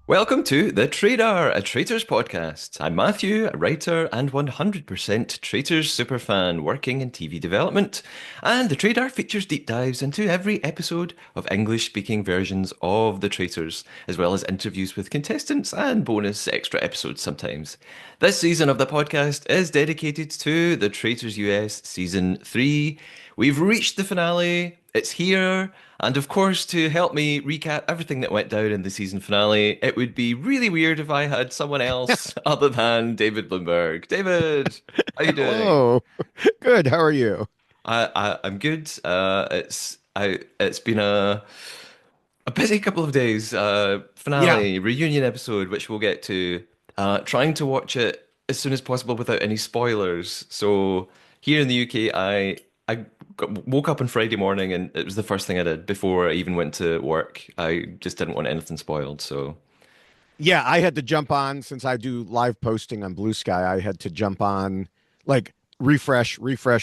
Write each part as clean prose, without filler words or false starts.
Welcome to The Trader, a Traitors podcast. I'm Matthew, a writer and 100% Traitors superfan working in TV development. And The Trader features deep dives into every episode of English-speaking versions of The Traitors, as well as interviews with contestants and bonus extra episodes sometimes. This season of the podcast is dedicated to The Traitors US Season 3. We've reached the finale. It's here. And of course, to help me recap everything that went down in the season finale, it would be really weird if I had someone else other than David Bloomberg. David, how you doing? Hello. Good. How are you? I'm good. It's been a busy couple of days. Yeah. Finale reunion episode, which we'll get to. Trying to watch it as soon as possible without any spoilers. So here in the UK, woke up on Friday morning and it was the first thing I did before I even went to work. I just didn't want anything spoiled. So Yeah, I had to jump on since I do live posting on Blue Sky. I had to jump on, like, refresh,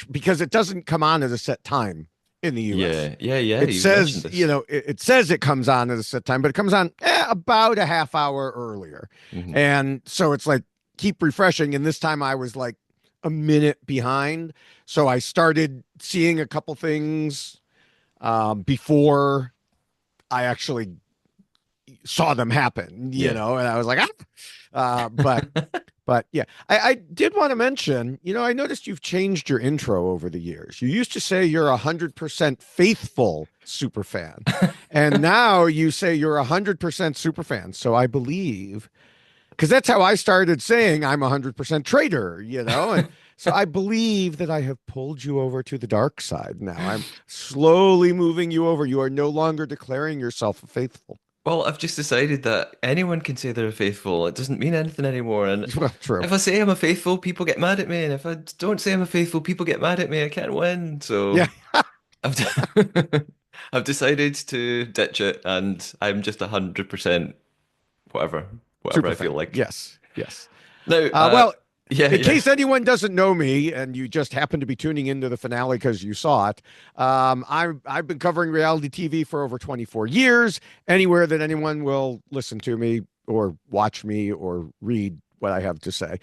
because it doesn't come on at a set time in the US. yeah. It You mentioned says, this. it says it comes on at a set time, but it comes on about a half hour earlier. Hmm. And so it's like, keep refreshing. And this time I was like a minute behind. So I started seeing a couple things before I actually saw them happen, Yeah. and I was like, but yeah, I did want to mention, I noticed you've changed your intro over the years. You used to say you're 100% faithful super fan, and now you say you're 100% super fan. So I believe, because that's how I started saying I'm 100% traitor, and so I believe that I have pulled you over to the dark side now. I'm slowly moving you over. You are no longer declaring yourself a faithful. Well, I've just decided that anyone can say they're faithful. It doesn't mean anything anymore. And Well, true. if I say I'm a faithful, people get mad at me. And if I don't say I'm a faithful, people get mad at me. I can't win. Yeah. So I've I've decided to ditch it, and I'm just 100% whatever, whatever Super I feel fan. like. Yes, yes. Now, Well, yeah, in yeah. case anyone doesn't know me and you just happen to be tuning into the finale because you saw it, I've been covering reality TV for over 24 years. Anywhere that anyone will listen to me or watch me or read what I have to say.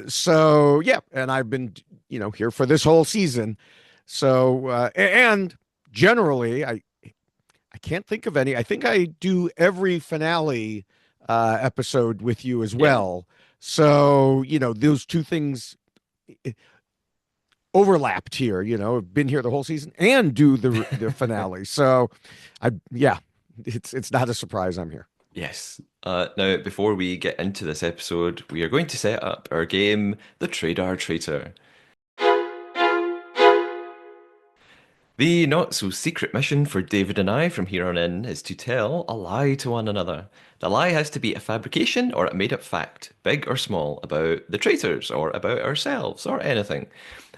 So yeah, and I've been here for this whole season. So and generally, I can't think of any. I think I do every finale episode with you as Yeah. well. So, those two things overlapped here, I've been here the whole season and do the finale. So yeah, it's not a surprise I'm here. Yes. Now, before we get into this episode, we are going to set up our game, The Trader Traitor. The not so secret mission for David and I from here on in is to tell a lie to one another. The lie has to be a fabrication or a made up fact, big or small, about the traitors or about ourselves or anything.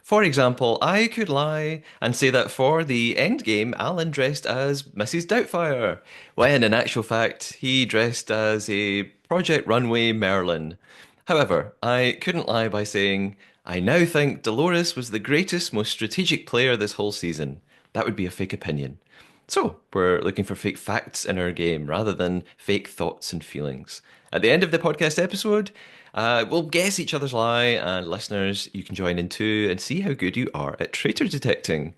For example, I could lie and say that for the end game, Alan dressed as Mrs. Doubtfire, when in actual fact, he dressed as a Project Runway Merlin. However, I couldn't lie by saying, I now think Dolores was the greatest, most strategic player this whole season. That would be a fake opinion. So, we're looking for fake facts in our game rather than fake thoughts and feelings. At the end of the podcast episode, we'll guess each other's lie, and listeners, you can join in too and see how good you are at traitor detecting.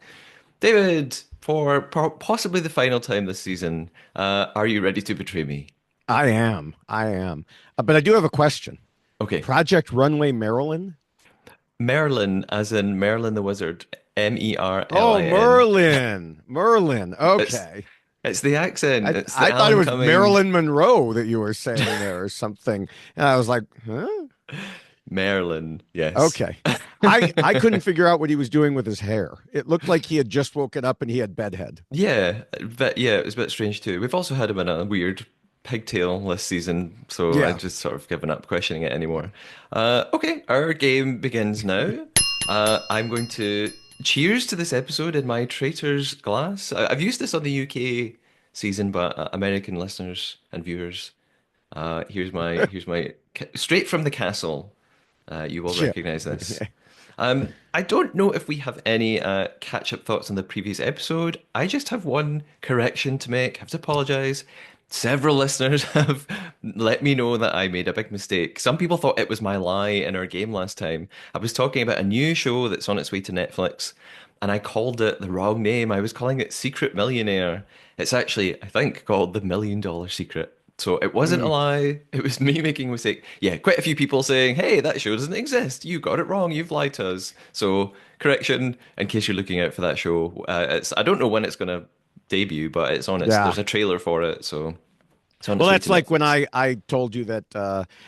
David, for possibly the final time this season, are you ready to betray me? I am. But I do have a question. Okay. Project Runway Maryland. Merlin, as in Merlin the Wizard, Oh, Merlin. Merlin. It's Okay. it's the accent. I It's the I thought it Alan was Cumming Marilyn Monroe that you were saying there or something. And I was like, huh? Merlin. Yes. Okay. I couldn't figure out what he was doing with his hair. It looked like he had just woken up and he had bedhead. Yeah, but yeah, it was a bit strange too. We've also had him in a weird pigtail this season, so I Yeah. just sort of given up questioning it anymore. Okay, our game begins now. I'm going to cheers to this episode in my traitor's glass. I've used this on the UK season, but American listeners and viewers, here's my straight from the castle. You will Yeah. recognize this. I don't know if we have any catch-up thoughts on the previous episode. I just have one correction to make. I have to apologize. Several listeners have let me know that I made a big mistake. Some people thought it was my lie in our game last time. I was talking about a new show that's on its way to Netflix, and I called it the wrong name. I was calling it Secret Millionaire. It's actually, I think, called The $1 Million Secret. So it wasn't a Mm, lie. It was me making a mistake. Yeah, quite a few people saying, "Hey, that show doesn't exist. You got it wrong. You've lied to us." So correction, in case you're looking out for that show. It's I don't know when it's going to debut, but it's on its. yeah. There's a trailer for it, so. It's on Well, its way that's to like when Netflix. I told you that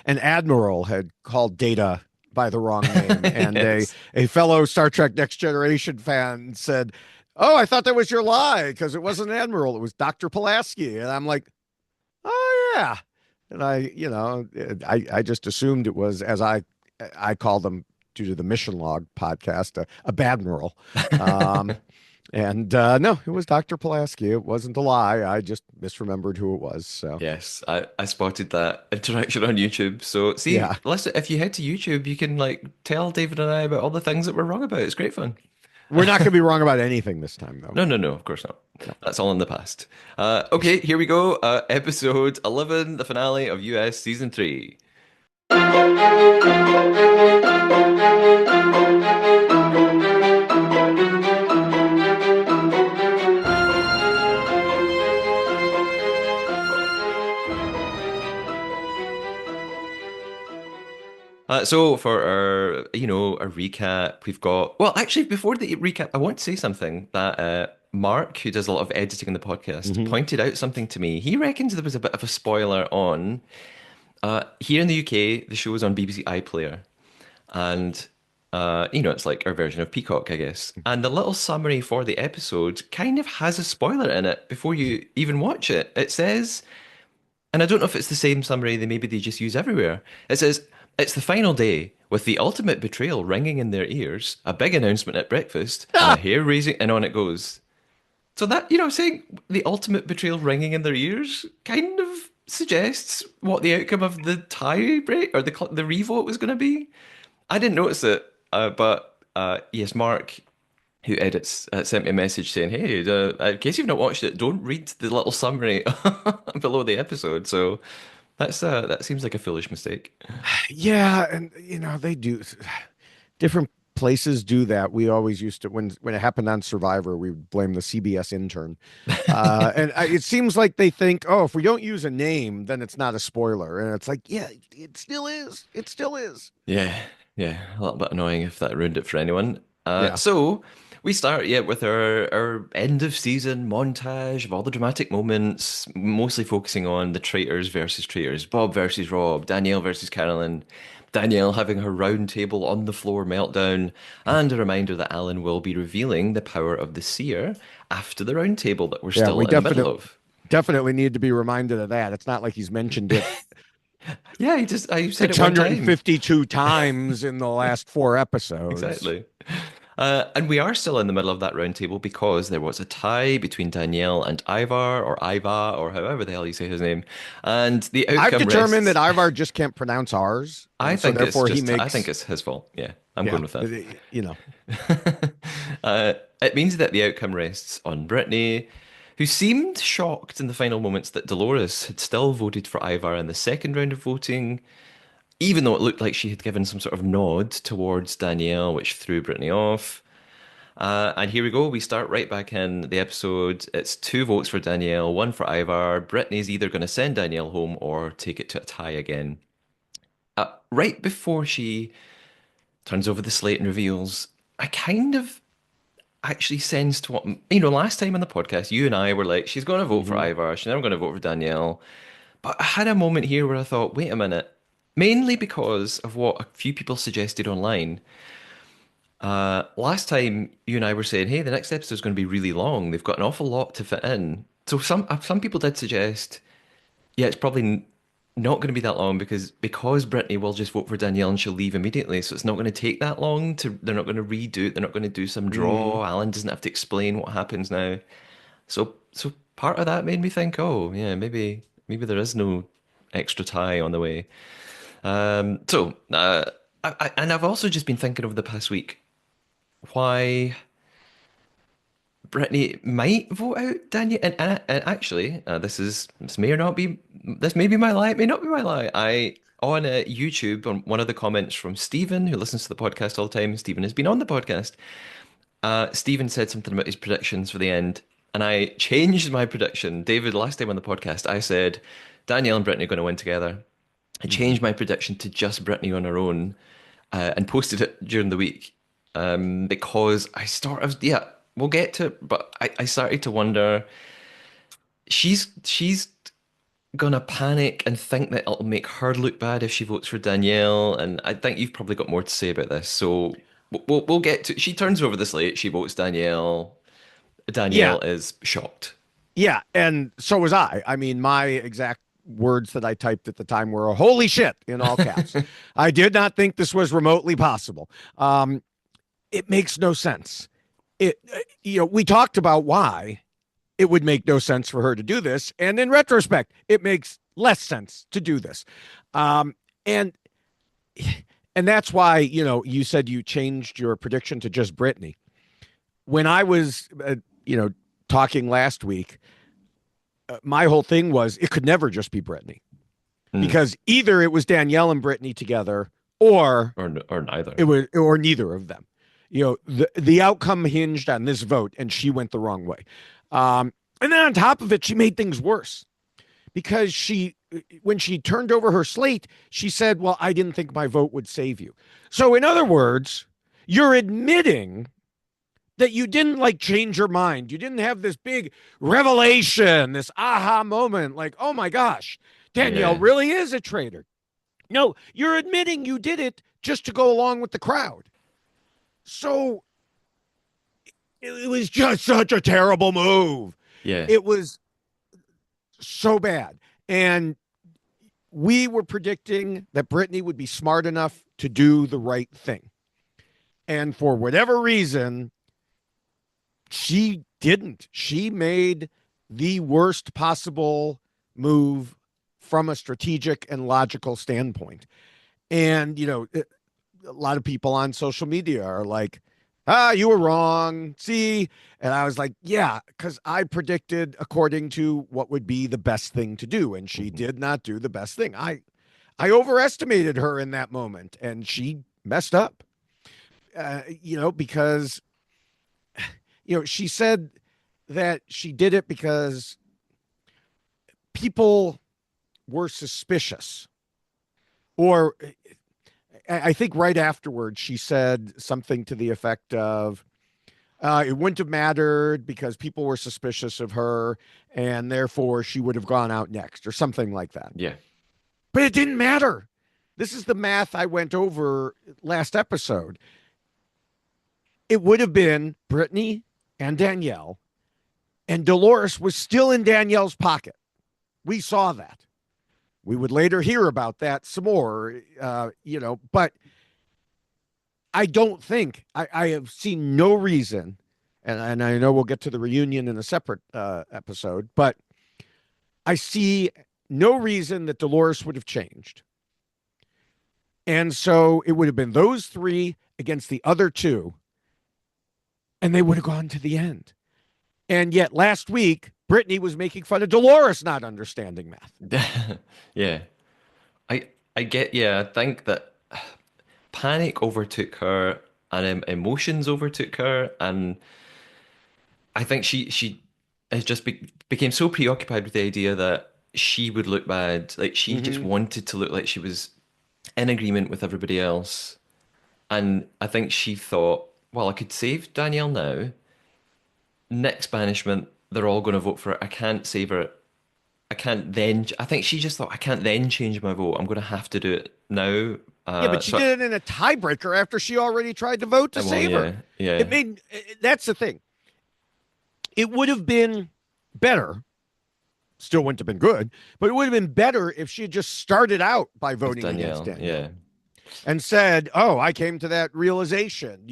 an admiral had called Data by the wrong name, and Yes. a fellow Star Trek Next Generation fan said, "Oh, I thought that was your lie because it wasn't an admiral; it was Dr. Pulaski." And I'm like, "Oh yeah," and I just assumed it was as I call them due to the Mission Log podcast, a badmiral. Um, and no, it was Dr. Pulaski. It wasn't a lie. I just misremembered who it was. So Yes, I spotted that interaction on YouTube. So see, yeah, listen, if you head to YouTube, you can like tell David and I about all the things that we're wrong about. It's great fun. we're not going to be wrong about anything this time, though. No, no, no, of course not. No. That's all in the past. Okay, here we go. Episode 11, the finale of US Season 3. So for our, a recap, we've got, well, actually, before the recap, I want to say something that Mark, who does a lot of editing in the podcast, Hmm. pointed out something to me. He reckons there was a bit of a spoiler on, here in the UK, the show is on BBC iPlayer. And, it's like our version of Peacock, I guess. And the little summary for the episode kind of has a spoiler in it before you even watch it. It says, and I don't know if it's the same summary maybe they just use everywhere. It says, it's the final day, with the ultimate betrayal ringing in their ears, a big announcement at breakfast, and a Ah, hair-raising, and on it goes. So that, saying the ultimate betrayal ringing in their ears kind of suggests what the outcome of the tie break or the revote was going to be. I didn't notice it, but yes, Mark, who edits, sent me a message saying, "Hey, in case you've not watched it, don't read the little summary below the episode." So that seems like a foolish mistake. yeah, and they do different places do that. We always used to when it happened on Survivor, we would blame the CBS intern, it seems like they think, oh, if we don't use a name, then it's not a spoiler, and it's like, yeah, it still is. It still is. Yeah, yeah, a little bit annoying if that ruined it for anyone. Yeah. So we start, yeah, with our end of season montage of all the dramatic moments, mostly focusing on the traitors versus traitors, Bob versus Rob, Danielle versus Carolyn, Danielle having her round table on the floor meltdown, and a reminder that Alan will be revealing the power of the seer after the round table that we're Yeah, still we in the middle definitely of. definitely need to be reminded of that. It's not like he's mentioned it Yeah, I said it one time. 652 times in the last four episodes. Exactly. And we are still in the middle of that round table because there was a tie between Danielle and Ivar, or Iva, or however the hell you say his name. And the I've outcome determined that rests. Ivar just can't pronounce ours, I and so think it's therefore he just, I think makes, it's his fault. Yeah, I'm yeah, going with that. you know. It means that the outcome rests on Brittany, who seemed shocked in the final moments that Dolores had still voted for Ivar in the second round of voting, even though it looked like she had given some sort of nod towards Danielle, which threw Brittany off. And here we go. We start right back in the episode. It's two votes for Danielle, one for Ivar. Brittany's either going to send Danielle home or take it to a tie again. Right before she turns over the slate and reveals, I kind of actually sensed what, last time on the podcast, you and I were like, she's going to vote for Mhm. Ivar. She's never going to vote for Danielle. But I had a moment here where I thought, wait a minute. Mainly because of what a few people suggested online. Last time you and I were saying, hey, the next episode is going to be really long. They've got an awful lot to fit in. So some people did suggest, yeah, it's probably not going to be that long because Brittany will just vote for Danielle and she'll leave immediately. So it's not going to take that long to. They're not going to redo it. They're not going to do some Mhm. draw. Alan doesn't have to explain what happens now. So part of that made me think, oh yeah, maybe there is no extra tie on the way. And I've also just been thinking over the past week why Brittany might vote out Danielle, and actually, this may or not be this may be my lie, it may not be my lie. I on YouTube on one of the comments from Stephen, who listens to the podcast all the time. Stephen has been on the podcast. Stephen said something about his predictions for the end, and I changed my prediction. David, last time on the podcast, I said Danielle and Brittany are going to win together. I Mhm. changed my prediction to just Brittany on her own, and posted it during the week, because I started, yeah, we'll get to it, but I started to wonder, she's gonna panic and think that it'll make her look bad if she votes for Danielle, and I think you've probably got more to say about this, so we'll get to. She turns over the slate, she votes Danielle. Yeah, Danielle is shocked. yeah, and so was I. I mean, my exact words that I typed at the time were "holy shit" in all caps. I did not think this was remotely possible. It makes no sense. We talked about why it would make no sense for her to do this, and in retrospect, it makes less sense to do this. Um, and and that's why you said you changed your prediction to just Brittany. When I was talking last week, my whole thing was it could never just be Brittany Hmm. because either it was Danielle and Brittany together, or Or neither. it was, or neither of them. The outcome hinged on this vote, and she went the wrong way. And then on top of it, she made things worse because when she turned over her slate, she said, "Well, I didn't think my vote would save you." So, in other words, you're admitting that you didn't like change your mind. You didn't have this big revelation, this aha moment, like, oh my gosh, Danielle Yeah. really is a traitor. No, you're admitting you did it just to go along with the crowd. So it was just such a terrible move. Yeah. It was so bad. And we were predicting that Brittany would be smart enough to do the right thing. And for whatever reason, she didn't. She made the worst possible move from a strategic and logical standpoint. And, a lot of people on social media are like, you were wrong. See? And I was like, yeah, because I predicted according to what would be the best thing to do. And she Mhm. did not do the best thing. I overestimated her in that moment and she messed up, because, she said that she did it because people were suspicious. Or I think right afterwards, she said something to the effect of, it wouldn't have mattered because people were suspicious of her and therefore she would have gone out next or something like that. Yeah. But it didn't matter. This is the math I went over last episode. It would have been Brittany and Danielle, and Dolores was still in Danielle's pocket. We saw that. We would later hear about that some more, but I don't think I have seen no reason, and I know we'll get to the reunion in a separate episode, but I see no reason that Dolores would have changed. And so it would have been those three against the other two, and they would have gone to the end. And yet last week, Brittany was making fun of Dolores not understanding math. Yeah. I get, yeah, I think that panic overtook her, and emotions overtook her, and I think she has just became so preoccupied with the idea that she would look bad. Like she just Mm-hmm. wanted to look like she was in agreement with everybody else. And I think she thought, well, I could save Danielle now. Next banishment, they're all going to vote for it. I can't save her. I can't then. I think she just thought, I can't then change my vote. I'm going to have to do it now. Yeah, but she So, did it in a tiebreaker after she already tried to vote to well, save her. yeah, It yeah, made That's the thing. It would have been better. Still wouldn't have been good, but it would have been better if she had just started out by with voting against Danielle, Danielle yeah. and said, "Oh, I came to that realization."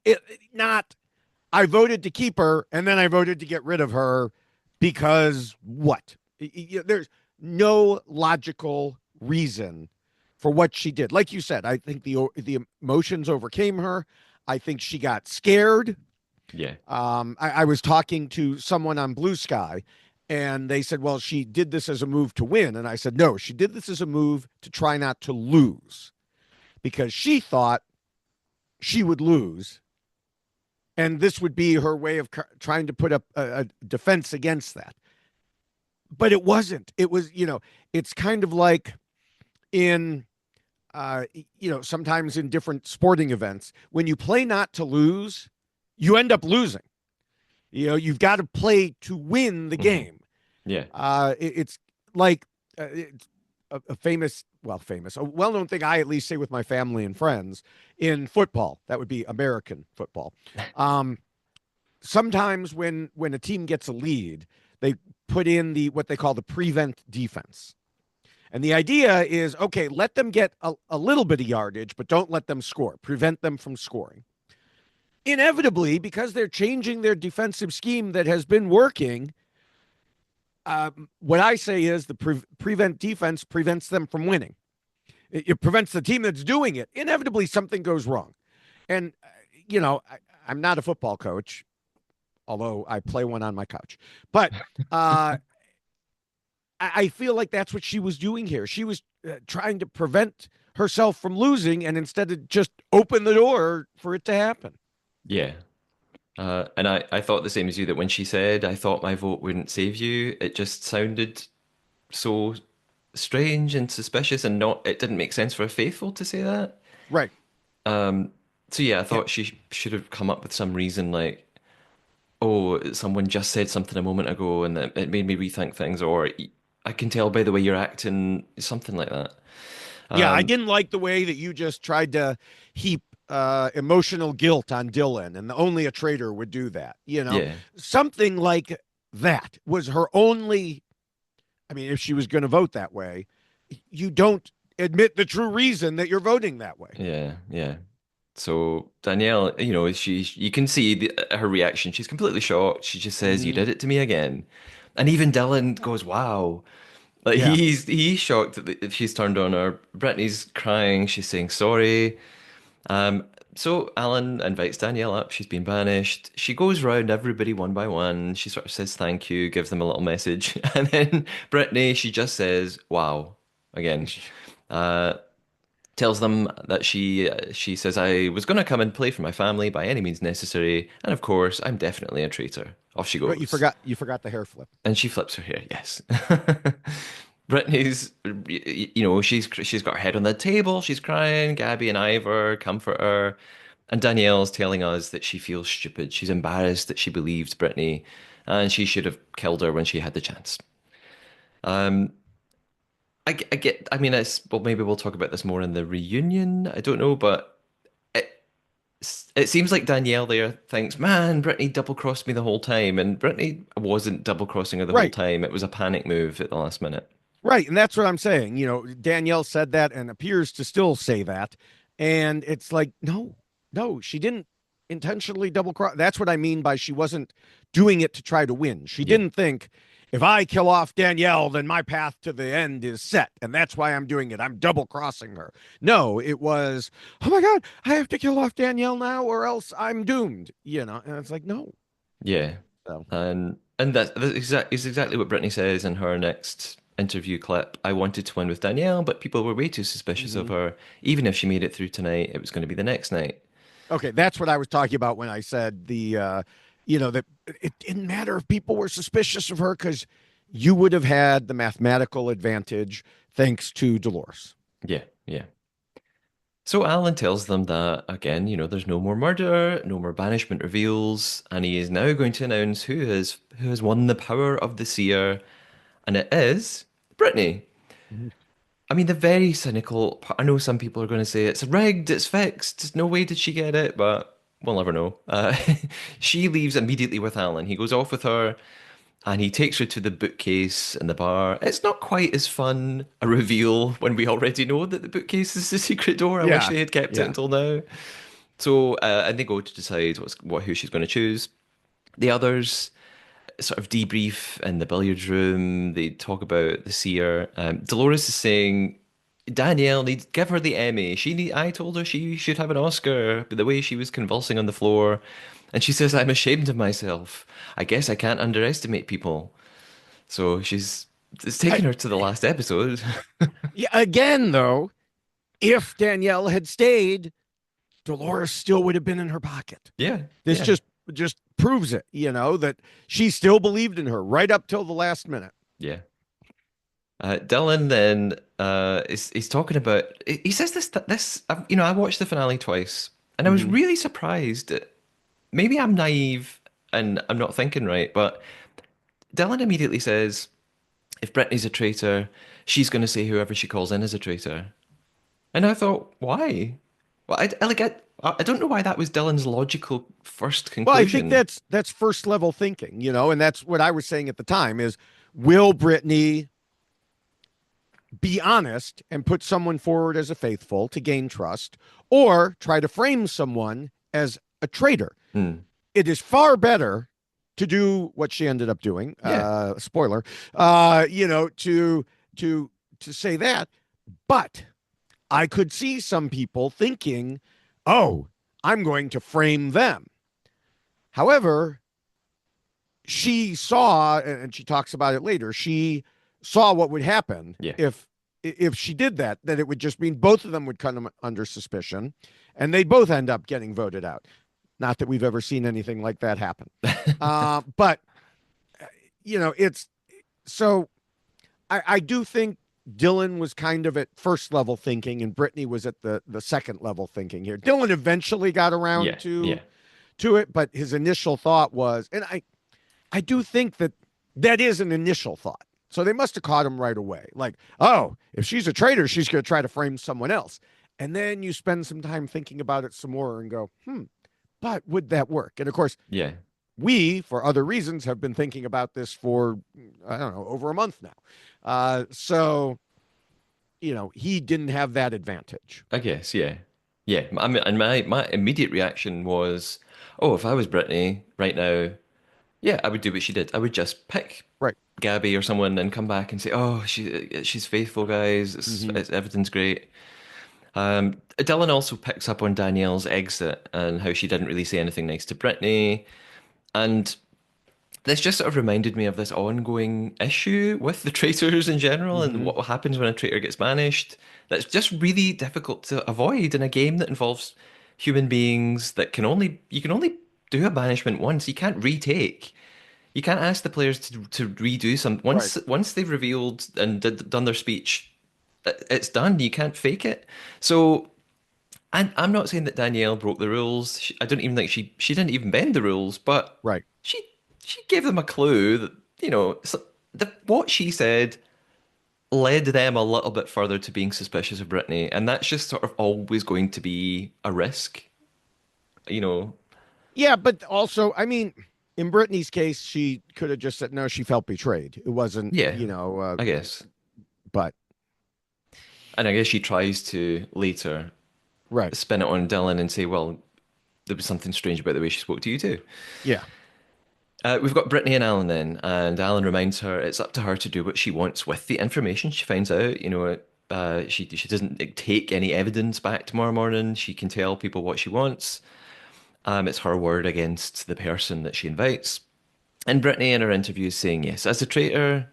It not I voted to keep her and then I voted to get rid of her because what? There's no logical reason for what she did. Like you said, I think the emotions overcame her. I think she got scared. Yeah. I was talking to someone on Blue Sky, and they said, well, she did this as a move to win. And I said, no, she did this as a move to try not to lose because she thought she would lose. And this would be her way of trying to put up a defense against that. But it wasn't. It was, it's kind of like in, sometimes in different sporting events, when you play not to lose, you end up losing. You've got to play to win the Hmm. game. Yeah. It's like it's a famous, a well-known thing I at least say with my family and friends in football. That would be American football. Um, Sometimes when a team gets a lead, they put in the what they call the prevent defense. And the idea is okay, let them get a little bit of yardage, but don't let them score. Prevent them from scoring. Inevitably, because they're changing their defensive scheme that has been working, what I say is the prevent defense prevents them from winning. It prevents the team that's doing it. Inevitably, something goes wrong. And, I'm not a football coach, although I play one on my couch. But I feel like that's what she was doing here. She was trying to prevent herself from losing and instead of just open the door for it to happen. Yeah. And I thought the same as you that when she said, I thought my vote wouldn't save you, it just sounded so strange and suspicious and not, it didn't make sense for a faithful to say that. Right. So yeah, I Yeah. thought she should have come up with some reason like, oh, someone just said something a moment ago and it made me rethink things, or I can tell by the way you're acting, something like that. Yeah, I Um, didn't like the way that you just tried to heap emotional guilt on Dylan, and only a traitor would do that. yeah, Something like that was her only. I mean, if she was going to vote that way, you don't admit the true reason that you're voting that way. yeah. So Danielle, you can see her reaction. She's completely shocked. She just says, "You Mm-hmm. did it to me again." And even Dylan goes, "Wow." Like Yeah. he's shocked that she's turned on her. Brittany's crying. She's saying sorry. Um, so Alan invites Danielle up. She's been banished. She goes round everybody one by one. She sort of says thank you, gives them a little message, and then Brittany, she just says, "Wow," again. Uh, Tells them that she says, "I was going to come and play for my family by any means necessary, and of course, I'm definitely a traitor." Off she But you goes. forgot you forgot the hair flip. And she flips her hair, yes. Brittany's, she's got her head on the table, she's crying. Gabby and Ivor comfort her, and Danielle's telling us that she feels stupid. She's embarrassed that she believed Brittany, and she should have killed her when she had the chance. Um, I get. I mean, well, maybe we'll talk about this more in the reunion. I don't know, but it it seems like Danielle there thinks, man, Brittany double crossed me the whole time, and Brittany wasn't double crossing her the whole Right. time. It was a panic move at the last minute. Right. And that's what I'm saying. Danielle said that and appears to still say that. And it's like, no, no, she didn't intentionally double cross. That's what I mean by she wasn't doing it to try to win. She Yeah, didn't think if I kill off Danielle, then my path to the end is set. And that's why I'm doing it. I'm double crossing her. No, it was, oh my God, I have to kill off Danielle now or else I'm doomed. And it's like, no. yeah, So, and that's is exactly what Brittany says in her next interview clip. I wanted to win with Danielle, but people were way too suspicious of mhm. her. Even if she made it through tonight, it was going to be the next night. Okay, that's what I was talking about when I said that it didn't matter if people were suspicious of her because you would have had the mathematical advantage thanks to Dolores. Yeah, yeah. So Alan tells them that again, there's no more murder, no more banishment reveals, and he is now going to announce who has won the power of the seer, and it is Brittany. Mhm. I mean, the very cynical part, I know some people are going to say it's rigged, it's fixed, there's no way did she get it, but we'll never know. She leaves immediately with Alan. He goes off with her and he takes her to the bookcase in the bar. It's not quite as fun a reveal when we already know that the bookcase is the secret door. I wish Yeah, they had kept it yeah. until now. So, and they go to decide who she's going to choose. The others sort of debrief in the billiards room. They talk about the seer. Dolores is saying, Danielle needs give her the Emmy. I told her she should have an Oscar, but the way she was convulsing on the floor, and she says I'm ashamed of myself. I guess I can't underestimate people. So it's I, taken her to the last episode. yeah, again, though, if Danielle had stayed, Dolores still would have been in her pocket. Yeah, This yeah, just proves it, that she still believed in her right up till the last minute. yeah. Dylan then is he's talking about he says this I watched the finale twice and I was Hmm. really surprised. Maybe I'm naive and I'm not thinking right, but Dylan immediately says if Brittany's a traitor, she's going to say whoever she calls in is a traitor. And I thought, why? Well, I don't know why that was Dylan's logical first Well, I think conclusion. that's first level thinking, and that's what I was saying at the time is will Brittany be honest and put someone forward as a faithful to gain trust or try to frame someone as a traitor? Hmm. It is far better to do what she ended up doing. Yeah, Spoiler, to say that. But I could see some people thinking, "Oh, I'm going to frame them." However, she saw, and she talks about it later. She saw what would happen yeah. if she did that. That it would just mean both of them would come under suspicion, and they'd both end up getting voted out. Not that we've ever seen anything like that happen. But it's so I do think Dylan was kind of at first level thinking, and Brittany was at the second level thinking here. Dylan eventually got around Yeah, yeah. to it, but his initial thought was, and I do think that that is an initial thought. So they must have caught him right away. Like, oh, if she's a traitor, she's going to try to frame someone else. And then you spend some time thinking about it some more and go, but would that work? And of course, Yeah. we, for other reasons, have been thinking about this for, I don't know, over a month now. So, he didn't have that advantage. I guess, yeah. Yeah. I mean, and my immediate reaction was, oh, if I was Brittany right now, yeah, I would do what she did. I would just pick Right. Gabby or someone and come back and say, oh, she's faithful, guys. Mm-hmm. Everything's great. Dylan also picks up on Danielle's exit and how she didn't really say anything nice to Brittany. And this just sort of reminded me of this ongoing issue with the traitors in general and Mm-hmm. what happens when a traitor gets banished. That's just really difficult to avoid in a game that involves human beings that you can only do a banishment once. You can't retake. You can't ask the players to redo some Right. once they've revealed and done their speech, it's done. You can't fake it. So I'm not saying that Danielle broke the rules. I don't even think she didn't even bend the rules, but Right. she she gave them a clue that what she said led them a little bit further to being suspicious of Brittany, and that's just sort of always going to be a risk, you know. Yeah, but also, I mean, in Brittany's case, she could have just said no. She felt betrayed. It wasn't, Yeah, I guess. but And I guess she tries to later right. spin it on Dylan and say, well, there was something strange about the way she spoke to you too. Yeah. We've got Brittany and Alan then, and Alan reminds her it's up to her to do what she wants with the information she finds out. She doesn't take any evidence back tomorrow morning. She can tell people what she wants. It's her word against the person that she invites. And Brittany in her interview is saying, yes, as a traitor,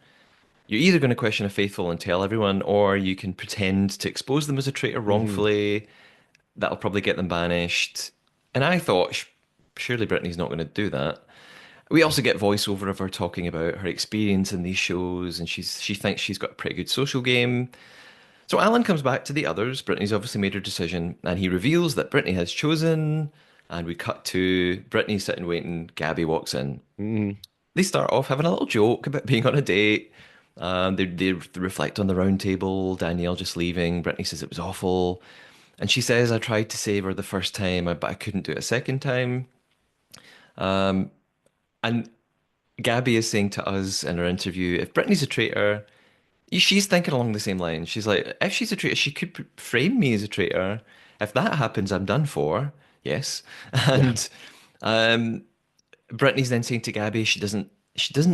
you're either going to question a faithful and tell everyone, or you can pretend to expose them as a traitor Mm-hmm. wrongfully. That'll probably get them banished. And I thought, surely Brittany's not going to do that. We also get voiceover of her talking about her experience in these shows, and she thinks she's got a pretty good social game. So Alan comes back to the others. Brittany's obviously made her decision, and he reveals that Brittany has chosen. And we cut to Brittany sitting waiting. Gabby walks in. Mm-hmm. They start off having a little joke about being on a date. They reflect on the round table. Danielle just leaving. Brittany says it was awful. And she says, I tried to save her the first time, but I couldn't do it a second time. And Gabby is saying to us in her interview, if Brittany's a traitor, she's thinking along the same lines. She's like, if she's a traitor, she could frame me as a traitor. If that happens, I'm done for. Yes. Yeah. And um, Brittany's then saying to Gabby, she doesn't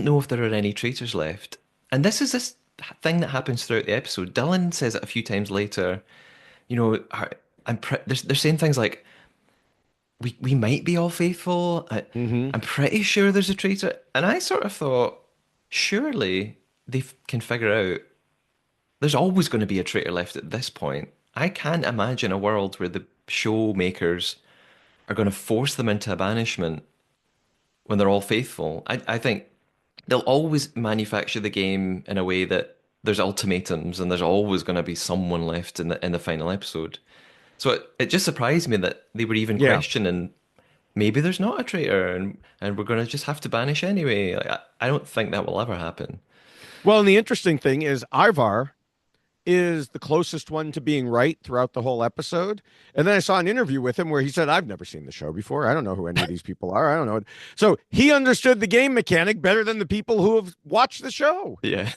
know if there are any traitors left. And this is this. thing that happens throughout the episode. Dylan says it a few times later. You know, they're saying things like, we might be all faithful. Hmm. I'm pretty sure there's a traitor. And I sort of thought, surely can figure out there's always going to be a traitor left at this point. I can't imagine a world where the show makers are going to force them into a banishment when they're all faithful. I think they'll always manufacture the game in a way that there's ultimatums and there's always going to be someone left in the final episode. So it just surprised me that they were even Yeah. questioning maybe there's not a traitor and we're going to just have to banish anyway. Like, I don't think that will ever happen. Well, and the interesting thing is Ivar is the closest one to being right throughout the whole episode. And then I saw an interview with him where he said, I've never seen the show before. I don't know who any of these people are. I don't know. So he understood the game mechanic better than the people who have watched the show. Yeah.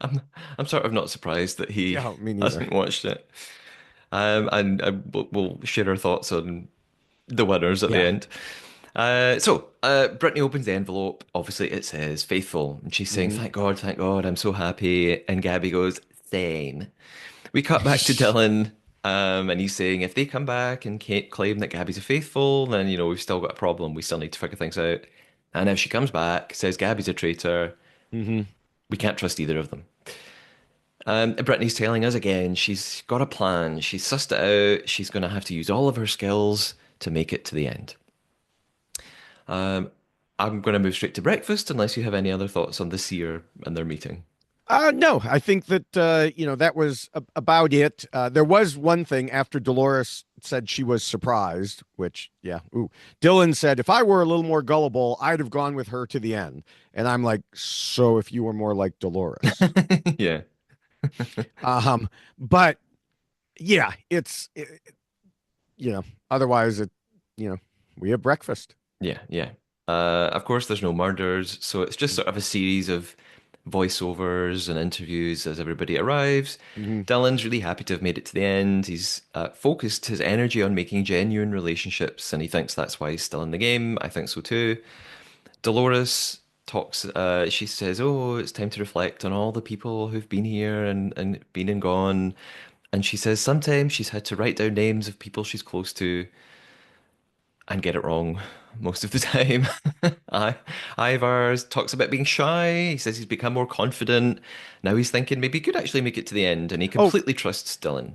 I'm I'm sort of not surprised that he Yeah, me neither. hasn't watched it. And we'll share our thoughts on the winners at the Yeah. end. Brittany opens the envelope. Obviously, it says faithful. And she's saying, Hmm. thank God, I'm so happy. And Gabby goes, same. We cut back to Dylan, and he's saying, if they come back and can't claim that Gabby's a faithful, then, we've still got a problem. We still need to figure things out. And if she comes back, says Gabby's a traitor, Hmm. we can't trust either of them. Brittany's telling us again, she's got a plan. She's sussed it out. She's going to have to use all of her skills to make it to the end. Um, I'm going to move straight to breakfast unless you have any other thoughts on the seer and their meeting. No, I think that that was about it. There was one thing after Dolores said she was surprised, which yeah, ooh. Dylan said if I were a little more gullible, I'd have gone with her to the end. And I'm like, so if you were more like Dolores. Yeah, Um, but yeah, otherwise you know, we have breakfast. yeah. Of course, there's no murders, so it's just sort of a series of voiceovers and interviews as everybody arrives. Hmm. Dylan's really happy to have made it to the end. He's focused his energy on making genuine relationships, and he thinks that's why he's still in the game. I think so too. Dolores talks, she says, oh, it's time to reflect on all the people who've been here and been and gone. And she says sometimes she's had to write down names of people she's close to and get it wrong most of the time. I Ivars talks about being shy. He says he's become more confident. Now he's thinking maybe he could actually make it to the end, and he Oh, completely trusts Dylan.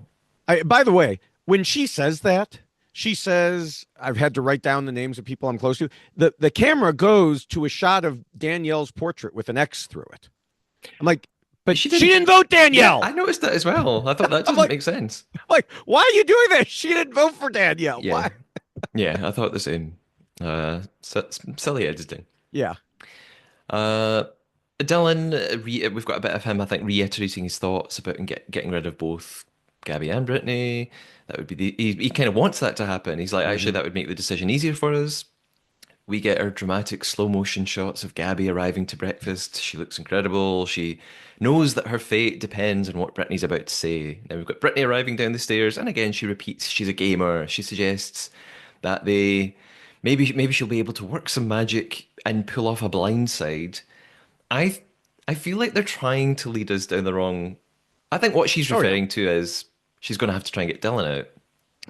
by the way, when she says that, she says, I've had to write down the names of people I'm close to. The camera goes to a shot of Danielle's portrait with an X through it. I'm like, but She she didn't. didn't vote Yeah, Danielle. I noticed that as well. I thought that I'm doesn't like, make sense. why are you doing this? She didn't vote for Danielle. Yeah, Why? yeah, I thought the same. Silly editing. Yeah. Uh, Dylan, we've got a bit of him, I think, reiterating his thoughts about getting rid of both Gabby and Brittany. That would be he kind of wants that to happen. He's like, actually, Hmm. that would make the decision easier for us. We get our dramatic slow motion shots of Gabby arriving to breakfast. She looks incredible. She knows that her fate depends on what Brittany's about to say. Now we've got Brittany arriving down the stairs, and again she repeats she's a gamer. She suggests that maybe she'll be able to work some magic and pull off a blindside. I I feel like they're trying to lead us down the wrong. I think what she's Oh yeah. referring to is she's going to have to try and get Dylan out,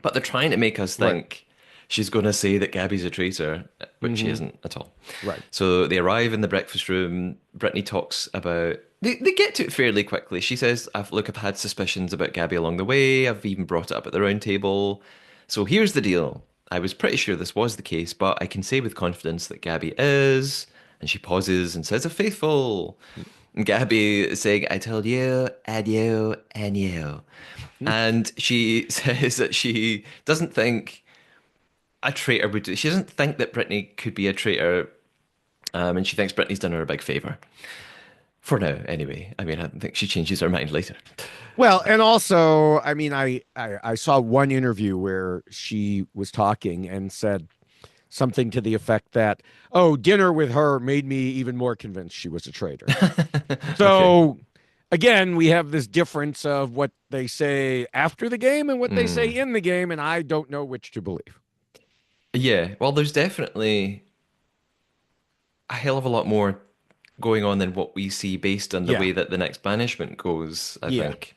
but they're trying to make us Right. think she's going to say that Gabby's a traitor, which she Hmm. isn't at all. Right. So they arrive in the breakfast room. Brittany talks about. They get to it fairly quickly. She says, I've had suspicions about Gabby along the way. I've even brought it up at the round table. So here's the deal. I was pretty sure this was the case, but I can say with confidence that Gabby is. And she pauses and says, a faithful. And Gabby is saying, I told you, and you, and you. And she says that she doesn't think a traitor would do. She doesn't think that Brittany could be a traitor, and she thinks Brittany's done her a big favor. For now, anyway. I mean, I think she changes her mind later. Well, and also, I mean, I saw one interview where she was talking and said something to the effect that, "Oh, dinner with her made me even more convinced she was a traitor." Okay. So again, we have this difference of what they say after the game and what they say Mm. in the game, and I don't know which to believe. Yeah, well, there's definitely a hell of a lot more. going on than what we see based on the Yeah. way that the next banishment goes, I Yeah. think.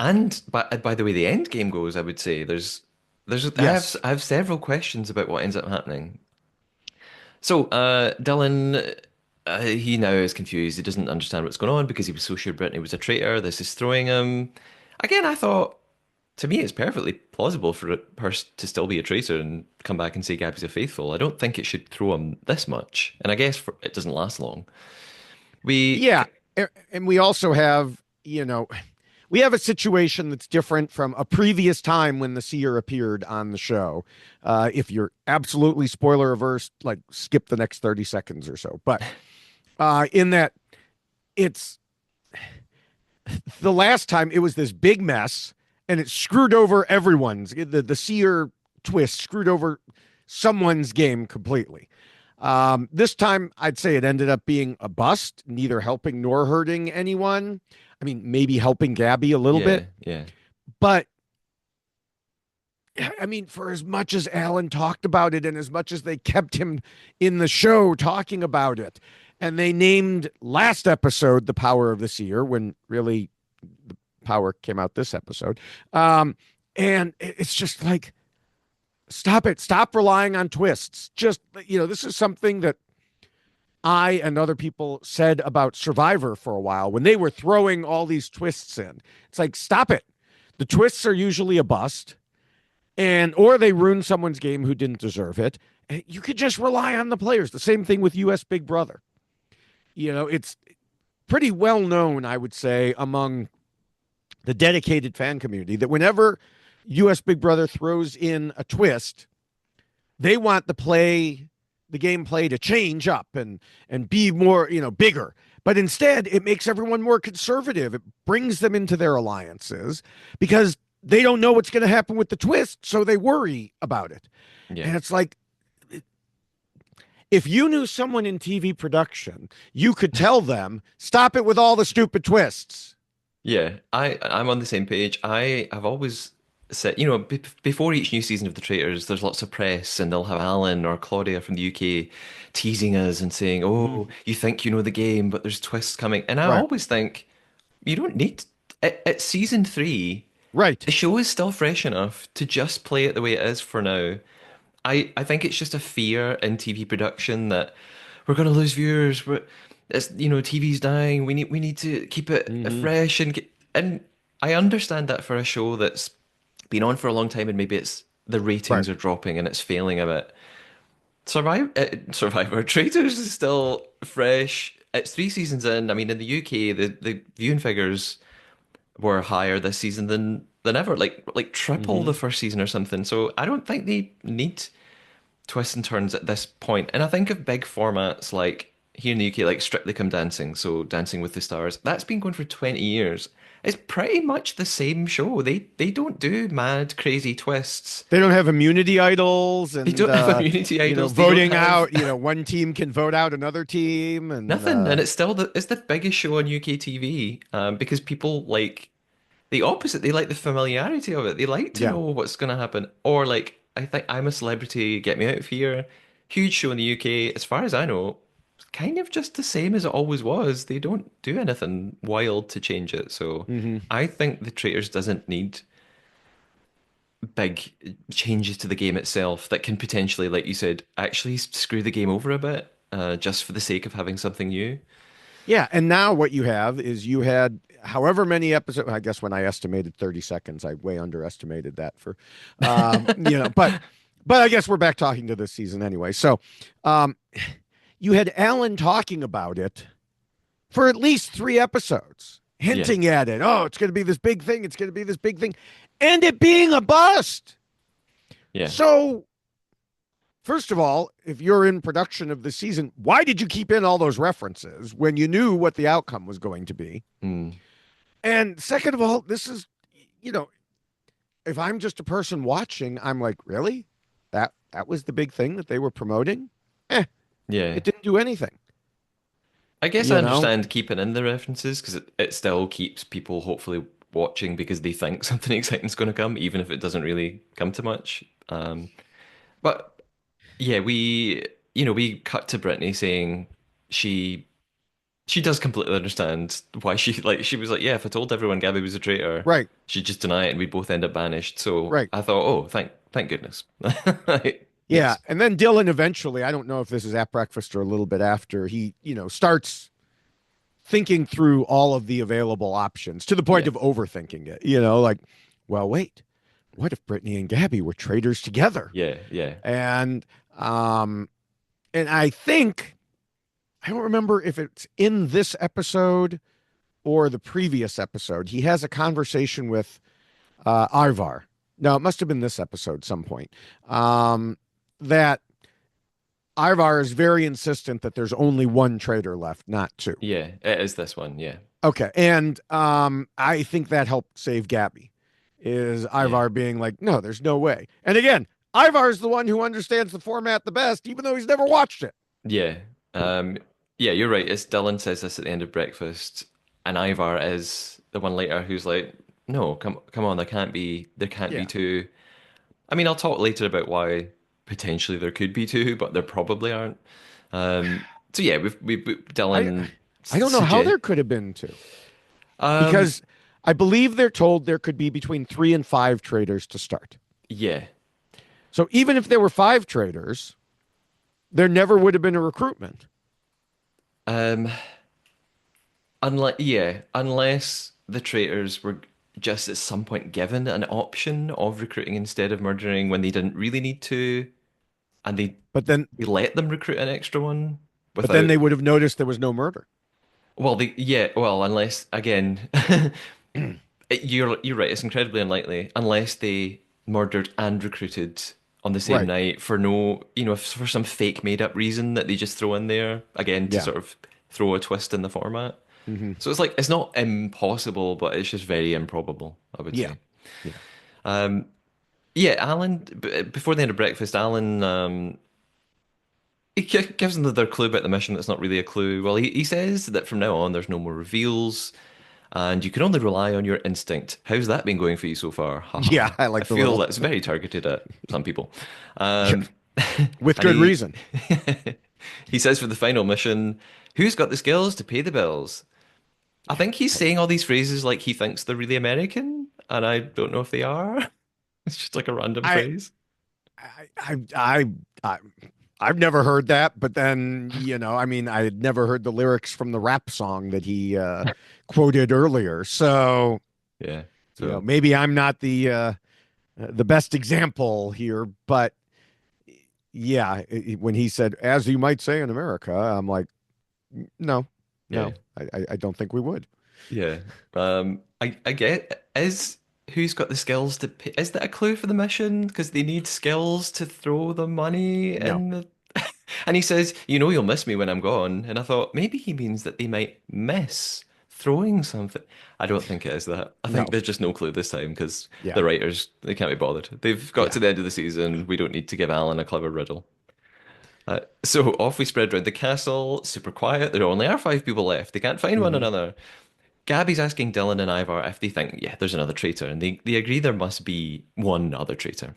And by the way the end game goes, I would say Yes. I have several questions about what ends up happening. So, Dylan, he now is confused. He doesn't understand what's going on because he was so sure Brittany was a traitor. This is throwing him. Again, I thought, to me, it's perfectly plausible for her to still be a traitor and come back and say Gabby's a faithful. I don't think it should throw him this much. And I guess it doesn't last long. We, Yeah. And we also have, we have a situation that's different from a previous time when the seer appeared on the show. If you're absolutely spoiler averse, like skip the next 30 seconds or so. But in that, it's the last time it was this big mess and it screwed over everyone's. The seer twist screwed over someone's game completely. This time, I'd say it ended up being a bust, neither helping nor hurting anyone. I mean, maybe helping Gabby a little yeah, bit, yeah, but I mean, for as much as Alan talked about it and as much as they kept him in the show talking about it, and they named last episode The Power of the Seer when really the power came out this episode. And it's just like, stop it. Stop relying on twists. Just, this is something that I and other people said about Survivor for a while when they were throwing all these twists in. It's like, stop it. The twists are usually a bust, and or they ruin someone's game who didn't deserve it. And you could just rely on the players. The same thing with US Big Brother. It's pretty well known, I would say, among the dedicated fan community that whenever US Big Brother throws in a twist, they want the gameplay to change up and be more, bigger. But instead, it makes everyone more conservative. It brings them into their alliances because they don't know what's going to happen with the twist, so they worry about it. yeah. And it's like, if you knew someone in TV production, you could tell them, stop it with all the stupid twists. Yeah, I'm on the same page. I have always said, before each new season of The Traitors, there's lots of press, and they'll have Alan or Claudia from the UK teasing us and saying, Mm-hmm. "Oh, you think you know the game, but there's twists coming." And I Right. always think you don't need at season three. Right. The show is still fresh enough to just play it the way it is for now. I think it's just a fear in TV production that we're going to lose viewers. TV's dying. We need to keep it Mm-hmm. fresh and I understand that for a show that's been on for a long time and maybe it's the Right. ratings are dropping and it's failing a bit. Survivor Traitors is still fresh. It's 3 seasons in. I mean, in the UK, the viewing figures were higher this season than ever, like triple Mm-hmm. the first season or something. So I don't think they need twists and turns at this point. And I think of big formats like here in the UK, like Strictly Come Dancing, so Dancing with the Stars, that's been going for 20 years. It's pretty much the same show. They don't do mad, crazy twists. They don't have immunity idols They and don't have immunity idols. They don't voting have out, one team can vote out another team and nothing. And it's still it's the biggest show on UK TV because people like the opposite. They like the familiarity of it. They like to yeah. know what's going to happen. Or like, I think I'm a Celebrity, Get Me Out of Here. Huge show in the UK. As far as I know, kind of just the same as it always was. They don't do anything wild to change it. So Hmm. I think The Traitors doesn't need big changes to the game itself that can potentially, like you said, actually screw the game over a bit, just for the sake of having something new. Yeah, and now what you have is you had however many episodes. I guess when I estimated 30 seconds, I way underestimated that for, but I guess we're back talking to this season anyway. So, um, you had Alan talking about it for at least 3 episodes, Yeah, hinting at it. Oh, it's going to be this big thing. It's going to be this big thing, and it being a bust. yeah. So, first of all, if you're in production of the season, why did you keep in all those references when you knew what the outcome was going to be? Mm. And second of all, this is, you know, if I'm just a person watching, I'm like, really? That was the big thing that they were promoting? Eh, Yeah. it didn't do anything, I guess I you know? understand keeping in the references because it still keeps people hopefully watching because they think something exciting's going to come, even if it doesn't really come to much. But yeah, we cut to Brittany saying she she does completely understand why she was like, yeah, if I told everyone Gabby was a traitor, Right, she'd just deny it and we'd both end up banished. So right. I thought, oh, thank goodness. Yeah. Yes. And then Dylan eventually, I don't know if this is at breakfast or a little bit after, he, starts thinking through all of the available options to the point Yeah. of overthinking it, like, well, wait, what if Brittany and Gabby were traitors together? Yeah. Yeah. And um and I think I don't remember if it's in this episode or the previous episode. He has a conversation with Ivar. No, it must have been this episode some point. That Ivar is very insistent that there's only one traitor left, not two. Yeah. It is this one. Yeah. Okay, and I think that helped save Gabby. Is Yeah. Ivar being like, no, there's no way. And again, Ivar is the one who understands the format the best, even though he's never watched it. Yeah. Yeah, you're right. It's Dylan says this at the end of breakfast, and Ivar is the one later who's like, no, come on, there can't be Yeah, two. I mean, I'll talk later about why potentially there could be two, but there probably aren't. So yeah, I Dylan I don't know how suggest there could have been two um because I believe they're told there could be between 3 and 5 traders to start. yeah. So even if there were 5 traders, there never would have been a recruitment. Um unless the traitors were just at some point given an option of recruiting instead of murdering when they didn't really need to, and But then they let them recruit an extra one but then without. they would have noticed there was no murder. Well, unless again, you're right. It's incredibly unlikely unless they murdered and recruited on the same Right. night for no, for some fake made up reason that they just throw in there again to Yeah. sort of throw a twist in the format. Hmm. So it's like it's not impossible, but it's just very improbable, I would Yeah. say. Yeah. Um, yeah, Alan. Before the end of breakfast, Alan he gives them their clue about the mission that's not really a clue. Well, he says that from now on there's no more reveals, and you can only rely on your instinct. How's that been going for you so far? Ha ha Yeah, ha. I I like the feel little that's very targeted at some people. Um, with and good reason. he says for the final mission, who's got the skills to pay the bills? I think he's I, saying all these phrases like he thinks they're really American, and I don't know if they are. It's just like a random I, phrase. I, I, I've never heard that, but then, I mean, I had never heard the lyrics from the rap song that he quoted earlier. So, Yeah. So maybe I'm not the best example here, but yeah, when he said, as you might say in America, I'm like, no, yeah. no, I don't think we would. Yeah. I get is who's got the skills to pay, is that a clue for the mission? Because they need skills to throw the money No, in the and he says, you'll miss me when I'm gone. And I thought maybe he means that they might miss throwing something. I don't think it is that. I think no, there's just no clue this time because yeah, the writers they can't be bothered. They've got yeah. to the end of the season. We don't need to give Alan a clever riddle. So off we spread round the castle, super quiet. There only are 5 people left. They can't find one Hmm. another. Gabby's asking Dylan and Ivar if they think, yeah, there's another traitor, and they agree there must be one other traitor.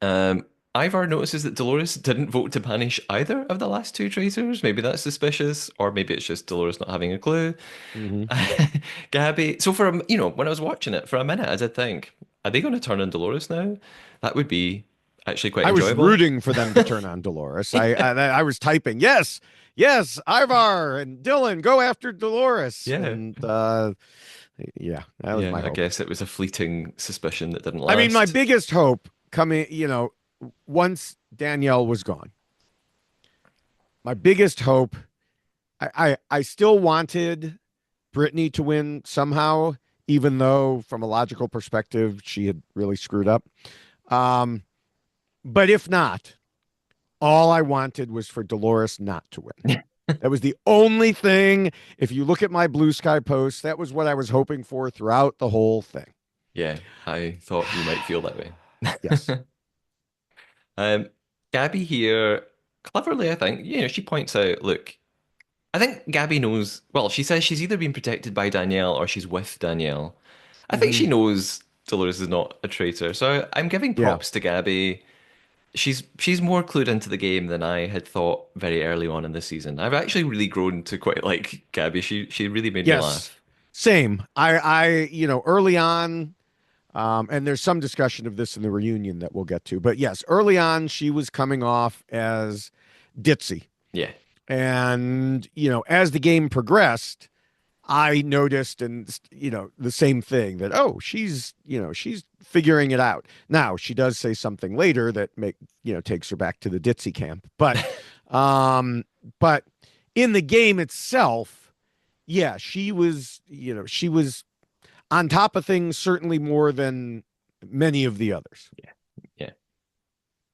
Um, Ivar notices that Dolores didn't vote to banish either of the last 2 traitors. Maybe that's suspicious, or maybe it's just Dolores not having a clue. Hmm. Gabby, so when I was watching it for a minute, I did think, are they going to turn on Dolores now? That would be actually quite I was enjoyable. rooting for them to turn on Dolores. I was typing, yes, yes, Ivar and Dylan, go after Dolores. Yeah. And yeah, that was my Yeah, I hope. guess it was a fleeting suspicion that didn't I mean, my last. biggest hope coming, once Danielle was gone, my biggest hope, I still wanted Brittany to win somehow, even though from a logical perspective, she had really screwed up. Um, but if not, all I wanted was for Dolores not to win. That was the only thing. If you look at my Blue Sky post, that was what I was hoping for throughout the whole thing. Yeah, I thought you might feel that way. Yes. Um, Gabby here, cleverly, I think, she points out, look, I think Gabby knows, well, she says she's either been protected by Danielle or she's with Danielle. I think Hmm. she knows Dolores is not a traitor. So I'm giving Yeah. props to Gabby. she's more clued into the game than I had thought very early on in the season. I've actually really grown to quite like Gabby. She really made me Yes, laugh. same. Early on, and there's some discussion of this in the reunion that we'll get to. But yes, early on, she was coming off as ditzy. Yeah. And, as the game progressed, I noticed and, the same thing that, oh, she's figuring it out. Now, she does say something later that takes her back to the ditzy camp. Um, but in the game itself, yeah, she was on top of things, certainly more than many of the others. Yeah. Yeah.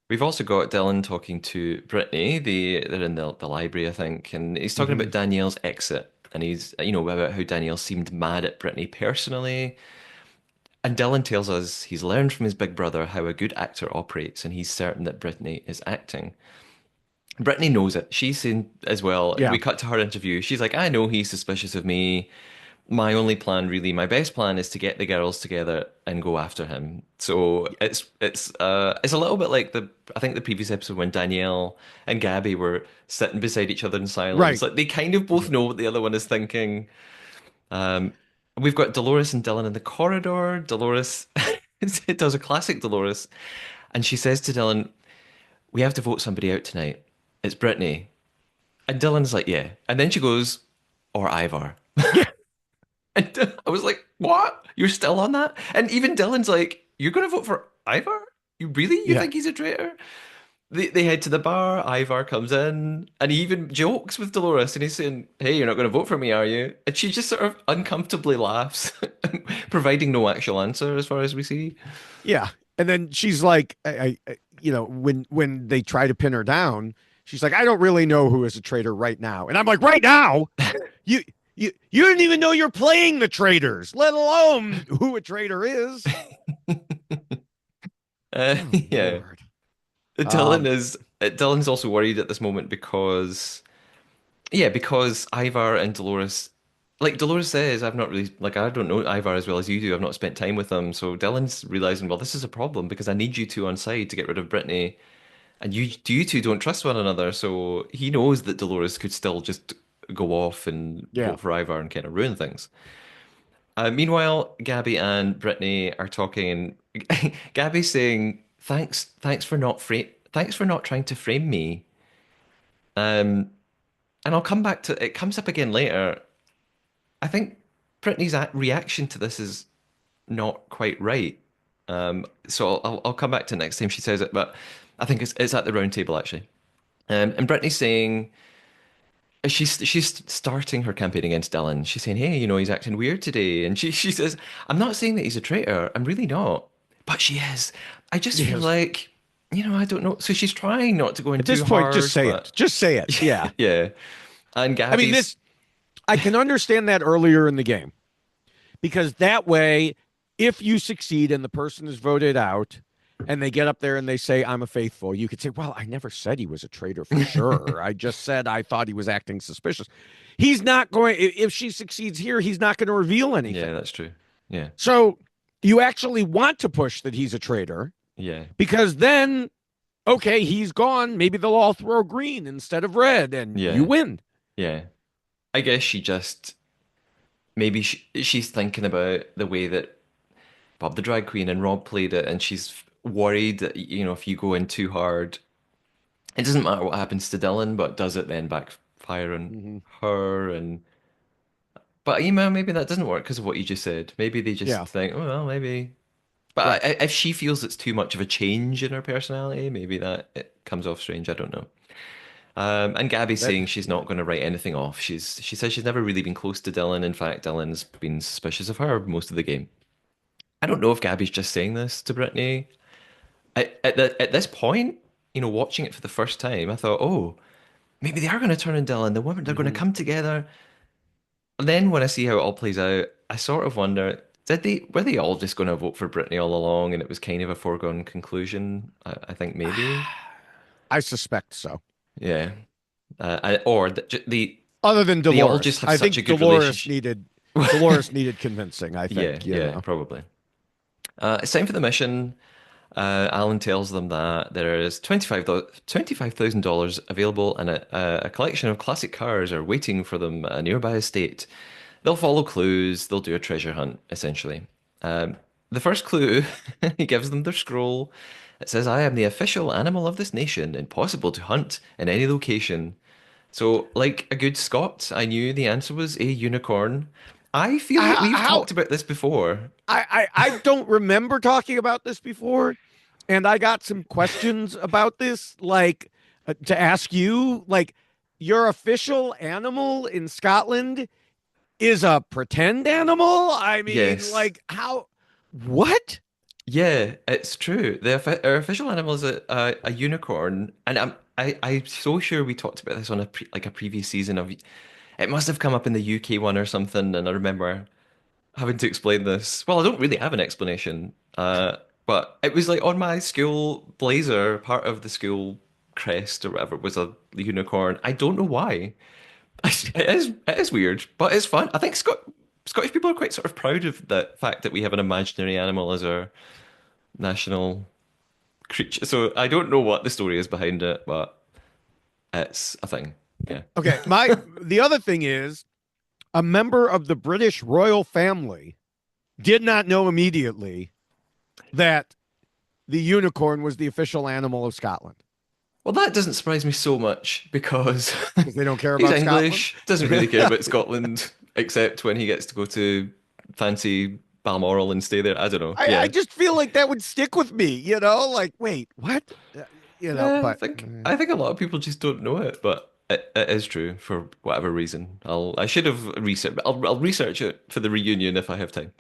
We've also got Dylan talking to Brittany. They're in the library, I think, and he's talking Hmm. about Danielle's exit. And he's, about how Danielle seemed mad at Brittany personally. And Dylan tells us he's learned from his big brother how a good actor operates, and he's certain that Brittany is acting. Brittany knows it. She's seen as well. Yeah. We cut to her interview. She's like, I know he's suspicious of me. My only plan, really, my best plan is to get the girls together and go after him. So it's a little bit like I think the previous episode when Danielle and Gabby were sitting beside each other in silence. Right. Like they kind of both know what the other one is thinking. Um, we've got Dolores and Dylan in the corridor. Dolores it does a classic Dolores, and she says to Dylan, "We have to vote somebody out tonight. It's Brittany." And Dylan's like, "Yeah," and then she goes, "Or Ivar." Yeah. And I was like, "What? You're still on that?" And even Dylan's like, "You're going to vote for Ivar? You really? You Yeah. think he's a traitor?" They head to the bar. Ivar comes in, and he even jokes with Dolores, and he's saying, "Hey, you're not going to vote for me, are you?" And she just sort of uncomfortably laughs, providing no actual answer as far as we see. Yeah. And then she's like, when they try to pin her down, she's like, I don't really know who is a traitor right now. And I'm like, right now? You you didn't even know you're playing the traitors, let alone who a traitor is. Oh Yeah, Lord. Dylan Um, is. Dylan's also worried at this moment because Ivar and Dolores, like Dolores says, I've not really, like, I don't know Ivar as well as you do. I've not spent time with him. So Dylan's realizing, well, this is a problem because I need you two on side to get rid of Brittany. And you two don't trust one another. So he knows that Dolores could still just go off and yeah. vote for Ivar and kind of ruin things. Meanwhile, Gabby and Brittany are talking. Gabby's saying, thanks for not trying to frame me. Um, and I'll come back to it comes up again later. I think Brittany's reaction to this is not quite right. So I'll come back to it next time she says it, but I think it's at the round table actually. And Brittany's saying she's starting her campaign against Dylan. She's saying, "Hey, he's acting weird today," and she says, "I'm not saying that he's a traitor. I'm really not, but she is. I just feel Yes. like, I don't know." So she's trying not to go in At this too point, just hard, say it. but Just say it. Yeah. yeah. And I mean, Gabby's, this I can understand that earlier in the game because that way, if you succeed and the person is voted out and they get up there and they say, I'm a faithful, you could say, well, I never said he was a traitor for sure. I just said I thought he was acting suspicious. He's not going, if she succeeds here, he's not going to reveal yeah, anything. that's true. Yeah, So you actually want to push that he's a traitor yeah, because then, okay, he's gone. Maybe they'll all throw green instead of red and you yeah, win. yeah. I guess maybe she's thinking about the way that Bob the Drag Queen and Rob played it, and she's worried that, if you go in too hard, it doesn't matter what happens to Dylan, but does it then backfire on Mm-hmm. her? But maybe that doesn't work because of what you just said. Maybe they Yeah, just think, oh, well, maybe. But right. if she feels it's too much of a change in her personality, maybe that it comes off strange. I don't know. And Gabby's That, saying she's yeah. not going to write anything off. She says she's never really been close to Dylan. In fact, Dylan's been suspicious of her most of the game. I don't know if Gabby's just saying this to Brittany. At this point, watching it for the first time, I thought, oh, maybe they are going to turn on Dylan. The women, they're going to Mm-hmm. come together. And then when I see how it all plays out, I sort of wonder, were they all just going to vote for Brittany all along and it was kind of a foregone conclusion? I think maybe. I suspect so. Yeah. Or Other than they all just Dolores. have I such a think good relationship. Dolores needed convincing, I Yeah, think, yeah, probably. It's time for the mission. Alan tells them that there is $25,000 available and a collection of classic cars are waiting for them at a nearby estate. They'll follow clues, they'll do a treasure hunt, essentially. Um, the first clue, he gives them their scroll. It says, I am the official animal of this nation, impossible to hunt in any location. So, like a good Scot, I knew the answer was a unicorn. I feel like we've How talked about this before. I don't remember talking about this before, and I got some questions about this, like to ask you, like your official animal in Scotland is a pretend animal? I mean, Yes. like how what? Yeah, it's true. Our official animal is a unicorn, and I'm so sure we talked about this on like a previous season of. It must have come up in the UK one or something, and I remember having to explain this. Well, I don't really have an explanation, but it was like on my school blazer, part of the school crest or whatever was a unicorn. I don't know why. It is weird, but it's fun. I think Scottish people are quite sort of proud of the fact that we have an imaginary animal as our national creature. So I don't know what the story is behind it, but it's a thing. Yeah. Okay, my the other thing is a member of the British royal family did not know immediately that the unicorn was the official animal of Scotland Well, that doesn't surprise me so much because because they don't care he's about Scotland. English, doesn't really care about Scotland, except when he gets to go to fancy Balmoral and stay there. I don't know. I Yeah. just feel like that would stick with me, like, wait, what? Yeah, I But think I think a lot of people just don't know it, but it is true for whatever reason. I should have researched. I'll research it for the reunion if I have time.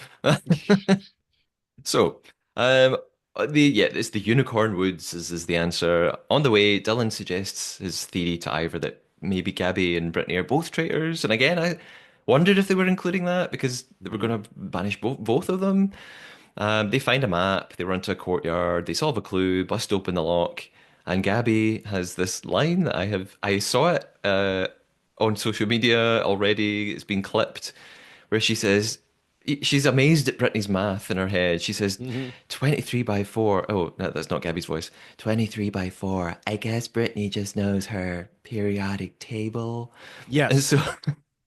So, um, it's the Unicorn Woods is the answer. On the way, Dylan suggests his theory to Ivor that maybe Gabby and Brittany are both traitors. And again, I wondered if they were including that because they were going to banish both of them. They find a map, they run to a courtyard, they solve a clue, bust open the lock, and Gabby has this line that I saw it on social media already. It's been clipped, where she says she's amazed at Brittany's math in her head. She says mhm. 23 by 4. Oh, no, that's not Gabby's voice. 23 by 4. I guess Brittany just knows her periodic table. And Yes. so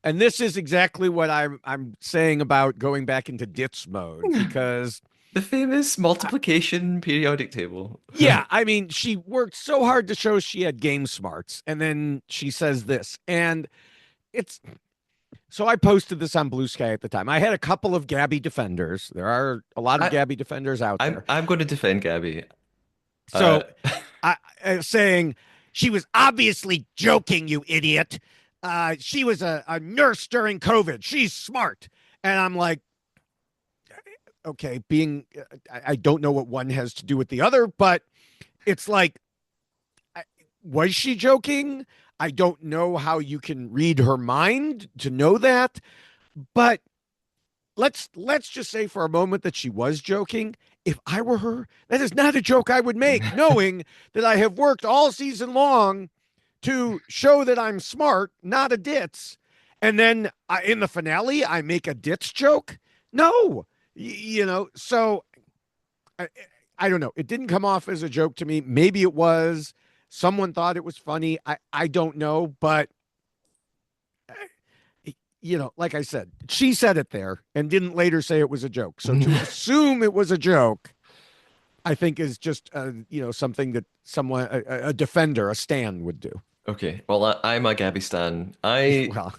And this is exactly what I'm saying about going back into ditz mode because the famous multiplication periodic table. yeah, I mean, she worked so hard to show she had game smarts, and then she says this, and it's so I posted this on Blue Sky at the time. I had a couple of Gabby defenders. There are a lot of I Gabby defenders out there. I'm going to defend Gabby. Uh, So saying she was obviously joking, you idiot. She was a nurse during COVID. She's smart. And I'm like, okay, I don't know what one has to do with the other, but it's like, was she joking? I don't know how you can read her mind to know that, but let's just say for a moment that she was joking. If I were her, that is not a joke I would make, knowing that I have worked all season long to show that I'm smart, not a ditz. And then in the finale, I make a ditz joke. No, so I, I don't know. It didn't come off as a joke to me. Maybe it was. Someone thought it was funny. I don't know, but like I said, she said it there and didn't later say it was a joke. So to assume it was a joke, I think is just something that someone a defender, a stan would do. okay, well, I'm a Gabby stan. I Well,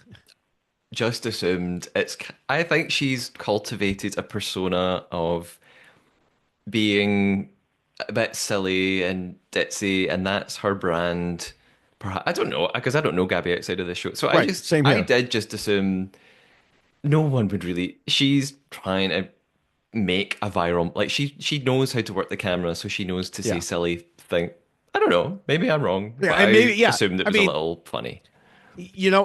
just assumed I think she's cultivated a persona of being a bit silly and ditzy, and that's her brand. Perhaps I don't know because I don't know Gabby outside of the show, so right, same I here. did just assume no one would really. She's trying to make a viral like she knows how to work the camera, so she knows to say Yeah, silly thing. I don't know. Maybe I'm wrong, yeah, but and maybe I yeah. assumed it I was a mean, little funny.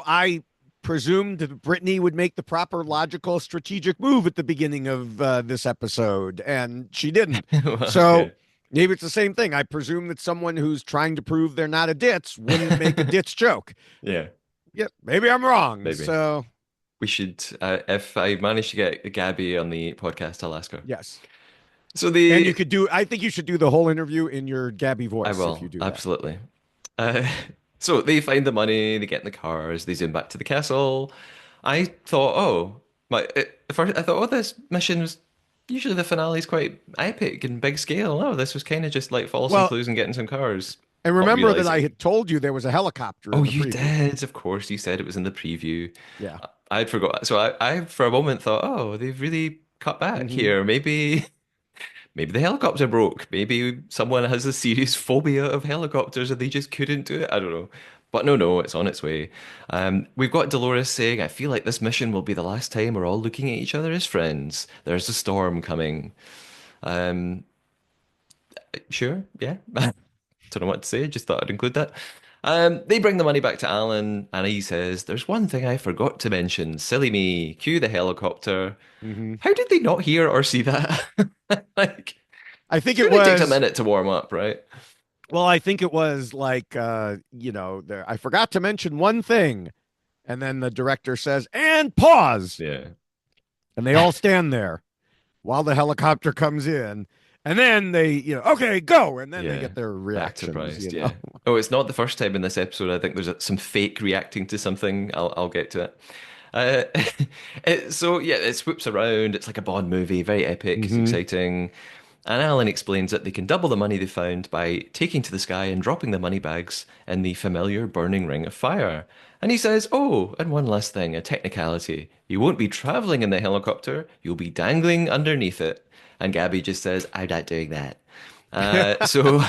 I presumed that Brittany would make the proper logical strategic move at the beginning of this episode, and she didn't. So Okay. maybe it's the same thing. I presume that someone who's trying to prove they're not a ditz wouldn't make a ditz joke. Yeah, Yeah, maybe I'm wrong. maybe. So We should, if I manage to get Gabby on the podcast, I'll ask her. yes. So And you they, could do, I think you should do the whole interview in your Gabby I voice if you will, do that. absolutely. Uh, so they find the money, they get in the cars, they zoom back to the castle. I thought, oh, at first I thought, oh, this mission was usually the finale is quite epic and big scale. Oh, this was kind of just like follow some Well, clues and get in some cars. and Not remember that I realizing, had told you there was a helicopter oh, in the you preview. did, of course. You said it was in the preview. Yeah. I'd forgot. So I for a moment thought, oh, they've really cut back Hmm. here. Maybe the helicopter broke. Maybe someone has a serious phobia of helicopters and they just couldn't do it. I don't know. But no, it's on its way. We've got Dolores saying, I feel like this mission will be the last time we're all looking at each other as friends. There's a storm coming. Um, sure, yeah. Don't know what to say. Just thought I'd include that. They bring the money back to Alan, and he says, there's one thing I forgot to mention. Silly me. Cue the helicopter. Hmm. How did they not hear or see that? Like, I think it surely it takes a was, minute to warm up, right? well, I think it was like, there, I forgot to mention one thing. And then the director says, and pause. Yeah. And they all stand there while the helicopter comes in. And then they, okay, go. And then they Yeah. get their Act reactions. surprised, yeah. Oh, it's not the first time in this episode. I think there's some fake reacting to something. I'll get to it. Uh, so yeah, it swoops around. It's like a Bond movie, very epic. It's Hmm. exciting. And Alan explains that they can double the money they found by taking to the sky and dropping the money bags in the familiar burning ring of fire. And he says, oh, and one last thing, a technicality. You won't be traveling in the helicopter, you'll be dangling underneath it. And Gabby just says, I'm not doing that. So,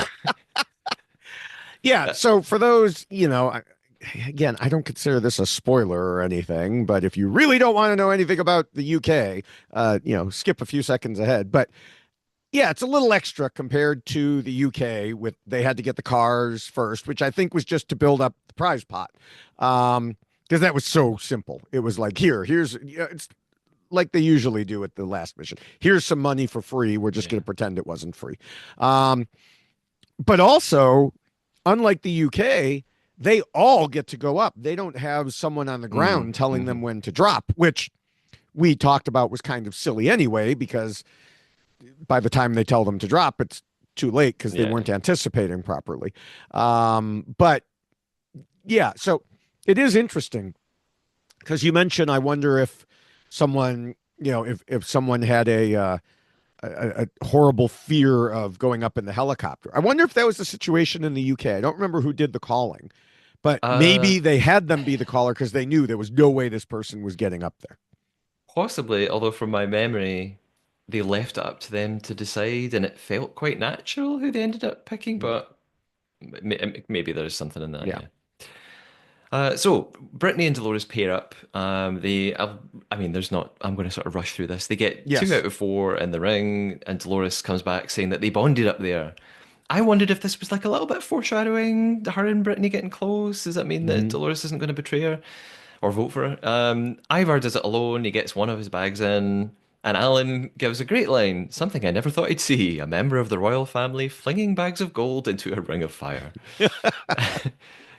Yeah. uh, So for those, again, I don't consider this a spoiler or anything, but if you really don't want to know anything about the UK, skip a few seconds ahead. But yeah, it's a little extra compared to the UK with they had to get the cars first, which I think was just to build up the prize pot. Because that was so simple. It was like, here's, it's like they usually do at the last mission. Here's some money for free. We're just yeah. going to pretend it wasn't free. Um, but also, unlike the UK, they all get to go up. They don't have someone on the ground telling them Mhm. when to drop, which we talked about was kind of silly anyway, because by the time they tell them to drop, it's too late because they Yeah. weren't anticipating properly. But yeah, so it is interesting because you mentioned, I wonder if someone, if someone had a horrible fear of going up in the helicopter. I wonder if that was the situation in the UK. I don't remember who did the calling, but Uh, maybe they had them be the caller because they knew there was no way this person was getting up there. Possibly, although from my memory, they left it up to them to decide, and it felt quite natural who they ended up picking, Mm. but maybe there's something in that, Yeah. yeah. So Brittany and Dolores pair up. I mean, there's not. I'm going to sort of rush through this. They get two Yes. out of four in the ring, and Dolores comes back saying that they bonded up there. I wondered if this was like a little bit foreshadowing her and Brittany getting close. Does that mean that Hmm. Dolores isn't going to betray her or vote for her? Ivar does it alone. He gets one of his bags in, and Alan gives a great line, something I never thought I'd see: a member of the royal family flinging bags of gold into a ring of fire.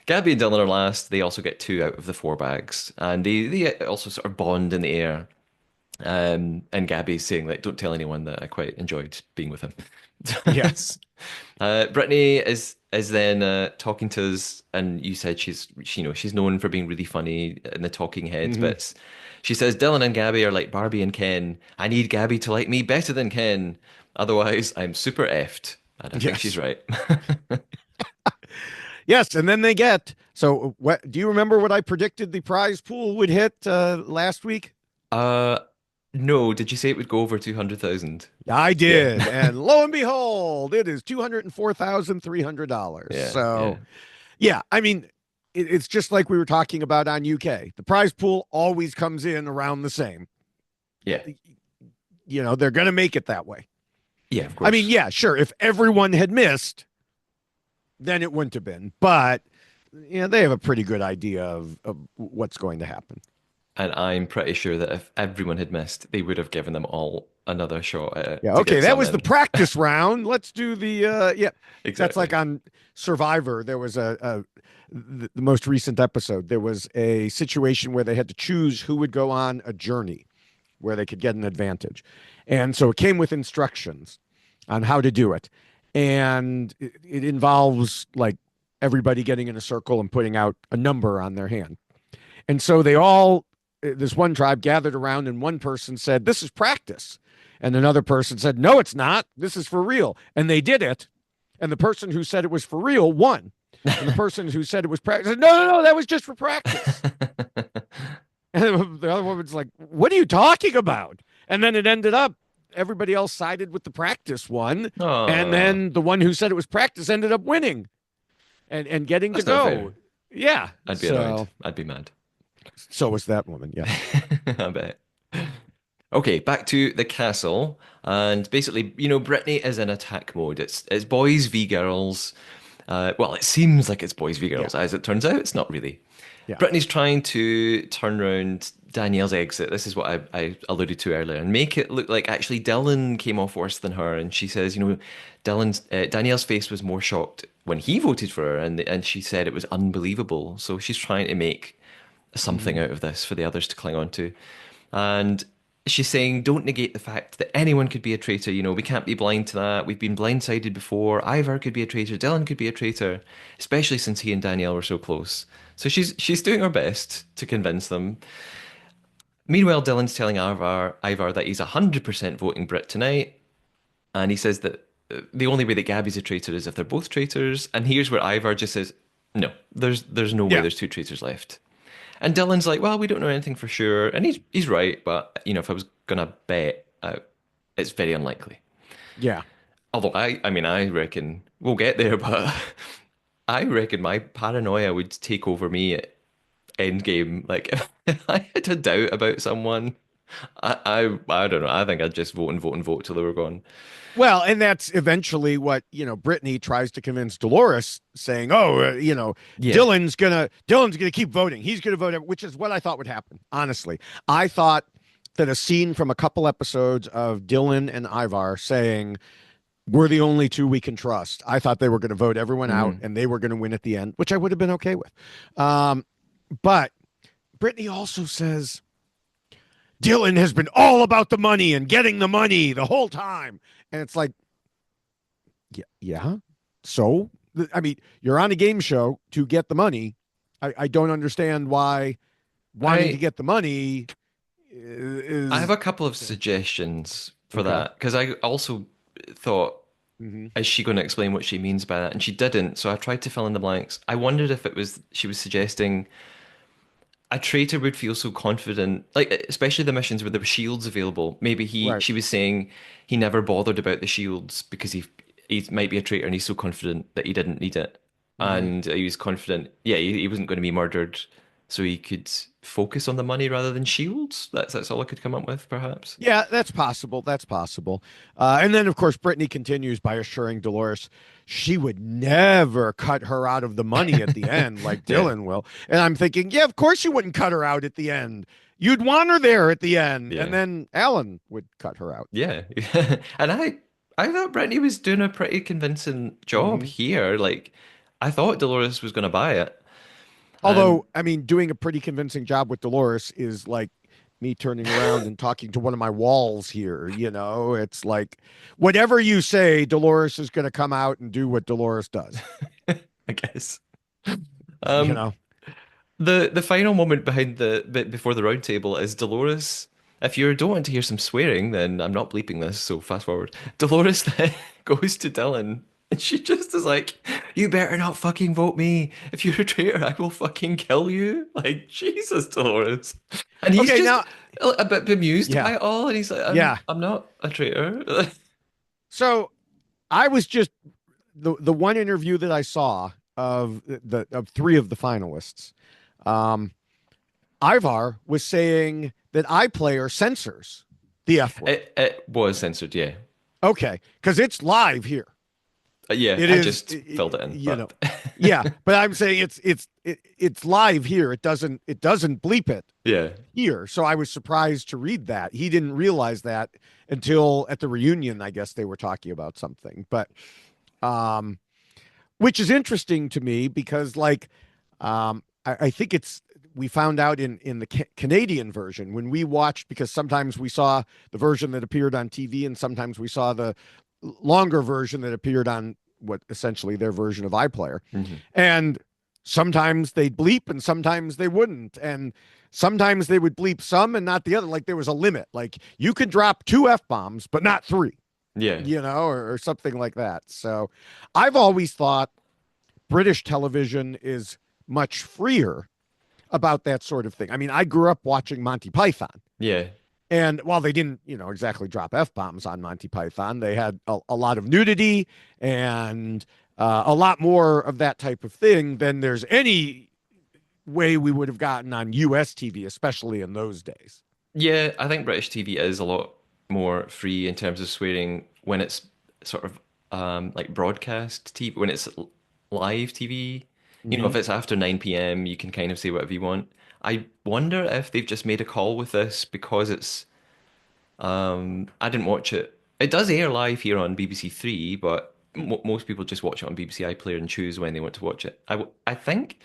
Gabby and Dylan are last. They also get two out of the four bags, and they also sort of bond in the air. And Gabby's saying like, "Don't tell anyone that I quite enjoyed being with him." Yeah. Brittany is then talking to us, and you said she's known for being really funny in the talking heads Hmm. bits. She says Dylan and Gabby are like Barbie and Ken. I need Gabby to like me better than Ken, otherwise I'm super effed. And I think she's Yes. right. Yes. And then they get. So, what do you remember what I predicted the prize pool would hit last week? Uh, no, did you say it would go over 200,000? I Yeah. did. And lo and behold, it is $204,300. Yeah, So, yeah, yeah, I mean, it's just like we were talking about on UK. The prize pool always comes in around the same. yeah, They're going to make it that way. yeah, of I mean, course. yeah, sure. If everyone had missed, then it wouldn't have been. But, they have a pretty good idea of what's going to happen. And I'm pretty sure that if everyone had missed, they would have given them all another shot at it Yeah. to Okay. get That some was the in. practice round. Let's do the, yeah. That's like Exactly. on Survivor. There was the most recent episode. There was a situation where they had to choose who would go on a journey where they could get an advantage. And so it came with instructions. on how to do it. And it involves like everybody getting in a circle and putting out a number on their hand. And so they all, this one tribe gathered around, and one person said, "This is practice." And another person said, "No, it's not. This is for real." And they did it. And the person who said it was for real won. And the person who said it was practice said, "No, no, no, that was just for practice." And the other woman's like, "What are you talking about?" And then it ended up everybody else sided with the practice one. And Oh, then the one who said it was practice ended up winning and getting to that's not fair. go. Yeah. I'd be annoyed. So I'd be mad. so was that woman. Yeah. I bet. Okay, back to the castle, and basically, Brittany is in attack mode. It's boys v girls. Well, it seems like it's boys v Yeah. girls. As it turns out, it's not really. Yeah. Brittany's trying to turn around Danielle's exit. This is what I alluded to earlier, and make it look like actually Dylan came off worse than her. And she says, Danielle's face was more shocked when he voted for her, and she said it was unbelievable. So she's trying to make something Mhm. out of this for the others to cling on to. And she's saying, don't negate the fact that anyone could be a traitor. We can't be blind to that. We've been blindsided before. Ivar could be a traitor. Dylan could be a traitor, especially since he and Danielle were so close. So she's doing her best to convince them. Meanwhile, Dylan's telling Ivar that he's 100% voting Brit tonight, and he says that the only way that Gabby's a traitor is if they're both traitors. And here's where Ivar just says, no, there's no way Yeah. there's two traitors left. And Dylan's like, well, we don't know anything for sure, and he's right, but if I was gonna bet, it's very unlikely. Yeah. Although I mean, I reckon we'll get there, but I reckon my paranoia would take over me at Endgame. Like, if I had a doubt about someone, I don't know. I think I'd just vote and vote and vote till they were gone. Well, and that's eventually what, Brittany tries to convince Dolores saying, "Oh, Yeah. Dylan's going to keep voting. He's going to vote," which is what I thought would happen. Honestly, I thought that a scene from a couple episodes of Dylan and Ivar saying, "We're the only two we can trust." I thought they were going to vote everyone out Mhm. and they were going to win at the end, which I would have been okay with. Um, but Brittany also says Dylan has been all about the money and getting the money the whole time. And it's like, yeah, yeah. So, I mean, you're on a game show to get the money. I don't understand why wanting to I get the money I have is. a couple of suggestions for Okay. that because I also thought, Mm-hmm. is she going to explain what she means by that? And she didn't, so I tried to fill in the blanks. I wondered if she was suggesting a traitor would feel so confident, like especially the missions where there were shields available. Maybe Right. she was saying he never bothered about the shields because he might be a traitor and he's so confident that he didn't need it, Mm-hmm. and he was confident, yeah, he wasn't going to be murdered, so he could focus on the money rather than shields. That's all I could come up with, perhaps. Yeah, that's possible. That's possible. And then, of course, Brittany continues by assuring Dolores she would never cut her out of the money at the end like Yeah, Dylan will. And I'm thinking, yeah, of course you wouldn't cut her out at the end. You'd want her there at the end. And yeah, then Alan would cut her out. yeah. And I thought Brittany was doing a pretty convincing job Hmm. here. Like, I thought Dolores was going to buy it. And Although, I mean, doing a pretty convincing job with Dolores is like me turning around and talking to one of my walls here. It's like whatever you say, Dolores is going to come out and do what Dolores does. I guess. You Um, know, the final moment behind the bit before the round table is Dolores. If you don't want to hear some swearing, then I'm not bleeping this, so fast forward. Dolores then goes to Dylan and she just is like, you better not fucking vote me. If you're a traitor, I will fucking kill you. Like, Jesus, Dolores. And he's okay, just now, a bit bemused yeah, by it all, and he's like, yeah. I'm not a traitor. So I was just the one interview that I saw of three of the finalists. Um, Ivar was saying that iPlayer censors the F word. It was censored, yeah. Okay, because it's live here. Yeah, It I is, just filled it in, but yeah. But I'm saying it's live here. It doesn't bleep it yeah. here. So I was surprised to read that. He didn't realize that until at the reunion. I guess they were talking about something, but um, which is interesting to me because I think it's we found out in the Canadian version when we watched because sometimes we saw the version that appeared on TV and sometimes we saw the longer version that appeared on what essentially their version of iPlayer. Hmm. And sometimes they'd bleep and sometimes they wouldn't. And sometimes they would bleep some and not the other. Like there was a limit. Like you could drop two F bombs, but not three, Yeah. or something like that. So I've always thought British television is much freer about that sort of thing. I mean, I grew up watching Monty Python. Yeah. And while they didn't, exactly drop F bombs on Monty Python, they had a lot of nudity and a lot more of that type of thing than there's any way we would have gotten on US TV, especially in those days. Yeah, I think British TV is a lot more free in terms of swearing when it's sort of like broadcast TV, when it's live TV. You know, Mm-hmm. if it's after 9 p.m., you can kind of say whatever you want. I wonder if they've just made a call with this because it's I didn't watch it. It does air live here on BBC Three, but mo most people just watch it on BBC iPlayer and choose when they want to watch it. I think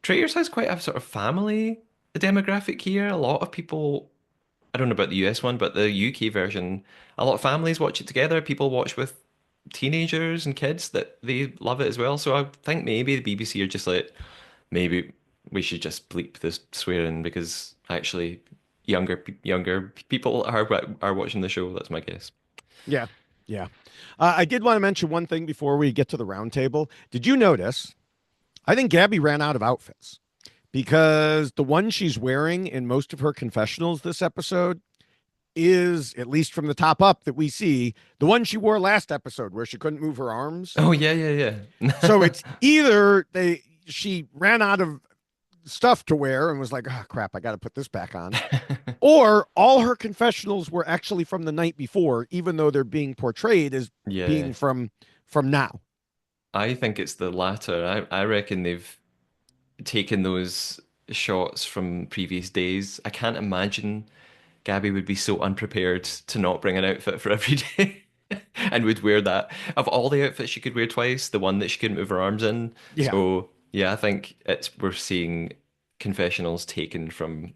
Traitors has quite a sort of family demographic here. A lot of people, I don't know about the US one, but the UK version, a lot of families watch it together. People watch with teenagers and kids that they love it as well. So I think maybe the BBC are just like, maybe we should just bleep this swearing because actually younger people are watching the show. That's my guess. Yeah. Yeah. I did want to mention one thing before we get to the roundtable. Did you notice? I think Gabby ran out of outfits because the one she's wearing in most of her confessionals this episode is, at least from the top up that we see, the one she wore last episode where she couldn't move her arms. Oh yeah, yeah, So yeah. it's either she ran out of stuff to wear and was like, oh crap, I got to put this back on. Or all her confessionals were actually from the night before, even though they're being portrayed as Yeah, being from now. I think it's the latter. I reckon they've taken those shots from previous days. I can't imagine Gabby would be so unprepared to not bring an outfit for every day and would wear that. Of all the outfits she could wear twice, the one that she couldn't move her arms in. Yeah. So yeah, I think it's we're seeing confessionals taken from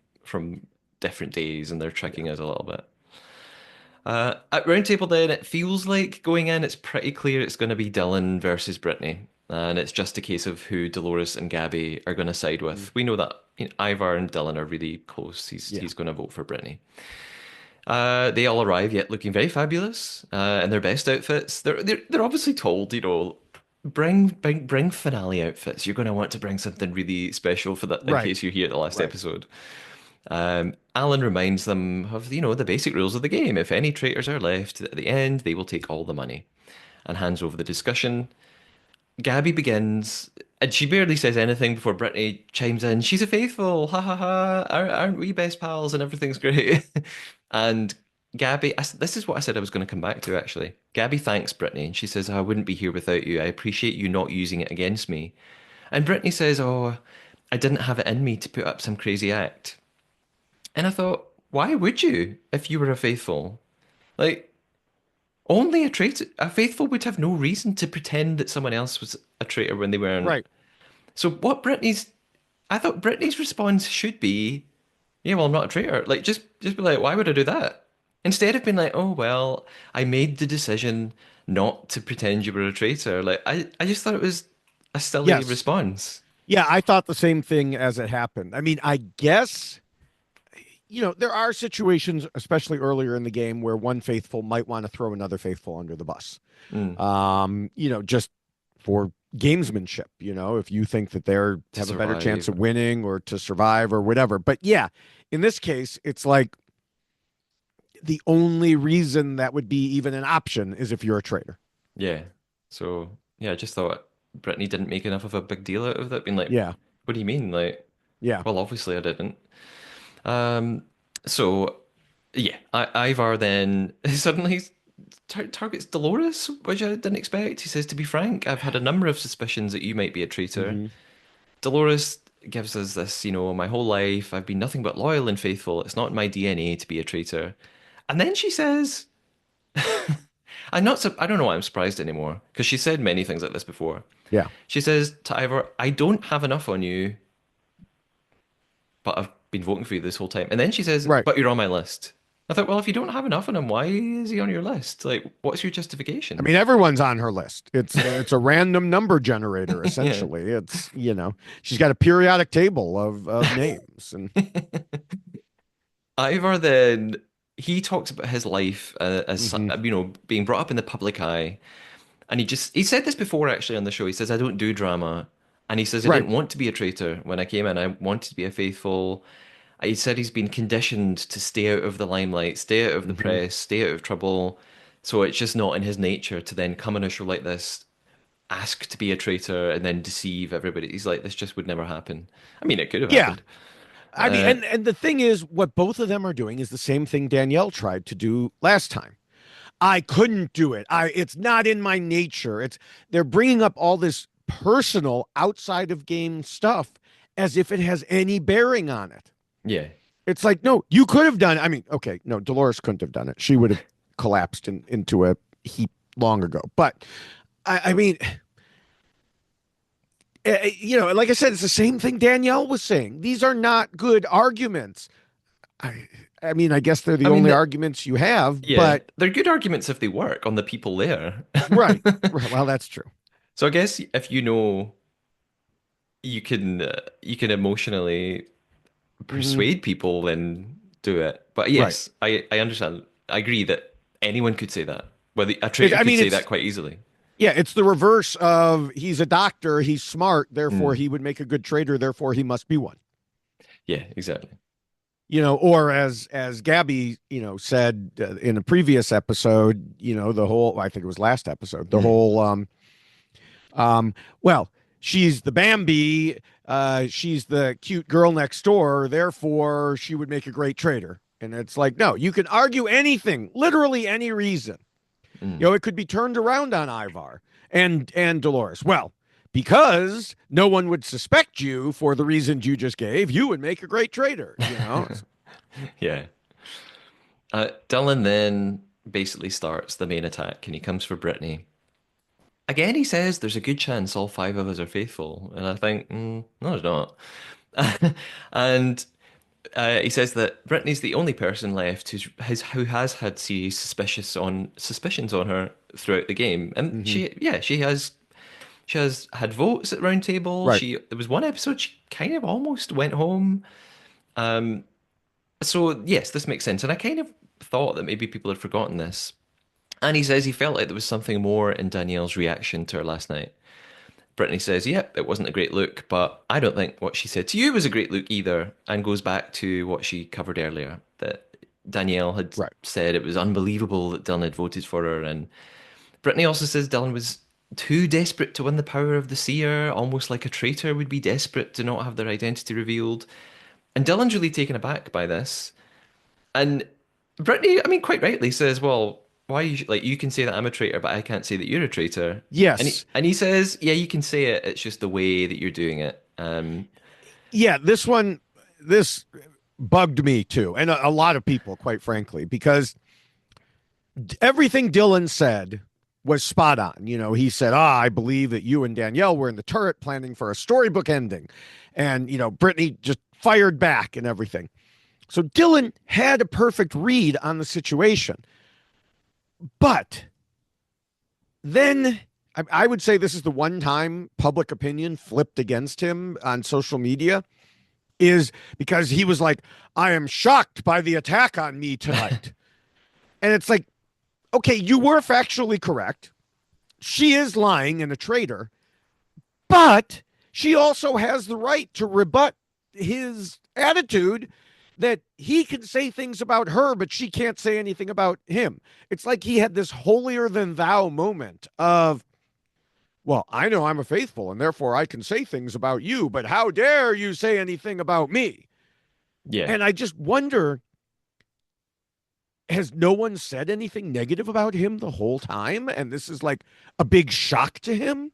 different days and they're Yeah. tricking us a little bit. At Roundtable then, it feels like going in, it's pretty clear it's going to be Dylan versus Brittany. And it's just a case of who Dolores and Gabby are going to side Mm. with. We know that Ivar and Dylan are really close. Yeah. He's going to vote for Brittany. They all arrive yet looking very fabulous in their best outfits. They're obviously told, bring finale outfits. You're going to want to bring something really special for that in Right. case you're here at the last Right. episode. Alan reminds them of, the basic rules of the game. If any traitors are left at the end, they will take all the money and hands over the discussion. Gabby begins, and she barely says anything before Brittany chimes in. She's a faithful, ha ha ha. Aren't we best pals? And everything's great. And this is what I said I was going to come back to actually. Gabby thanks Brittany, and she says, I wouldn't be here without you. I appreciate you not using it against me. And Brittany says, Oh, I didn't have it in me to put up some crazy act. And I thought, why would you if you were a faithful? Like, only a faithful would have no reason to pretend that someone else was a traitor when they weren't. Right. So I thought Brittany's response should be, yeah, well, I'm not a traitor. Like, just be like, why would I do that? Instead of being like, oh, well, I made the decision not to pretend you were a traitor. Like, I just thought it was a silly Yes. response. Yeah, I thought the same thing as it happened. I mean, I guess, there are situations, especially earlier in the game, where one faithful might want to throw another faithful under the bus. Mm, Just for gamesmanship, if you think that they're to have a better chance survive. of winning or to survive or whatever. But yeah, in this case, it's like the only reason that would be even an option is if you're a traitor. Yeah. So yeah, I just thought Brittany didn't make enough of a big deal out of it, being like, Yeah. what do you mean? Like, Yeah. well, obviously I didn't. Um, so yeah, Ivar then suddenly targets Dolores, which I didn't expect. He says, to be frank, I've had a number of suspicions that you might be a traitor. Hmm. Dolores gives us this, my whole life I've been nothing but loyal and faithful. It's not in my DNA to be a traitor. And then she says, I don't know why I'm surprised anymore, because she said many things like this before. Yeah. She says to Ivor, I don't have enough on you, but I've been voting for you this whole time. And then she says, Right. but you're on my list. I thought, well, if you don't have enough on him, why is he on your list? Like, what's your I justification? mean, everyone's on her list. It's a random number generator Yeah. essentially. It's she's got a periodic table of names and Ivor then he talks about his life as hmm being brought up in the public eye, and he said this before actually on the show. He says I don't do drama, and he says I right. didn't want to be a traitor when I came in. I wanted to be a faithful. He said he's been conditioned to stay out of the limelight, stay out of the hmm press, stay out of trouble. So it's just not in his nature to then come on a show like this, ask to be a traitor, and then deceive everybody. He's like, this just would never happen. I mean, it could have Yeah. happened. I mean, Uh, and the thing is, what both of them are doing is the same thing Danielle tried to do last time. I couldn't do it. It's not in my nature. It's they're bringing up all this personal outside of game stuff as if it has any bearing on it. yeah. It's like, no, you could have done. I mean, okay, no, Dolores couldn't have done it. She would have collapsed into a heap long ago. But I mean, like I said, it's the same thing Danielle was saying. These are not good arguments. I, I mean, I guess they're the I mean, only arguments you have, yeah, but they're good arguments if they work on the people there. right, right. Well, that's true. So I guess if you know you can emotionally hmm persuade people, then do it. But Right. yes, I understand. I agree that anyone could say that. Whether a traitor I could mean, say that quite easily. it's the reverse of he's a doctor, he's smart, therefore Mm. he would make a good trader, therefore he must be one. Yeah, exactly. Or as Gabby, said in a previous episode, the whole, I think it was last episode, the Mm. whole, well, she's the Bambi, she's the cute girl next door, therefore she would make a great trader. And it's like, no, you can argue anything, literally any reason. Mm. It could be turned around on Ivar and Dolores. Well, because no one would suspect you for the reasons you just gave, you would make a great trader. Yeah. Dylan then basically starts the main attack and he comes for Brittany. Again, he says there's a good chance all five of us are faithful. And I think, no, there's not. And he says that Brittany's the only person left who has had serious suspicions on her throughout the game, and hmm she has had votes at round table. Right. There was one episode she kind of almost went home. So yes, this makes sense, and I kind of thought that maybe people had forgotten this. And he says he felt like there was something more in Danielle's reaction to her last night. Brittany says, yep, it wasn't a great look, but I don't think what she said to you was a great look either, and goes back to what she covered earlier, that Danielle had Right. said it was unbelievable that Dylan had voted for her. And Brittany also says Dylan was too desperate to win the power of the seer, almost like a traitor would be desperate to not have their identity revealed. And Dylan's really taken aback by this. And Brittany, I mean, quite rightly says, well, why like you can say that I'm a traitor, but I can't say that you're a traitor. Yes. And he says, yeah, you can say it. It's just the way that you're doing it. Yeah, this bugged me too, and a lot of people, quite frankly, because everything Dylan said was spot on. He said, I believe that you and Danielle were in the turret planning for a storybook ending. And, Brittany just fired back and everything. So Dylan had a perfect read on the situation. But then I would say this is the one time public opinion flipped against him on social media is because he was like, I am shocked by the attack on me tonight. And it's like, okay, you were factually correct. She is lying and a traitor, but she also has the right to rebut his attitude that he can say things about her, but she can't say anything about him. It's like he had this holier than thou moment of, well, I know I'm a faithful and therefore I can say things about you, but how dare you say anything about me? Yeah, And I just wonder, has no one said anything negative about him the whole time? And this is like a big shock to him?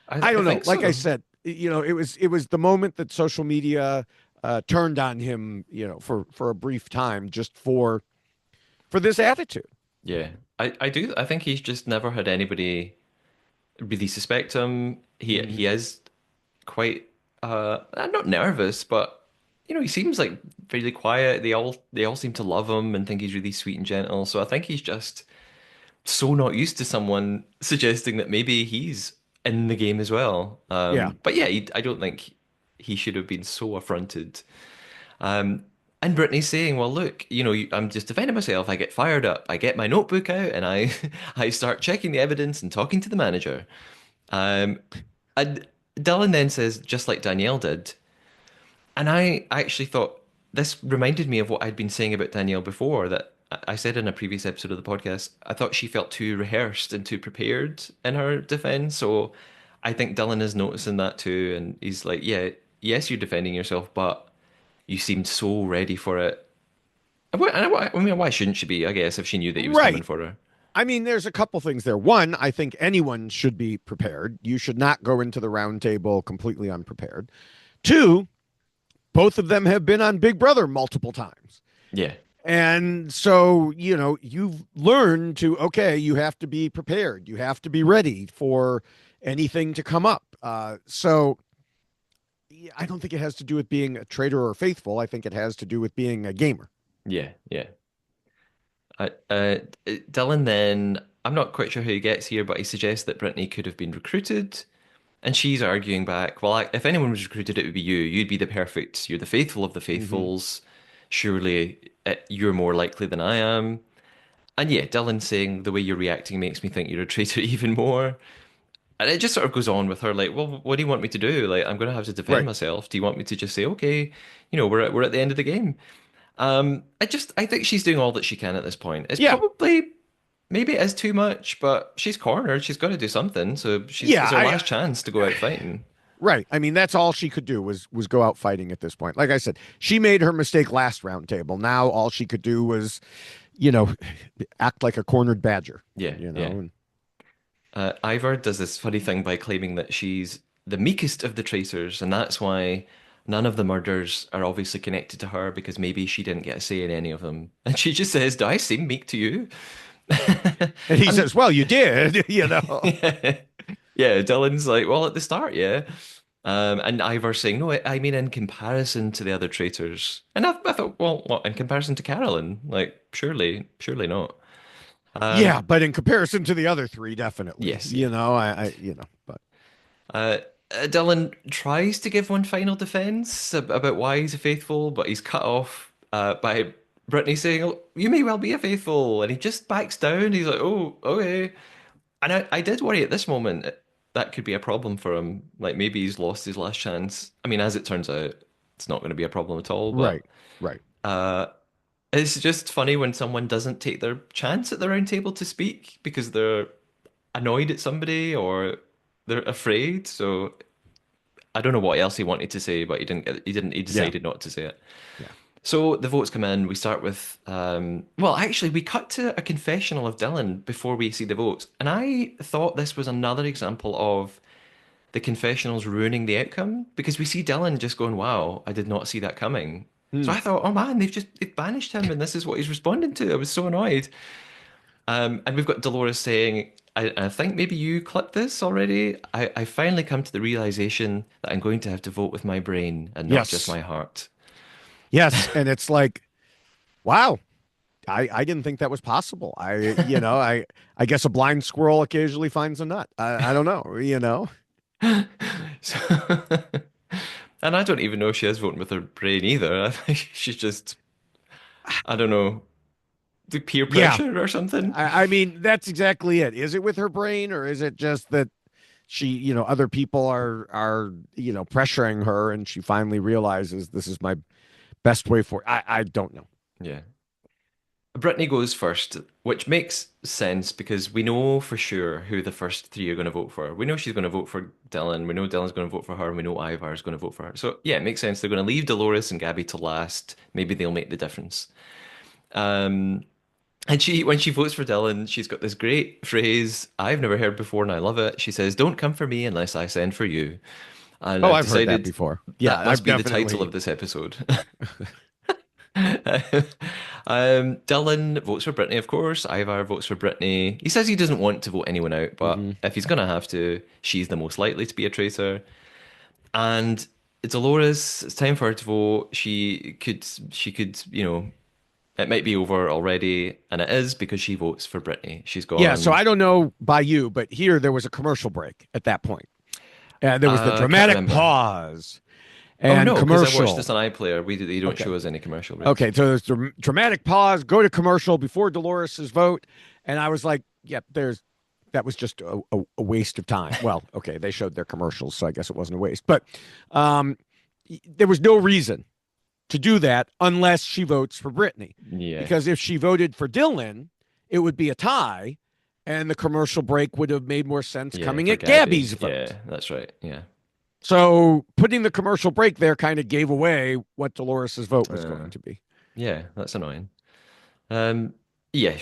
I I don't know. think Like I so. said, it was the moment that social media turned on him, for a brief time, just for this attitude. Yeah, I do. I think he's just never had anybody really suspect him. Mm-hmm. He is quite not nervous, but he seems like really quiet. They all seem to love him and think he's really sweet and gentle. So I think he's just so not used to someone suggesting that maybe he's in the game as well. Yeah. But yeah, I don't think he should have been so affronted. Um, and Brittany's saying, "Well, look, I'm just defending myself. I get fired up. I get my notebook out, and I I start checking the evidence and talking to the manager." Um, and Dylan then says, just like Danielle did, and I actually thought this reminded me of what I'd been saying about Danielle before, that I said in a previous episode of the podcast, I thought she felt too rehearsed and too prepared in her defense. So I think Dylan is noticing that too. And he's like, yeah, yes, you're defending yourself, but you seemed so ready for it. I mean, why shouldn't she be, I guess, if she knew that he was coming Right. for her? I mean, there's a couple things there. One, I think anyone should be prepared. You should not go into the round table completely unprepared. Two, both of them have been on Big Brother multiple times. Yeah, And so, you've learned to, okay, you have to be prepared. You have to be ready for anything to come up. So yeah, I don't think it has to do with being a traitor or faithful. I think it has to do with being a gamer. yeah, yeah. Dylan then, I'm not quite sure how he gets here, but he suggests that Brittany could have been recruited. And she's arguing back, well, if anyone was recruited, it would be you. You'd be the perfect, you're the faithful of the Mm-hmm. faithfuls. Surely you're more likely than I am. And yeah, Dylan saying the way you're reacting makes me think you're a traitor even more. And it just sort of goes on with her, like, well, what do you want me to do? Like, I'm going to have to defend Right. myself. Do you want me to just say, okay, we're at the end of the game? I think she's doing all that she can at this point. It's Yeah. probably maybe it is too much, but she's cornered. She's got to do something. So Yeah. it's her last chance to go out fighting. Right. I mean, that's all she could do was go out fighting at this point. Like I said, she made her mistake last round table. Now all she could do was, you know, act like a cornered badger, Yeah, you know. yeah. And Ivor does this funny thing by claiming that she's the meekest of the traitors, and that's why none of the murders are obviously connected to her because maybe she didn't get a say in any of them. And she just says, "Do I seem meek to you?" and he And says, "Well, you did," you know. yeah, yeah, Dylan's like, "Well, at the start, yeah." And Ivor's saying, "No, I mean in comparison to the other traitors." And I thought, well, what in comparison to Carolyn? Like, surely not. Yeah, Um, but in comparison to the other three, definitely. yes, yeah. But Uh, Dylan tries to give one final defense about why he's a faithful, but he's cut off by Brittany saying, "Oh, you may well be a faithful," and he just backs down. He's like, "Oh, okay." And I did worry at this moment that could be a problem for him. Like maybe he's lost his last chance. I mean, as it turns out, it's not going to be a problem at all. right, But right. uh, it's just funny when someone doesn't take their chance at the round table to speak because they're annoyed at somebody or they're afraid. So I don't know what else he wanted to say, but he Yeah, decided not to say it. yeah. So the votes come in. We start with, well, actually, we cut to a confessional of Dylan before we see the votes. And I thought this was another example of the confessionals ruining the outcome because we see Dylan just going, wow, I did not see that coming. So Hmm. I thought, oh man, they've banished him and this is what he's responding to. I was so annoyed. And we've got Dolores saying, I think maybe you clipped this already. I finally come to the realization that I'm going to have to vote with my brain and not just Yes, my heart. yes. And it's like, wow. I didn't think that was possible. I guess a blind squirrel occasionally finds a nut. I don't know. So, and I don't even know if she is voting with her brain either. I think she's just, I don't know, the peer Yeah. pressure or something. I mean, that's exactly it. Is it with her brain or is it just that she, other people are, pressuring her and she finally realizes this is my best way for I don't know. Yeah. Brittany goes first, which makes sense because we know for sure who the first three are going to vote for. We know she's going to vote for Dylan. We know Dylan's going to vote for her. And we know Ivar is going to vote for her. So yeah, it makes sense. They're going to leave Dolores and Gabby to last. Maybe they'll make the difference. Um, and when she votes for Dylan, she's got this great phrase I've never heard before, and I love it. She says, "Don't come for me unless I send for you." And Oh, I've I've heard that decided before. Yeah, that must I've be the title of definitely. this episode. Dylan votes for Brittany, of course. Ivar votes for Brittany. He says he doesn't want to vote anyone out, but Hmm. if he's gonna have to, she's the most likely to be a traitor. And Dolores, it's time for her to vote. She could, it might be over already, and it is because she votes for Brittany. She's Yeah, so gone. I don't know by you, but here there was a commercial break at that point. And there was the I can't dramatic remember. pause Oh and no, because I watched this commercial. on iPlayer. They don't Okay. show us any commercial breaks. Okay, so there's the dramatic pause, go to commercial before Dolores's vote, and I was like, "Yep, there's that was just a waste of time." Well, okay, they showed their commercials, so I guess it wasn't a waste, but um, there was no reason to do that unless she votes for Brittany, Yeah, because if she voted for Dylan, it would be a tie, and the commercial break would have made more sense yeah, coming for at Gabby. Gabby's vote. Yeah, that's right. Yeah. So putting the commercial break there kind of gave away what Dolores's vote was Uh, going to be. yeah, that's annoying. Um, yeah,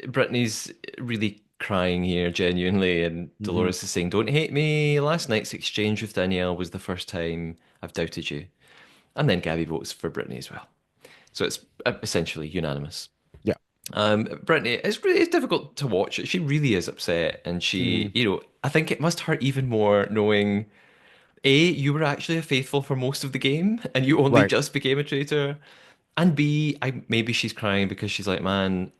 Brittany's really crying here, genuinely, and Mm-hmm. Dolores is saying, "Don't hate me. Last night's exchange with Danielle was the first time I've doubted you." And then Gabby votes for Brittany as well. So it's essentially unanimous. Yeah. Brittany, it's difficult to watch. She really is upset, and Mm-hmm. I think it must hurt even more knowing A, you were actually a faithful for most of the game, and you only Right. just became a traitor. And B, maybe she's crying because she's like, man,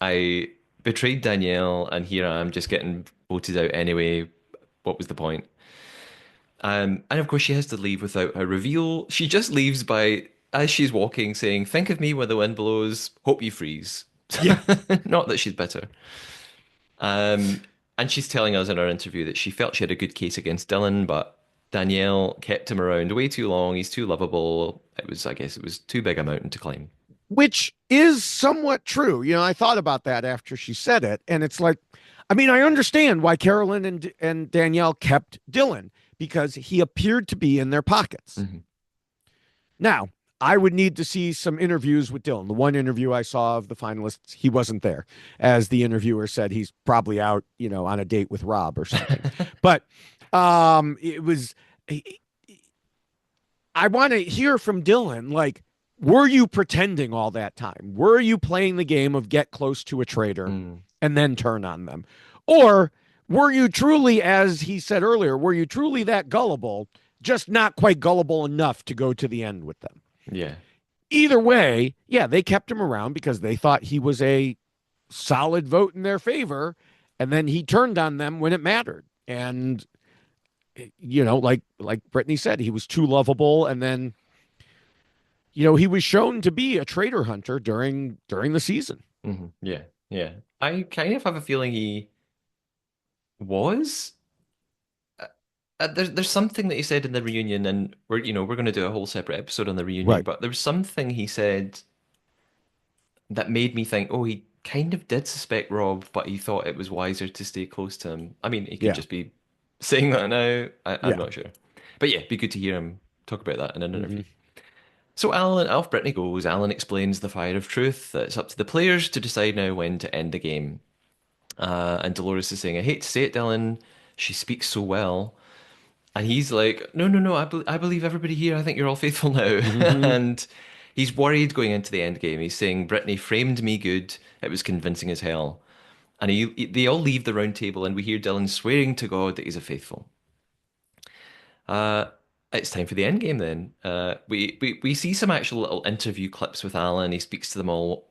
I betrayed Danielle, and here I am just getting voted out anyway. What was the point? And of course, she has to leave without her reveal. She just leaves by, as she's walking, saying, "Think of me when the wind blows. Hope you freeze." Yeah. Not that she's bitter. Um, and she's telling us in our interview that she felt she had a good case against Dylan, but Danielle kept him around way too long. He's too lovable. I guess, it was too big a mountain to climb. Which is somewhat true. I thought about that after she said it, and it's like, I mean, I understand why Carolyn and Danielle kept Dylan because he appeared to be in their pockets. Hmm. Now, I would need to see some interviews with Dylan. The one interview I saw of the finalists, he wasn't there. As the interviewer said, he's probably out, on a date with Rob or something. But it was I want to hear from Dylan, like, were you pretending all that time? Were you playing the game of get close to a traitor Mm, and then turn on them? Or were you truly, as he said earlier, were you truly that gullible, just not quite gullible enough to go to the end with them? yeah. Either way, yeah, they kept him around because they thought he was a solid vote in their favor. And then he turned on them when it mattered. And like Brittany said, he was too lovable, and then he was shown to be a traitor hunter during the season. Yeah. Yeah. I kind of have a feeling he was. There's something that he said in the reunion, and we're going to do a whole separate episode on the reunion. Right. But there was something he said that made me think, oh, he kind of did suspect Rob, but he thought it was wiser to stay close to him. I mean, he could Yeah. just be saying that now. I'm Yeah. not sure. But yeah, it'd be good to hear him talk about that in an interview. Hmm. So Alan, off Brittany goes. Alan explains the fire of truth, that it's up to the players to decide now when to end the game. And Dolores is saying, I hate to say it, Dylan, she speaks so well. And he's like, no, no, no, I believe everybody here. I think you're all faithful now. Hmm. And he's worried going into the end game. He's saying, Brittany framed me good. It was convincing as hell. And they all leave the round table, and we hear Dylan swearing to God that he's a faithful. Uh, it's time for the end game then. We see some actual little interview clips with Alan. He speaks to them all.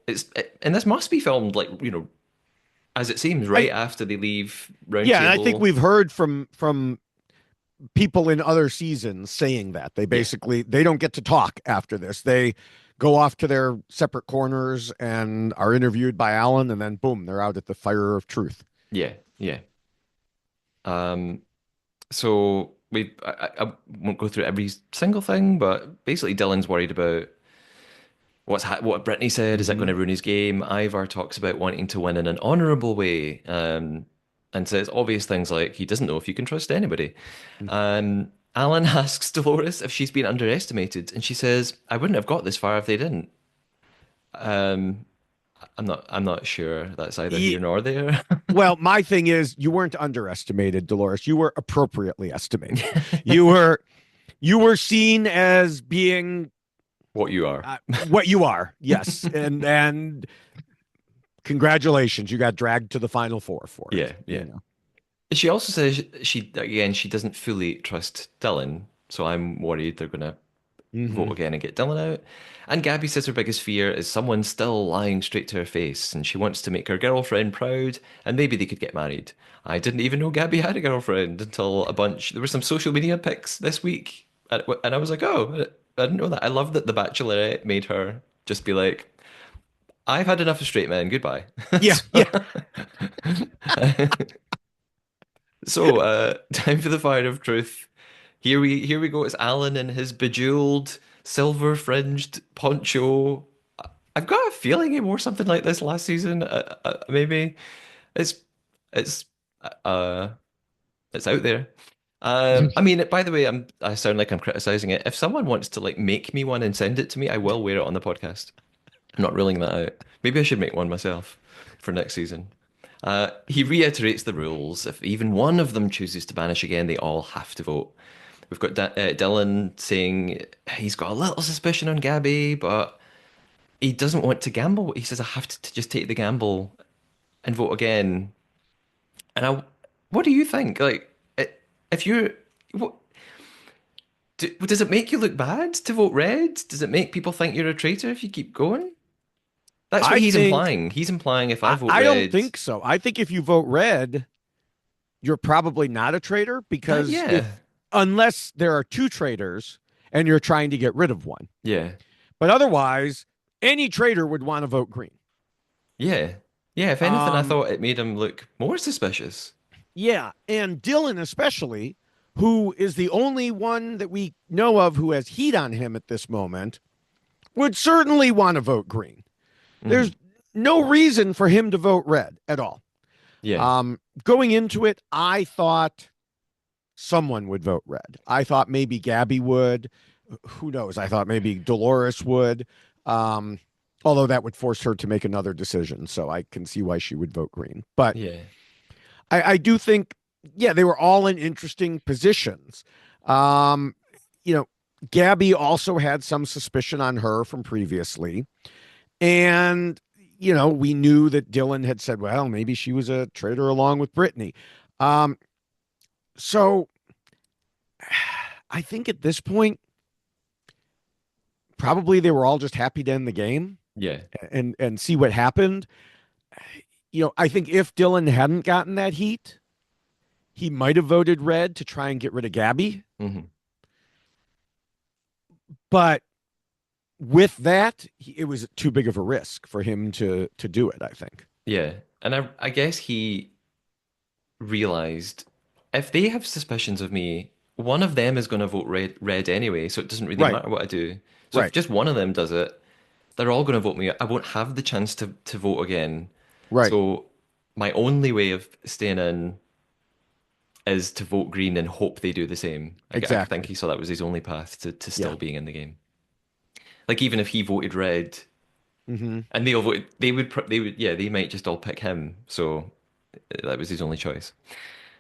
And this must be filmed like, as it seems, I right after they leave round Yeah, and I think table. we've heard from people in other seasons saying that Yeah, they don't get to talk after this. They go off to their separate corners and are interviewed by Alan, and then boom, they're out at the fire of truth. yeah, yeah. Um, so I won't go through every single thing, but basically Dylan's worried about what Brittany said. Is that going Hmm. to ruin his game? Ivar talks about wanting to win in an honorable way, and says obvious things like he doesn't know if you can trust anybody. Alan asks Dolores if she's been underestimated, and she says, "I wouldn't have got this far if they didn't." Um, I'm not sure that's either here nor there. Well, my thing is, you weren't underestimated, Dolores. You were appropriately estimated. You were seen as being What you are. what you are. Yes, and congratulations, you got dragged to the final four for Yeah, it. yeah. She also says she again she doesn't fully trust Dylan. So I'm worried they're going to vote Hmm. again and get Dylan out. And Gabby says her biggest fear is someone still lying straight to her face, and she wants to make her girlfriend proud, and maybe they could get married. I didn't even know Gabby had a girlfriend until a bunch. There were some social media pics this week, and I was like, oh, I didn't know that. I love that The Bachelorette made her just be like, I've had enough of straight men. Goodbye. Yeah, So, yeah. time for the fire of truth. Here we go. It's Alan in his bejeweled, silver fringed poncho. I've got a feeling he wore something like this last season. Maybe it's it's uh it's out there. I mean, by the way, I sound like I'm criticizing it. If someone wants to like make me one and send it to me, I will wear it on the podcast. I'm not ruling that out. Maybe I should make one myself for next season. He reiterates the rules. If even one of them chooses to banish again, they all have to vote. We've got Dylan saying he's got a little suspicion on Gabby, but he doesn't want to gamble. He says, I have to just take the gamble and vote again. And what do you think? Like, if you're, what, does it make you look bad to vote red? Does it make people think you're a traitor if you keep going? That's what I he's think implying. He's implying if I I, vote I don't red, think so. I think if you vote red, you're probably not a traitor because yeah, if unless there are two traitors and you're trying to get rid of one. yeah, But otherwise, any traitor would want to vote green. yeah, yeah. If anything, I Um, thought it made him look more suspicious. yeah, and Dylan especially, who is the only one that we know of who has heat on him at this moment, would certainly want to vote green. There's Hmm. no reason for him to vote red at all. Yeah, Going into it, I thought someone would vote red. I thought maybe Gabby would. Who knows? I thought maybe Dolores would. Um, Although that would force her to make another decision. So I can see why she would vote green. But yeah, I do think, yeah, they were all in interesting positions. Um, you know, Gabby also had some suspicion on her from previously. And, we knew that Dylan had said, well, maybe she was a traitor along with Brittany. Um, so I think at this point, probably they were all just happy to end the game yeah. and see what happened. I think if Dylan hadn't gotten that heat, he might have voted red to try and get rid of Gabby. Hmm. But with that, it was too big of a risk for him to do it, I think. Yeah. And I guess he realized if they have suspicions of me, one of them is going to vote red anyway, so it doesn't really Right, matter what I do. So if right, just one of them does it, they're all going to vote me. I won't have the chance to vote again. right. So my only way of staying in is to vote green and hope they do the same. I think Exactly. he saw that was his only path to Yeah. still being in the game. Like even if he voted red Hmm. and they all voted, yeah, they might just all pick him. So that was his only choice.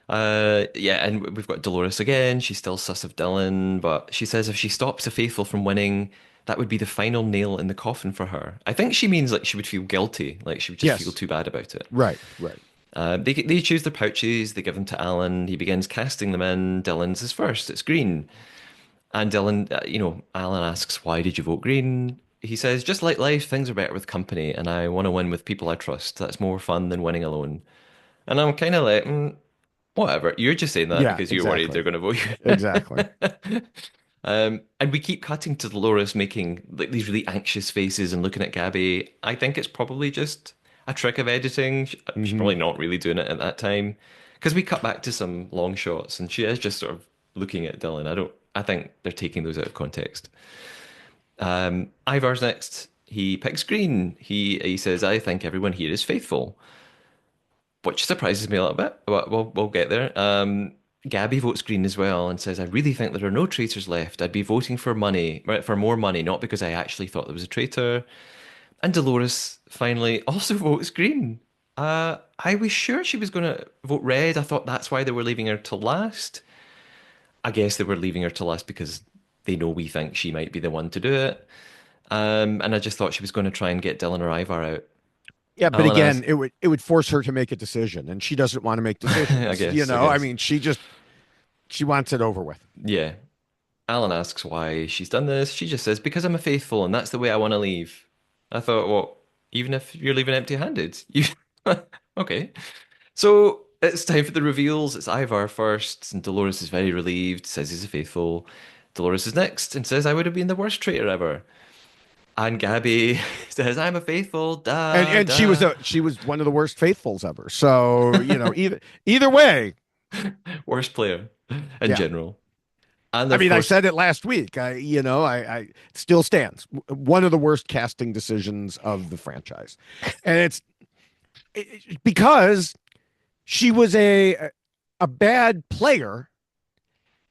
Yeah, and we've got Dolores again. She's still sus of Dylan, but she says if she stops the faithful from winning, that would be the final nail in the coffin for her. I think she means like she would feel guilty, like she would just feel Yes. too bad about it. Right, right. They choose their pouches, they give them to Alan. He begins casting them in. Dylan's is first. It's green. And Dylan, Alan asks, "Why did you vote green?" He says, "Just like life, things are better with company, and I want to win with people I trust. That's more fun than winning alone." And I'm kind of like, whatever. You're just saying that Yeah, because you're worried exactly. they're going to vote Exactly. you. And we keep cutting to Dolores making like these really anxious faces and looking at Gabby. I think it's probably just a trick of editing. She's Hmm. probably not really doing it at that time because we cut back to some long shots and she is just sort of looking at Dylan. I think they're taking those out of context. Ivar's next. He picks green. He says, "I think everyone here is faithful," which surprises me a little bit. But we'll get there. Gabby votes green as well and says, "I really think there are no traitors left. I'd be voting for money, right, for more money, not because I actually thought there was a traitor." And Dolores finally also votes green. I was sure she was going to vote red. I thought that's why they were leaving her till last. I guess they were leaving her till last because they know we think she might be the one to do it. And I just thought she was going to try and get Dylan or Ivar out. Yeah, but Alan again, asked, it would force her to make a decision, and she doesn't want to make I decisions. guess, I I guess. mean, she wants it over with. Yeah. Alan asks why she's done this. She just says, because I'm a faithful and that's the way I want to leave. I thought, well, even if you're leaving empty-handed, you okay. So it's time for the reveals. It's Ivar first, and Dolores is very relieved, says he's a faithful. Dolores is next and says, I would have been the worst traitor ever. And Gabby says, I'm a faithful, And da da. she was one of the worst faithfuls ever. So, either way, Worst player in yeah. general. And I of mean, I course, said it last week. I still stands. One of the worst casting decisions of the franchise. And because she was a bad player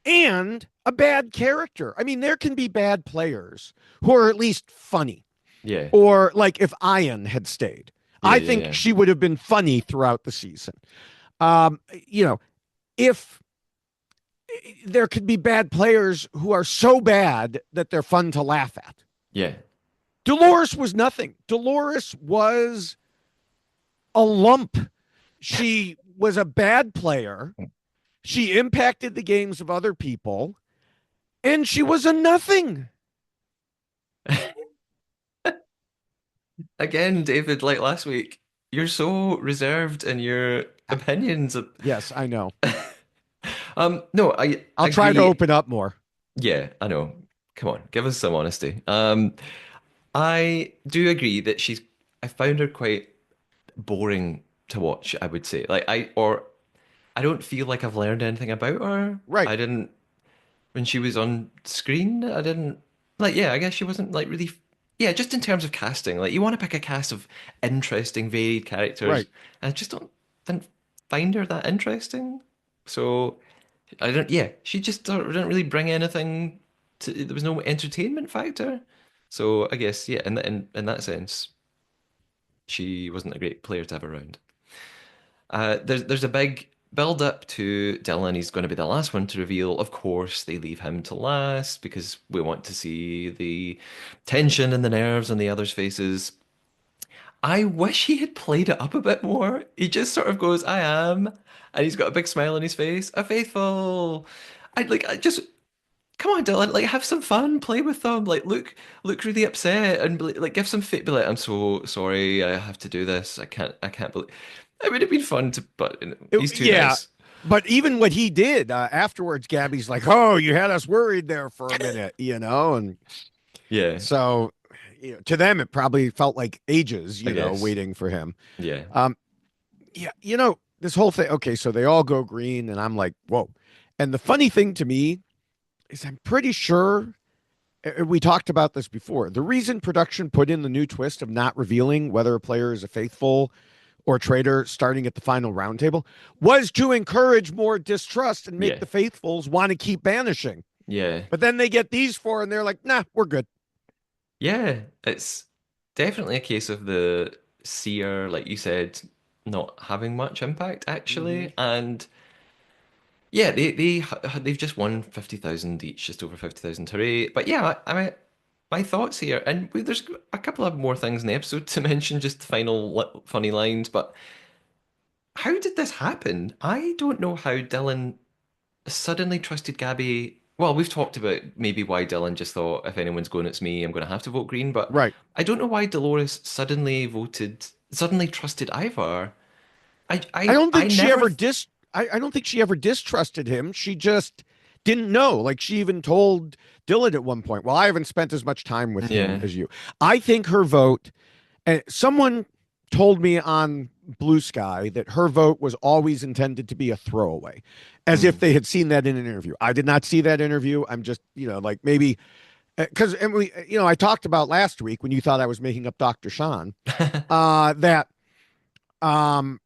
and a bad character. I mean, there can be bad players who are at least funny. yeah, Or like if Ian had stayed, yeah, I yeah, think yeah. she would have been funny throughout the season. Um, you know, if there could be bad players who are so bad that they're fun to laugh at. Yeah. Dolores was nothing. Dolores was a lump. She was a bad player. She impacted the games of other people, and she was a nothing. Again, David, like last week, you're so reserved in your opinions. Yes, I know. No, I I'll try to agree. open up more. Yeah, I know. Come on, give us some honesty. I do agree that I found her quite boring to watch, I would say. I don't feel like I've learned anything about her. Right, I didn't, when she was on screen, I didn't, yeah, I guess she wasn't like really, yeah, just in terms of casting, like you want to pick a cast of interesting, varied characters. right. And I just didn't find her that interesting. So I don't, yeah, she just didn't really bring anything there was no entertainment factor. So I guess, yeah, in that sense, she wasn't a great player to have around. There's a big build up to Dylan. He's going to be the last one to reveal. Of course, they leave him to last because we want to see the tension and the nerves on the others' faces. I wish he had played it up a bit more. He just sort of goes, "I am," and he's got a big smile on his face. A faithful. I just come on, Dylan. Like, have some fun. Play with them. Like, look really upset and like give some fit. Be like, I'm so sorry. I have to do this. I can't believe. It would have been fun to, but he's too Yeah. nice. But even what he did afterwards, Gabby's like, "Oh, you had us worried there for a minute," and Yeah, so to them it probably felt like ages, I guess. waiting for him. Yeah, Um, yeah, this whole thing. Okay, so they all go green, and I'm like, whoa. And the funny thing to me is, I'm pretty sure we talked about this before. The reason production put in the new twist of not revealing whether a player is a faithful or traitor starting at the final roundtable was to encourage more distrust and make yeah, the faithfuls want to keep banishing. yeah, But then they get these four and they're like, nah, we're good. yeah. It's definitely a case of the seer, like you said, not having much impact Mm-hmm. actually, and yeah, they've just won 50,000 each, just over 50,000. Hooray! But yeah, I mean, my thoughts here, and there's a couple of more things in the episode to mention, just final funny lines. But how did this happen? I don't know how Dylan suddenly trusted Gabby. Well, we've talked about maybe why Dylan just thought if anyone's going, it's me. I'm going to have to vote green. But Right. I don't know why Dolores suddenly trusted Ivar. I don't I think she never. ever I don't think she ever distrusted him. She just didn't know. Like she even told Dylan at one point, well, I haven't spent as much time with him Yeah. as you. I think her vote, someone told me on Blue Sky that her vote was always intended to be a throwaway, as if Mm. they had seen that in an interview. I did not see that interview. I'm just, like maybe because, and we, I talked about last week when you thought I was making up Dr. Sean, that, um,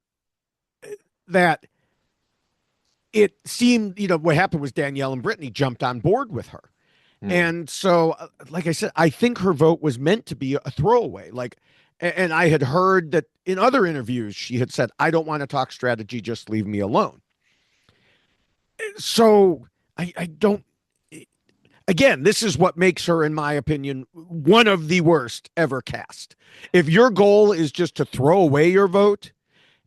that it seemed, what happened was Danielle and Brittany jumped on board with her. Mm. And so, like I said, I think her vote was meant to be a throwaway. Like, and I had heard that in other interviews, she had said, I don't want to talk strategy, just leave me alone. So I don't, again, this is what makes her, in my opinion, one of the worst ever cast. If your goal is just to throw away your vote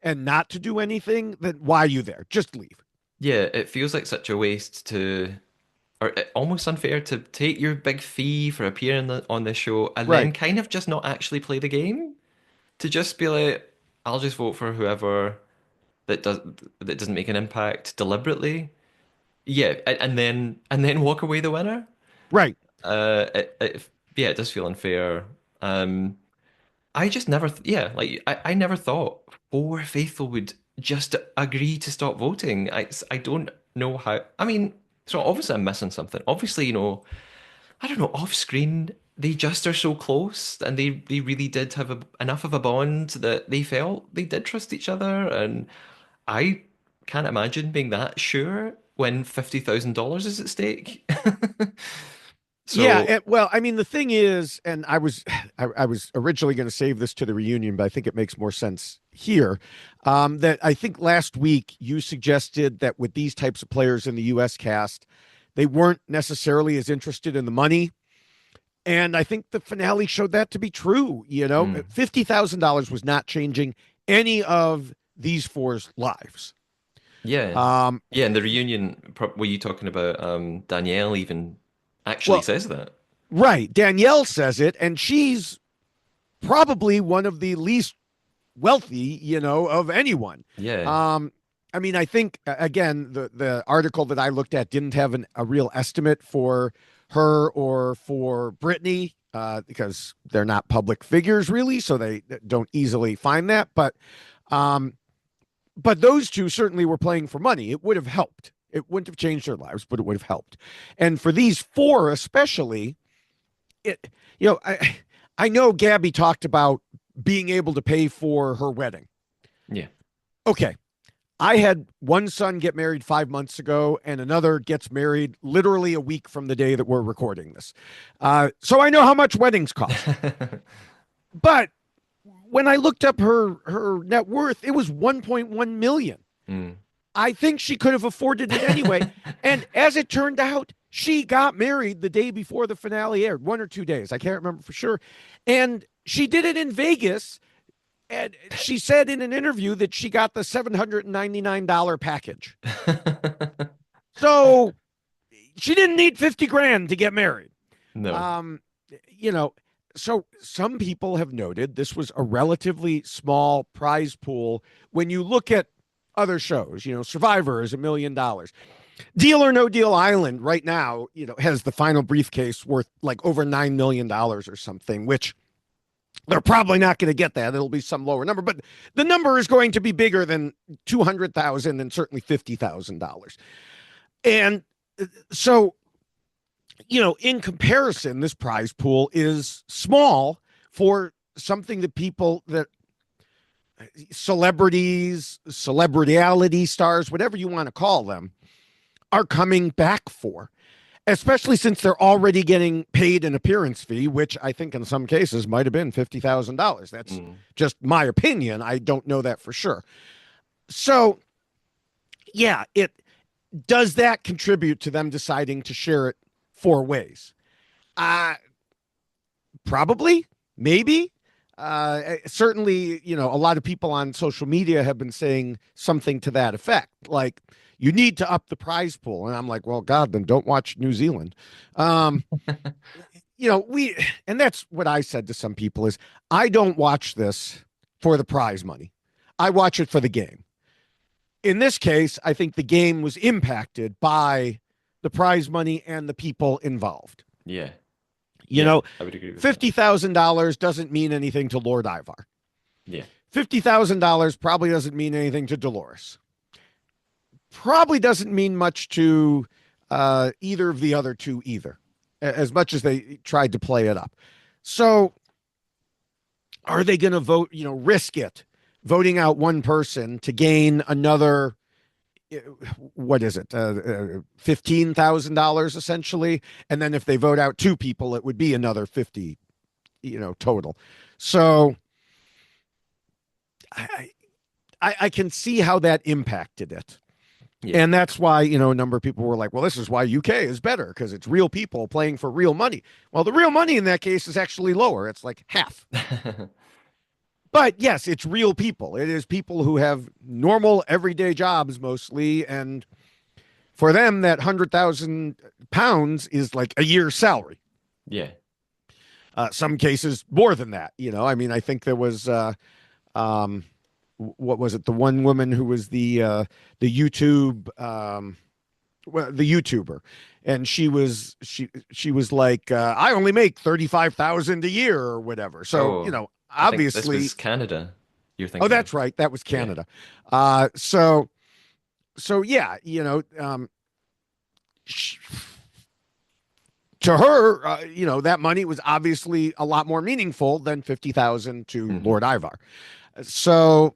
and not to do anything, then why are you there? Just leave. Yeah, it feels like such a waste to. or almost unfair to take your big fee for appearing on this show and then Right. kind of just not actually play the game. To just be like, I'll just vote for whoever that does that doesn't make an impact deliberately. Yeah, and then walk away the winner. Right. Yeah, it does feel unfair. Um, I just never, yeah, like I never thought four faithful would just agree to stop voting. I don't know how. I mean, so obviously I'm missing something. Obviously, I don't know, off screen they just are so close, and they really did have enough of a bond that they felt they did trust each other, and I can't imagine being that sure when $50,000 is at stake. Yeah, So, well, I mean, the thing is, and I was originally going to save this to the reunion, but I think it makes more sense here. That I think last week you suggested that with these types of players in the U.S. cast, they weren't necessarily as interested in the money, and I think the finale showed that to be true. mm, $50,000 was not changing any of these four's lives. yeah. Um, Yeah, and the reunion, were you talking about Danielle even actually well, says that? right, Danielle says it, and she's probably one of the least wealthy, of anyone. Yeah. Um, I mean, I think again, the article that I looked at didn't have a real estimate for her or for Brittany because they're not public figures really, so they don't easily find that. Um, but those two certainly were playing for money. It would have helped. It wouldn't have changed their lives, but it would have helped. And for these four, especially, it I know Gabby talked about being able to pay for her wedding. Yeah. Okay. I had one son get married 5 months ago, and another gets married literally a week from the day that we're recording this. So I know how much weddings cost. But when I looked up her net worth, it was 1.1 million. Mm. I think she could have afforded it anyway. And as it turned out, she got married the day before the finale aired, 1 or 2 days. I can't remember for sure. And she did it in Vegas. And she said in an interview that she got the $799 package. So she didn't need 50 grand to get married. No. Um, you know, so some people have noted this was a relatively small prize pool when you look at other shows. Survivor is $1 million. Deal or No Deal Island right now, has the final briefcase worth like over $9 million or something, which they're probably not going to get that. It'll be some lower number, but the number is going to be bigger than 200,000 and certainly $50,000. And so, in comparison, this prize pool is small for something that people that celebrities, celebritality stars, whatever you want to call them, are coming back for, especially since they're already getting paid an appearance fee, which I think in some cases might have been $50,000. That's Mm. just my opinion. I don't know that for sure. So, yeah, it does that contribute to them deciding to share it four ways? Uh, Probably, maybe. Certainly, a lot of people on social media have been saying something to that effect, like you need to up the prize pool. And I'm like, well, God, then don't watch New Zealand. Um, and that's what I said to some people is I don't watch this for the prize money. I watch it for the game. In this case, I think the game was impacted by the prize money and the people involved. Yeah. You Yeah. know, I would agree with that. $50,000 doesn't mean anything to Lord Ivar. Yeah. $50,000 probably doesn't mean anything to Dolores. Probably doesn't mean much to either of the other two either, as much as they tried to play it up. So, are they going to risk it, voting out one person to gain another? What is it? $15,000 essentially, and then if they vote out two people, it would be another 50, total. So, I I can see how that impacted it. Yeah. And that's why, a number of people were like, well, this is why UK is better because it's real people playing for real money. Well, the real money in that case is actually lower. It's like half. But yes, it's real people. It is people who have normal everyday jobs mostly. And For them, that 100,000 pounds is like a year's salary. Yeah. Some cases more than that. I mean, I think there was um, what was it? The one woman who was the YouTube well, the YouTuber, and she was like, I only make 35,000 a year or whatever. So Oh, I think this obviously, was Canada you're oh, thinking that's of. right, that was Yeah. Canada. So yeah, sh- to her, that money was obviously a lot more meaningful than 50,000 to Hmm. Lord Ivar. So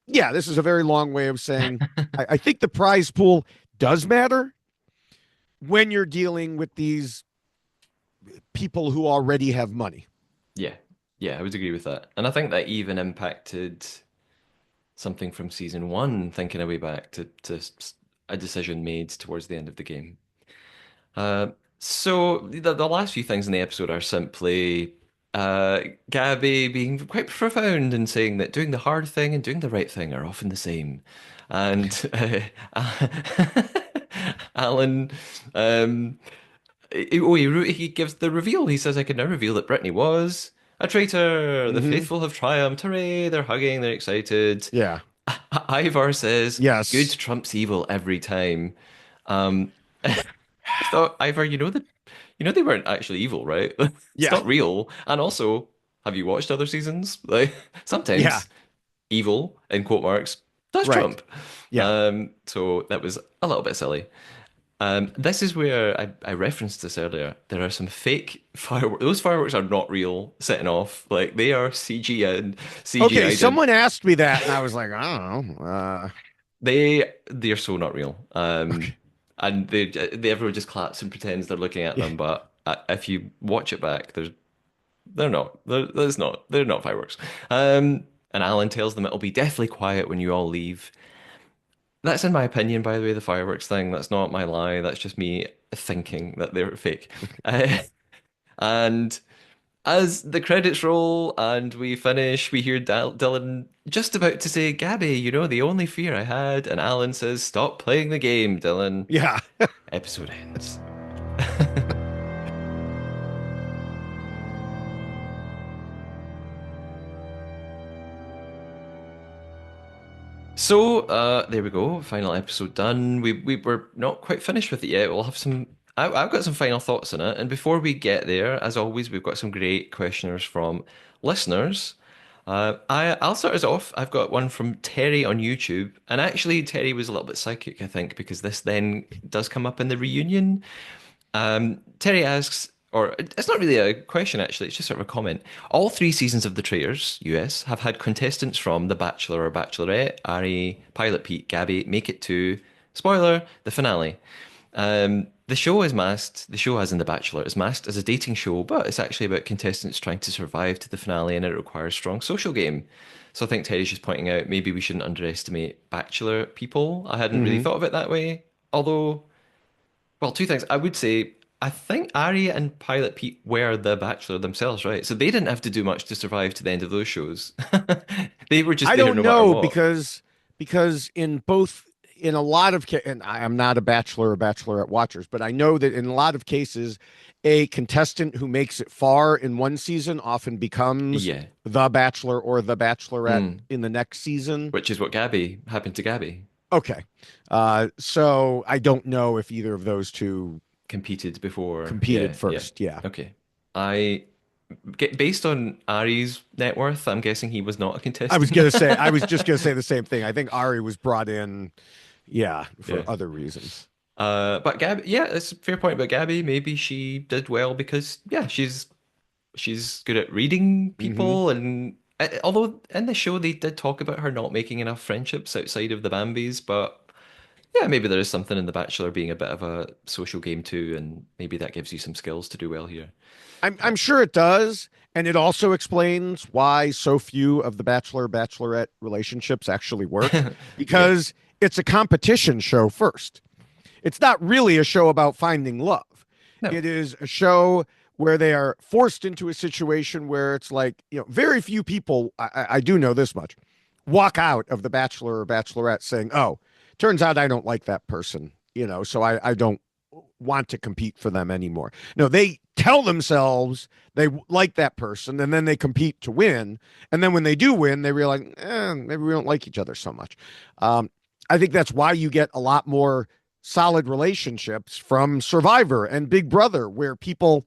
yeah, this is a very long way of saying I think the prize pool does matter when you're dealing with these people who already have money. Yeah. Yeah, I would agree with that. And I think that even impacted something from season one, thinking a way back to a decision made towards the end of the game. Uh, so the last few things in the episode are simply Gabby being quite profound and saying that doing the hard thing and doing the right thing are often the same. And Alan, um, he gives the reveal. He says, "I can now reveal that Brittany was a traitor. The Mm-hmm. faithful have triumphed. Hooray! They're hugging. They're excited." Yeah. Ivar says, "Good Yes. trumps evil every time." Um, I thought, Ivor, they weren't actually evil, right? It's Yeah. not real. And also, have you watched other seasons? Like Yeah. sometimes evil in quote marks does Right. trump. Yeah. So that was a little bit silly. This is where I referenced this earlier. There are some fake fireworks. Those fireworks are not real setting off. Like they are CG and Okay. CGI'd in. Someone asked me that, and I was like, I don't know. They're so not real. Okay. And they everyone just claps and pretends they're looking at Yeah. them. But if you watch it back, they're not. There's not. They're not fireworks. And Alan tells them it'll be deathly quiet when you all leave. That's in my opinion, by the way, the fireworks thing. That's not my lie. That's just me thinking that they're fake. Uh, and as the credits roll and we finish, we hear Dylan just about to say, Gabby, the only fear I had. And Alan says, Stop playing the game, Dylan. Yeah. Episode ends. So, there we go. Final episode done. We were not quite finished with it yet. We'll have some. I've got some final thoughts on it. And before we get there, as always, we've got some great questioners from listeners. I'll start us off. I've got one from Terry on YouTube, and actually Terry was a little bit psychic, I think, because this then does come up in the reunion. Terry asks, or it's not really a question actually, it's just sort of a comment. All three seasons of The Traitors US have had contestants from The Bachelor or Bachelorette, Ari, Pilot Pete, Gabby, make it to, spoiler, the finale. The show is masked, the show as in The Bachelor is masked as a dating show, but it's actually about contestants trying to survive to the finale and it requires strong social game. So I think Terry's just pointing out maybe we shouldn't underestimate Bachelor people. I hadn't really Hmm. thought of it that way. Although well, two things. I would say I think Arya and Pilot Pete were the Bachelor themselves, right? So they didn't have to do much to survive to the end of those shows. They were just I there don't no matter know what. because in a lot of and I am not a Bachelor or Bachelorette watchers, but I know that in a lot of cases, a contestant who makes it far in one season often becomes Yeah. the Bachelor or the Bachelorette Mm. in the next season. Which is what Gabby happened to Gabby. Okay. So I don't know if either of those two Competed before. competed Yeah, yeah. first. Yeah. Okay. I based on Ari's net worth, I'm guessing he was not a contestant. I was just gonna say the same thing. I think Ari was brought in, yeah, for Yeah. other reasons. But Gabby, yeah, it's a fair point about Gabby. Maybe she did well because yeah, she's good at reading Hmm. people and although in the show they did talk about her not making enough friendships outside of the Bambis, but yeah, maybe there is something in The Bachelor being a bit of a social game too, and maybe that gives you some skills to do well here. I'm sure it does, and it also explains why so few of the Bachelorette relationships actually work Yeah. because it's a competition show first. It's not really a show about finding love. No. It is a show where they are forced into a situation where it's like, very few people, I do know this much, walk out of The Bachelor or Bachelorette saying, oh, turns out I don't like that person So I don't want to compete for them anymore. No, they tell themselves they like that person and then they compete to win. And then when they do win, they realize, maybe we don't like each other so much. Um, I think that's why you get a lot more solid relationships from Survivor and Big Brother, where people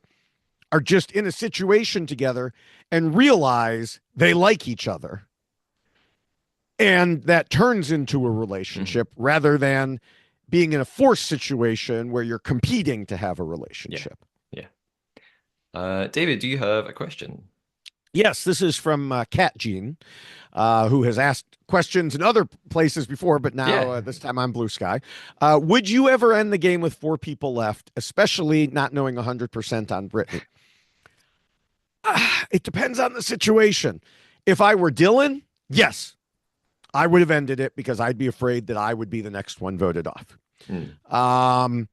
are just in a situation together and realize they like each other. And that turns into a Hmm. relationship rather than being in a forced situation where you're competing to have a Yeah. relationship. Yeah. David, do you have a question? Yes, this is from Cat Jean, who has asked questions in other places before, but now Yeah. this time I'm Blue Sky. Would you ever end the game with four people left, especially not knowing 100% on Brittany? It depends on the situation. If I were Dylan, yes, I would have ended it because I'd be afraid that I would be the next one voted off. Hmm. Um,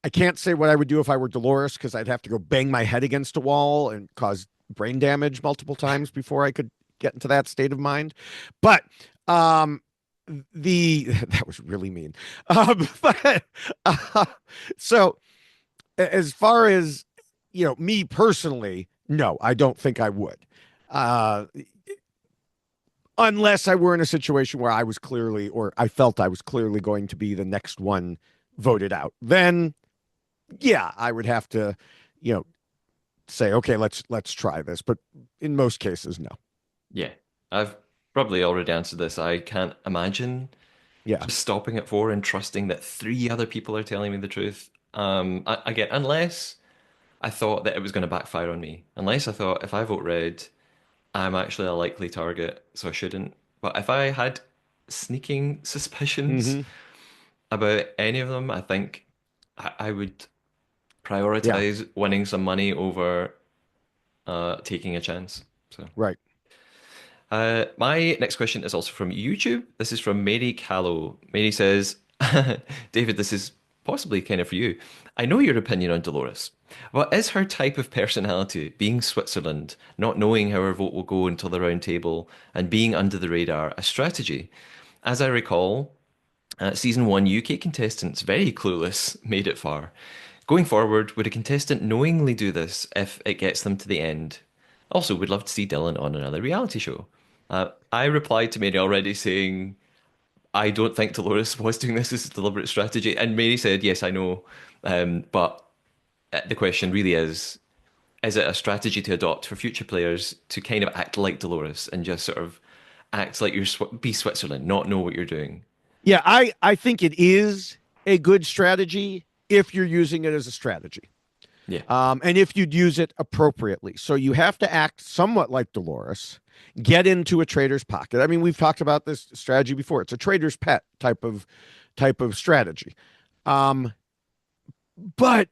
I can't say what I would do if I were Dolores because I'd have to go bang my head against a wall and cause brain damage multiple times before I could get into that state of mind. But um, that was really mean. But so as far as me personally, no, I don't think I would. Uh, unless I were in a situation where I was clearly, or I felt I was clearly going to be the next one voted out. Then yeah, I would have to, you know, say, okay, let's try this. But in most cases, no. Yeah. I've probably already answered this. I can't imagine Yeah. just stopping at four and trusting that three other people are telling me the truth. Again, unless I thought that it was going to backfire on me, unless I thought if I vote red, I'm actually a likely target, so I shouldn't. But if I had sneaking suspicions Hmm. about any of them, I think I would Yeah. prioritize winning some money over taking a chance. So. Right. My next question is also from YouTube. This is from Mary Callow. Mary says, David, this is possibly kind of for you. I know your opinion on Dolores. What is her type of personality, being Switzerland, not knowing how her vote will go until the round table, and being under the radar, a strategy? As I recall, season one UK contestants, very clueless, made it far. Going forward, would a contestant knowingly do this if it gets them to the end? Also, would love to see Dylan on another reality show. I replied to Mary already saying, I don't think Dolores was doing this as a deliberate strategy. And Mary said, yes, I know. But the question really is it a strategy to adopt for future players to kind of act like Dolores and just sort of act like be Switzerland, not know what you're doing? Yeah, I think it is a good strategy if you're using it as a strategy. Yeah. And if you'd use it appropriately. So you have to act somewhat like Dolores, get into a trader's pocket. I mean, we've talked about this strategy before. It's a trader's pet type of strategy. Um, but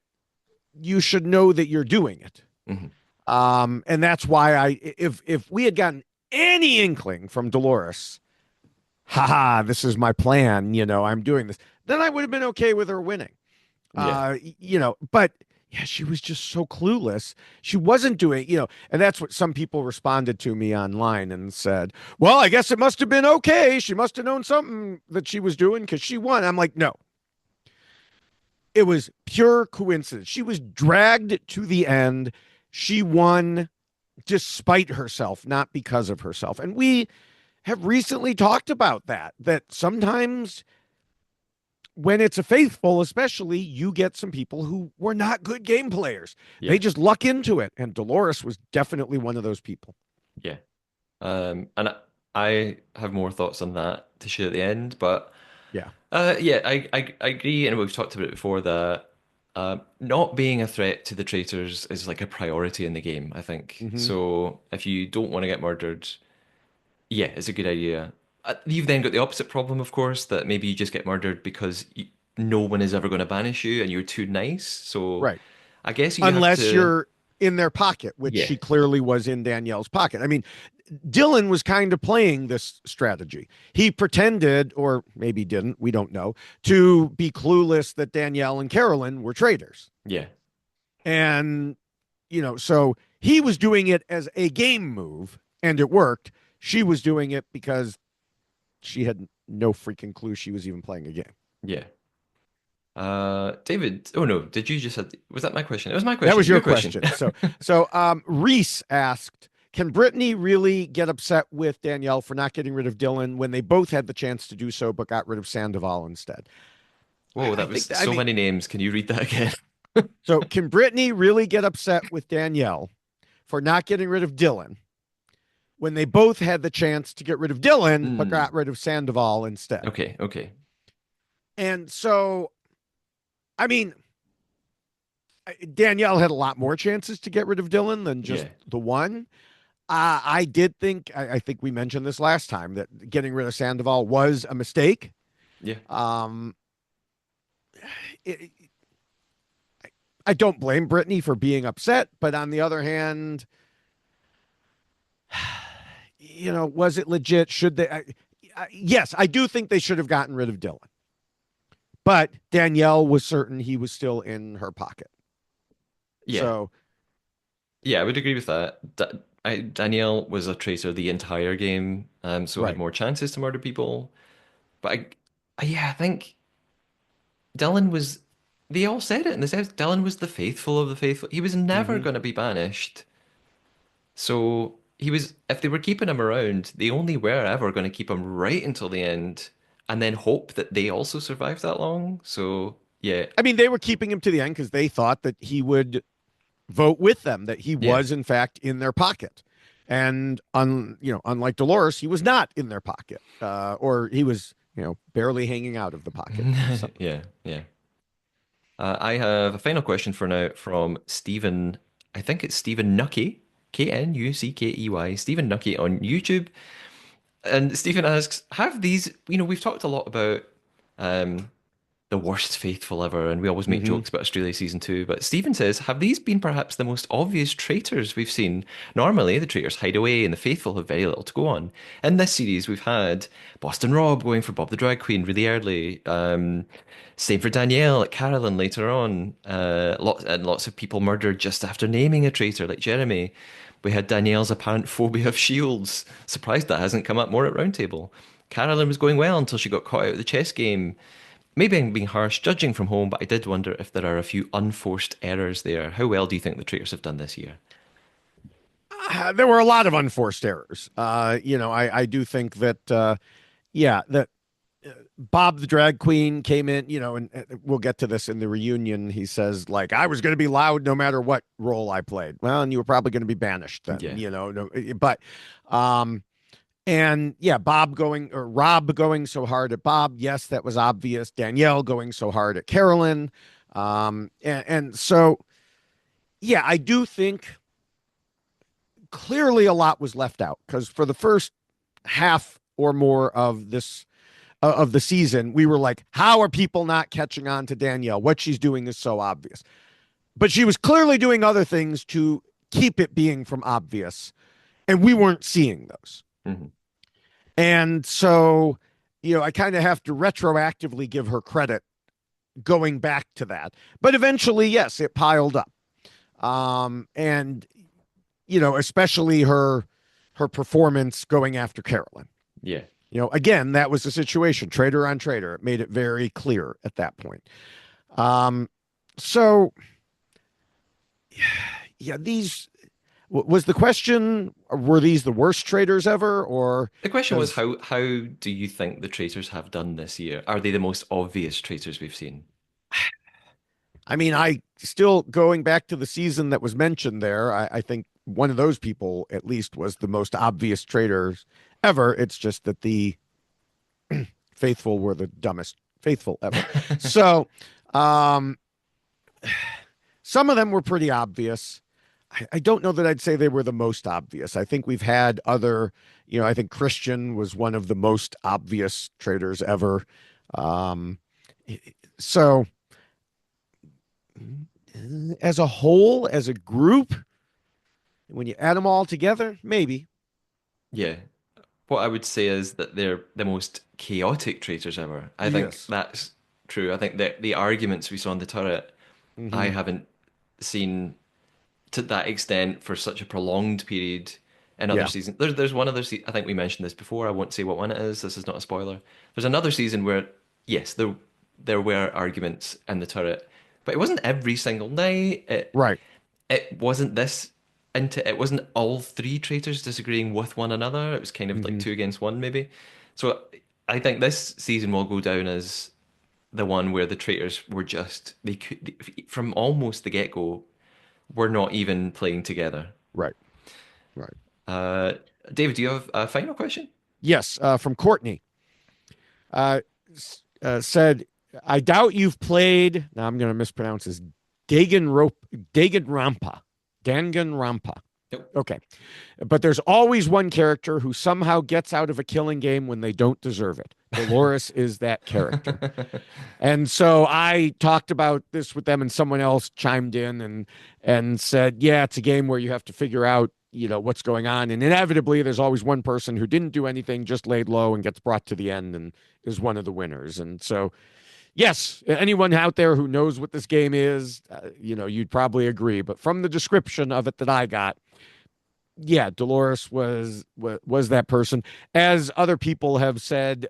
you should know that you're doing it. Hmm. And that's why if we had gotten any inkling from Dolores, haha, this is my plan, I'm doing this, then I would have been okay with her winning. Yeah. But yeah, she was just so clueless. She wasn't doing, and that's what some people responded to me online and said, well, I guess it must have been okay. She must have known something that she was doing because she won. I'm like, no, it was pure coincidence. She was dragged to the end. She won despite herself, not because of herself. And we have recently talked about that sometimes when it's a faithful, especially, you get some people who were not good game players. They Yeah. just luck into it. And Dolores was definitely one of those people. Yeah. And I have more thoughts on that to share at the end, but Yeah. yeah, I agree, and we've talked about it before that not being a threat to the traitors is like a priority in the game, I think. Hmm. So if you don't want to get murdered, yeah, it's a good idea. You've then got the opposite problem, of course, that maybe you just get murdered because no one is ever going to banish you and you're too nice. So Right. I guess you have Unless to, you're in their pocket, which yeah, she clearly was in Danielle's pocket. I mean, Dylan was kind of playing this strategy. He pretended, or maybe didn't, we don't know, to be clueless that Danielle and Carolyn were traitors. yeah, And, so he was doing it as a game move and it worked. She was doing it because she had no freaking clue she was even playing a game. yeah. David. Oh no, did you just had? Was that my question? It was my That question. was your Your question. question. Reese asked, can Brittany really get upset with Danielle for not getting rid of Dylan when they both had the chance to do so but got rid of Sandoval instead? Whoa, I that was think, I so mean, many names. Can you read that again? so can Brittany really get upset with Danielle for not getting rid of Dylan when they both had the chance to get rid of Dylan but Hmm. got rid of Sandoval instead? Okay. Okay. And so, I mean, Danielle had a lot more chances to get rid of Dylan than just Yeah. the one. I did think, I think we mentioned this last time, that getting rid of Sandoval was a mistake. Yeah. Um, it, I don't blame Brittany for being upset, but on the other hand, was it legit? Should they? Yes, I do think they should have gotten rid of Dylan, but Danielle was certain he was still in her pocket. Yeah. So, Yeah. I would agree with that. Danielle was a traitor the entire game, so had right. more chances to murder people. But yeah, I think Dylan was. They all said it in the sense Dylan was the faithful of the faithful. He was never Mm-hmm. going to be banished. So he was, if they were keeping him around, they only were ever going to keep him right until the end and then hope that they also survive that long. So yeah, I mean, they were keeping him to the end because they thought that he would vote with them, that he yeah. was in fact in their pocket. And unlike Dolores, he was not in their pocket, or he was, barely hanging out of the pocket of some. Yeah, yeah. I have a final question for now from Stephen. I think it's Stephen Nucky, Knuckey, Stephen Nucky on YouTube. And Stephen asks, have these, we've talked a lot about um, the worst faithful ever, and we always make Mm-hmm. jokes about Australia season two. But Stephen says, have these been perhaps the most obvious traitors we've seen? Normally, the traitors hide away, and the faithful have very little to go on. In this series, we've had Boston Rob going for Bob the Drag Queen really early. Same for Danielle at Carolyn later on. Lots of people murdered just after naming a traitor, like Jeremy. We had Danielle's apparent phobia of shields. Surprised that hasn't come up more at Roundtable. Carolyn was going well until she got caught out of the chess game. Maybe I'm being harsh judging from home, but I did wonder if there are a few unforced errors there. How well do you think the traitors have done this year? There were a lot of unforced errors. I do think that, yeah, that Bob the drag queen came in, and we'll get to this in the reunion. He says, like, I was going to be loud no matter what role I played. Well, and you were probably going to be banished then, Yeah. no, but, and yeah, Rob going so hard at Bob. Yes, that was obvious. Danielle going so hard at Carolyn. And so, yeah, I do think clearly a lot was left out because for the first half or more of the season, we were like, how are people not catching on to Danielle? What she's doing is so obvious. But she was clearly doing other things to keep it being from obvious, and we weren't seeing those. Mhm. And so, I kind of have to retroactively give her credit going back to that. But eventually, yes, it piled up. And especially her performance going after Carolyn. Yeah. Again, that was the situation, traitor on traitor. It made it very clear at that point. Um, so yeah, these was the question. Were these the worst traitors ever, or The question was because how do you think the traitors have done this year? Are they the most obvious traitors we've seen? I mean, I still going back to the season that was mentioned there. I think one of those people at least was the most obvious traitors ever. It's just that the faithful were the dumbest faithful ever. So, um, some of them were pretty obvious. I don't know that I'd say they were the most obvious. I think we've had other, I think Christian was one of the most obvious traders ever. Um, so, as a whole, as a group, when you add them all together, maybe. Yeah. What I would say is that they're the most chaotic traitors ever. I think Yes. that's true. I think that the arguments we saw in the turret, I Hmm. haven't seen to that extent for such a prolonged period in other Yeah. seasons. There's one other I think we mentioned this before. I won't say what one it is. This is not a spoiler. There's another season where yes, there. there were arguments in the turret, but it wasn't every single night. Right. It wasn't this into it wasn't all three traitors disagreeing with one another. It was kind of like Hmm. two against one, maybe. So I think this season will go down as the one where the traitors were just they could from almost the get-go were not even playing together. Right. Right. Uh, David, do you have a final question? Yes, from Courtney. Uh, Said, I doubt you've played. Now I'm going to mispronounce this. Dagan Rampa. Nope. Okay. But there's always one character who somehow gets out of a killing game when they don't deserve it. Dolores is that character. And so I talked about this with them, and someone else chimed in and said, yeah, it's a game where you have to figure out, what's going on. And inevitably there's always one person who didn't do anything, just laid low and gets brought to the end and is one of the winners. And so, yes, anyone out there who knows what this game is, you'd probably agree. But from the description of it that I got, yeah, Dolores was that person. As other people have said,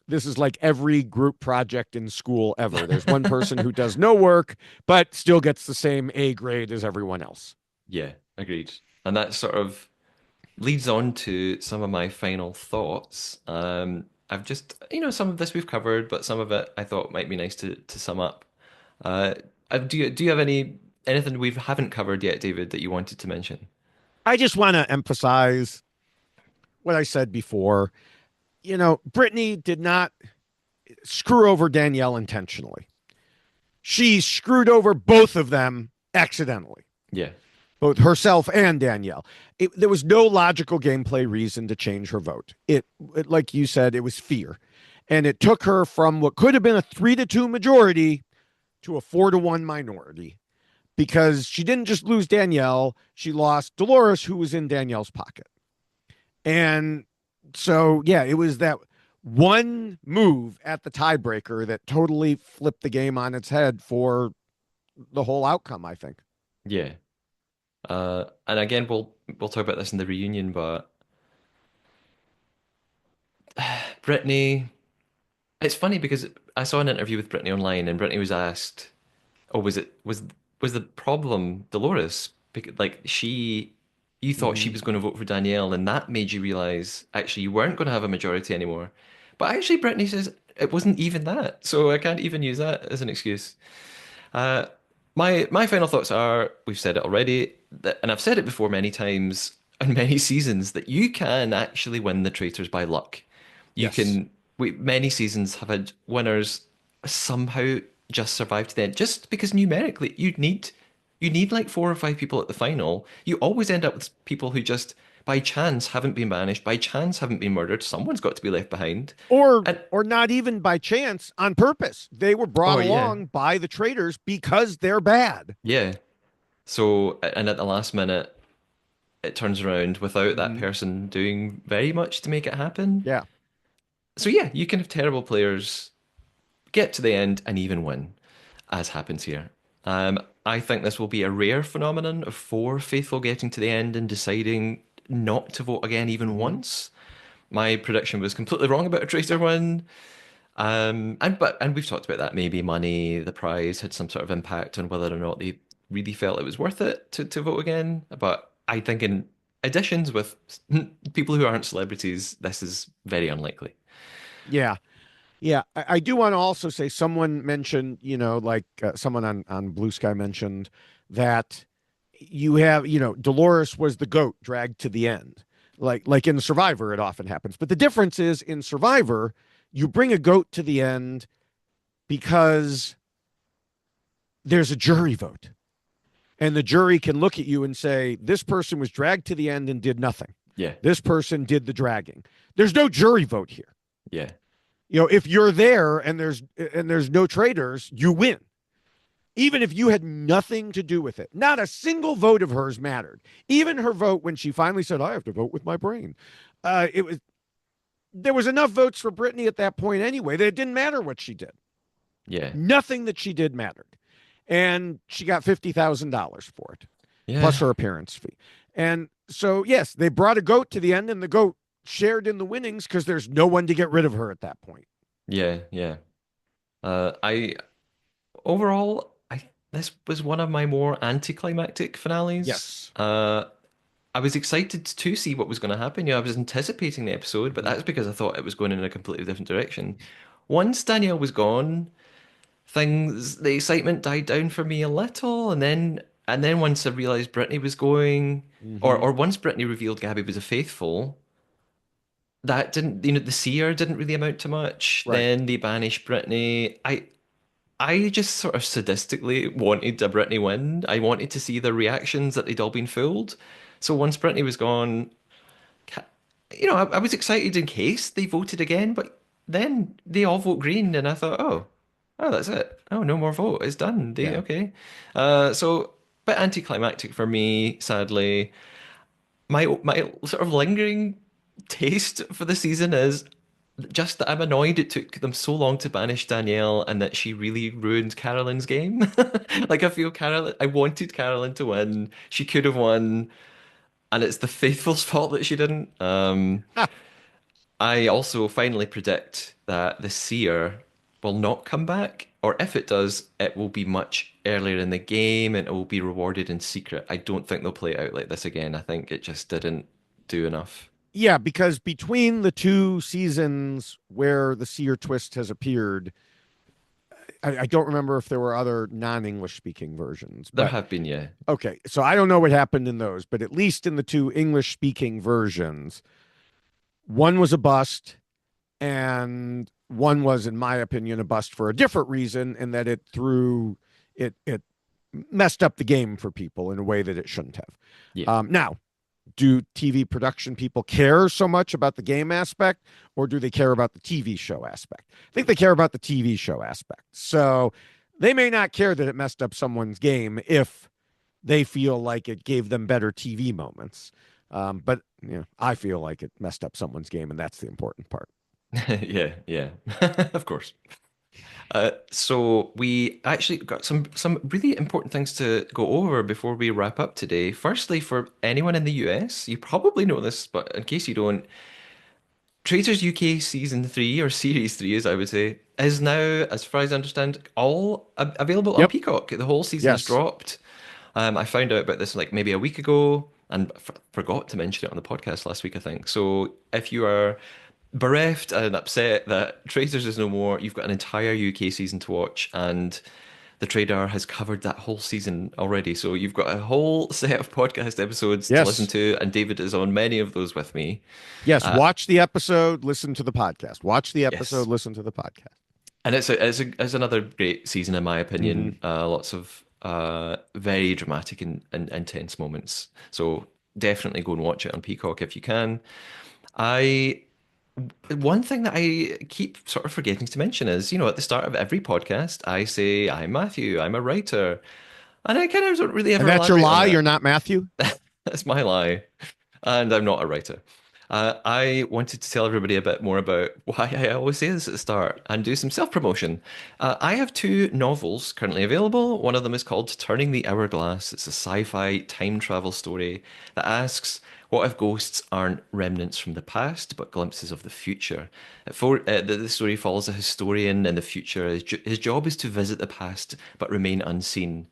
this is like every group project in school ever. There's one person who does no work, but still gets the same A grade as everyone else. Yeah, agreed. And that sort of leads on to some of my final thoughts. I've just, some of this we've covered, but some of it I thought might be nice to sum up. Uh, do you have anything we haven't covered yet, David, that you wanted to mention? I just want to emphasize what I said before. Brittany did not screw over Danielle intentionally. She screwed over both of them accidentally, Yeah, both herself and Danielle. There was no logical gameplay reason to change her vote. Like you said, it was fear. And it took her from what could have been a 3-2 majority to a 4-1 minority because she didn't just lose Danielle, she lost Dolores, who was in Danielle's pocket. And so, yeah, it was that one move at the tiebreaker that totally flipped the game on its head for the whole outcome, I think. yeah. And again, we'll talk about this in the reunion, but Brittany, it's funny because I saw an interview with Brittany online, and Brittany was asked, "Oh, was the problem Dolores? Because like you thought she Mm-hmm. was going to vote for Danielle, and that made you realize actually you weren't going to have a majority anymore." But actually, Brittany says it wasn't even that, so I can't even use that as an excuse. Uh, my final thoughts are we've said it already, and I've said it before many times in many seasons that you can actually win the traitors by luck. You Yes. can. Many seasons have had winners somehow just survive to the end, just because numerically you need like four or five people at the final. You always end up with people who just by chance haven't been banished, by chance haven't been murdered. Someone's got to be left behind. Or And or not even by chance, on purpose. They were brought oh yeah, along by the traitors because they're bad. yeah. So and at the last minute it turns around without that Mm-hmm. person doing very much to make it happen. Yeah. So yeah, you can have terrible players get to the end and even win, as happens here. I think this will be a rare phenomenon of four faithful getting to the end and deciding not to vote again even Mm-hmm. once. My prediction was completely wrong about a traitor win. And we've talked about that. Maybe money, the prize had some sort of impact on whether or not they really felt it was worth it to vote again. But I think in additions with people who aren't celebrities, this is very unlikely. Yeah. Yeah, I do want to also say someone mentioned, like someone on Blue Sky mentioned that you have, Dolores was the goat dragged to the end. Like in Survivor, it often happens. But the difference is in Survivor, you bring a goat to the end because there's a jury vote. And the jury can look at you and say, this person was dragged to the end and did nothing. Yeah, This person did the dragging. There's no jury vote here. yeah, If you're there and there's no traitors, you win. Even if you had nothing to do with it. Not a single vote of hers mattered. Even her vote when she finally said, I have to vote with my brain. It was there was enough votes for Brittany at that point anyway that it didn't matter what she did. yeah, Nothing that she did mattered. And she got $50,000 for it, plus yeah, her appearance fee. And so, yes, they brought a goat to the end, and the goat shared in the winnings because there's no one to get rid of her at that point. yeah, yeah. I overall, I this was one of my more anticlimactic finales. Yes. I was excited to see what was going to happen. I was anticipating the episode, but Mhm. that's because I thought it was going in a completely different direction. Once Danielle was gone, the excitement died down for me a little, and then once I realized Brittany was going, or Mhm. or once Brittany revealed Gabby was a faithful, that didn't, the seer didn't really amount to much. Right. Then they banished Brittany. I just sort of sadistically wanted a Brittany win. I wanted to see the reactions that they'd all been fooled. So once Brittany was gone, ca- I was excited in case they voted again, but then they all vote green, and I thought, oh, that's it. Oh, no more vote. It's done. They Yeah. okay. So bit anticlimactic for me, sadly. My sort of lingering taste for the season is just that I'm annoyed it took them so long to banish Danielle and that she really ruined Carolyn's game. Like I feel I wanted Carolyn to win. She could have won, and it's the faithful's fault that she didn't. I also finally predict that the seer will not come back, or if it does, it will be much earlier in the game and it will be rewarded in secret. I don't think they'll play it out like this again. I think it just didn't do enough. Yeah, because between the two seasons where the seer twist has appeared, I don't remember if there were other non-English speaking versions, There but have been, yeah. okay. So I don't know what happened in those, but at least in the two English speaking versions, one was a bust and one was, in my opinion, a bust for a different reason, in that it messed up the game for people in a way that it shouldn't have. Yeah. Now, do TV production people care so much about the game aspect, or do they care about the TV show aspect? I think they care about the TV show aspect. So they may not care that it messed up someone's game if they feel like it gave them better TV moments. But I feel like it messed up someone's game, and that's the important part. Yeah, yeah. Of course. So we actually got some really important things to go over before we wrap up today. Firstly, for anyone in the US, you probably know this, but in case you don't, Traitors UK Season 3, or Series 3 as I would say, is now, as far as I understand, all available on Yep. Peacock. The whole season has Yes. dropped. I found out about this like maybe a week ago and forgot to mention it on the podcast last week, I think. So if you are bereft and upset that Traitors is no more, you've got an entire UK season to watch, and the Trader has covered that whole season already. So you've got a whole set of podcast episodes to listen Yes. to, and David is on many of those with me. Yes. Uh, Watch the episode, listen to the podcast. Watch the episode, yes. listen to the podcast. And it's another great season in my Hmm. opinion. Lots of very dramatic and intense moments. So definitely go and watch it on Peacock if you can. I One thing that I keep sort of forgetting to mention is, at the start of every podcast, I say I'm Matthew, I'm a writer, and I kind of don't really And ever that's your elaborate on lie. You're that. not Matthew. That's my lie. And I'm not a writer. I wanted to tell everybody a bit more about why I always say this at the start and do some self-promotion. I have two novels currently available. One of them is called Turning the Hourglass. It's a sci-fi time travel story that asks, what if ghosts aren't remnants from the past, but glimpses of the future? The story follows a historian in the future. His job is to visit the past, but remain unseen.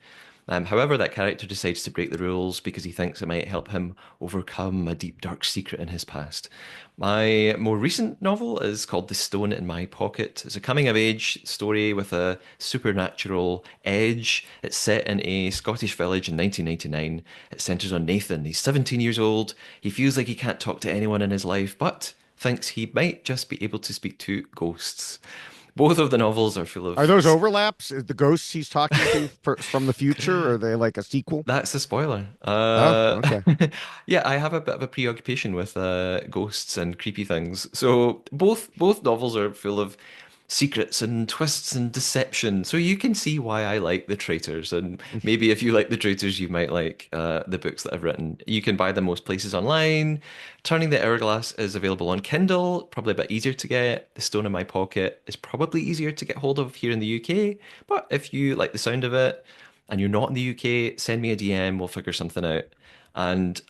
However, that character decides to break the rules because he thinks it might help him overcome a deep, dark secret in his past. My more recent novel is called The Stone in My Pocket. It's a coming of age story with a supernatural edge. It's set in a Scottish village in 1999. It centers on Nathan. He's 17 years old. He feels like he can't talk to anyone in his life, but thinks he might just be able to speak to ghosts. Both of the novels are full Are of those overlaps? Is the ghosts he's talking to from the future? Or are they like a sequel? That's a spoiler. Oh, okay. Yeah, I have a bit of a preoccupation with ghosts and creepy things. So both novels are full of secrets and twists and deception. So you can see why I like The Traitors, and maybe if you like The Traitors, you might like the books that I've written. You can buy them most places online. Turning the Hourglass is available on Kindle, probably a bit easier to get. The Stone in My Pocket is probably easier to get hold of here in the UK, but if you like the sound of it. and you're not in the UK, send me a DM. We'll figure something out. And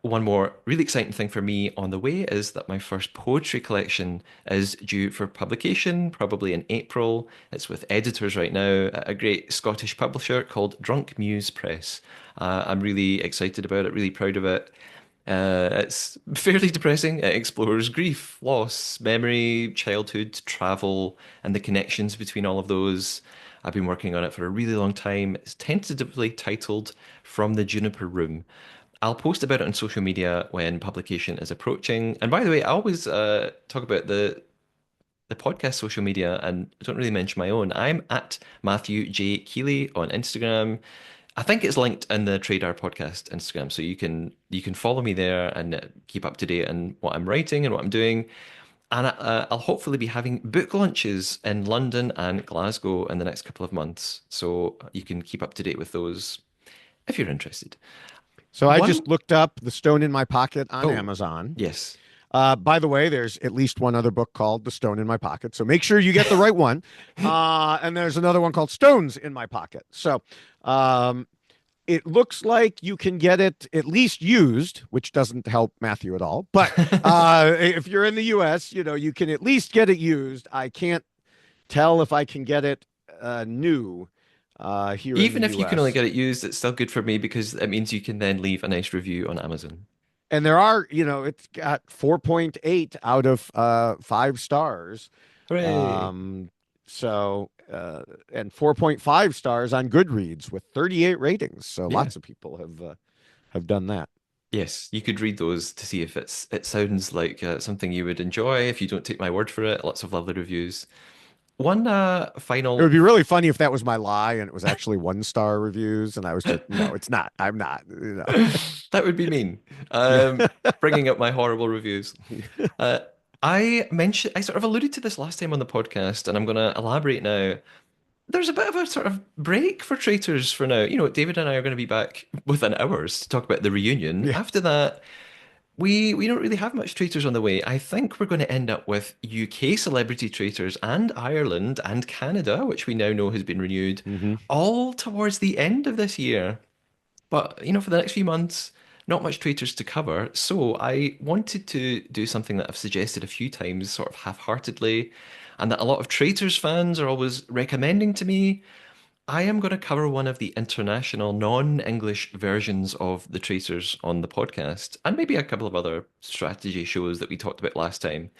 one more really exciting thing for me on the way is that my first poetry collection is due for publication, probably in April. It's with editors right now, a great Scottish publisher called Drunk Muse Press. I'm really excited about it, really proud of it. It's fairly depressing. It explores grief, loss, memory, childhood, travel, and the connections between all of those. I've been working on it for a really long time. It's tentatively titled From the Juniper Room. I'll post about it on social media when publication is approaching. And by the way, I always talk about the podcast social media and I don't really mention my own. I'm at Matthew J. Keeley on Instagram. I think it's linked in the Trader podcast Instagram, so you can follow me there and keep up to date on what I'm writing and what I'm doing. And I'll hopefully be having book launches in London and Glasgow in the next couple of months, so you can keep up to date with those if you're interested. So I One, just looked up The Stone in My Pocket on oh, Amazon. yes, By the way, there's at least one other book called The Stone in My Pocket. So make sure you get the right one. And there's another one called Stones in My Pocket. So um, it looks like you can get it at least used, which doesn't help Matthew at all. But if you're in the US, you can at least get it used. I can't tell if I can get it new here in the even if you can only US. get it used, it's still good for me because it means you can then leave a nice review on Amazon. And there are, it's got 4.8 out of 5 stars. Hooray! Um, and 4.5 stars on Goodreads with 38 ratings. So Yeah. lots of people have done that. Yes, you could read those to see if it sounds like something you would enjoy. If you don't take my word for it, lots of lovely reviews. One It would final be really funny if that was my lie and it was actually 1 star reviews and I was just, no, it's not. I'm not. that would be mean. Yeah. Bringing up my horrible reviews. Uh, I sort of alluded to this last time on the podcast, and I'm going to elaborate now. There's a bit of a sort of break for Traitors for now. David and I are going to be back within hours to talk about the reunion. Yeah. After that, we don't really have much traitors on the way. I think we're going to end up with UK celebrity traitors and Ireland and Canada, which we now know has been renewed, Hmm. all towards the end of this year. But for the next few months, not much traitors to cover. So I wanted to do something that I've suggested a few times, sort of half-heartedly, and that a lot of traitors fans are always recommending to me. I am going to cover one of the international non-English versions of The Traitors on the podcast, and maybe a couple of other strategy shows that we talked about last time.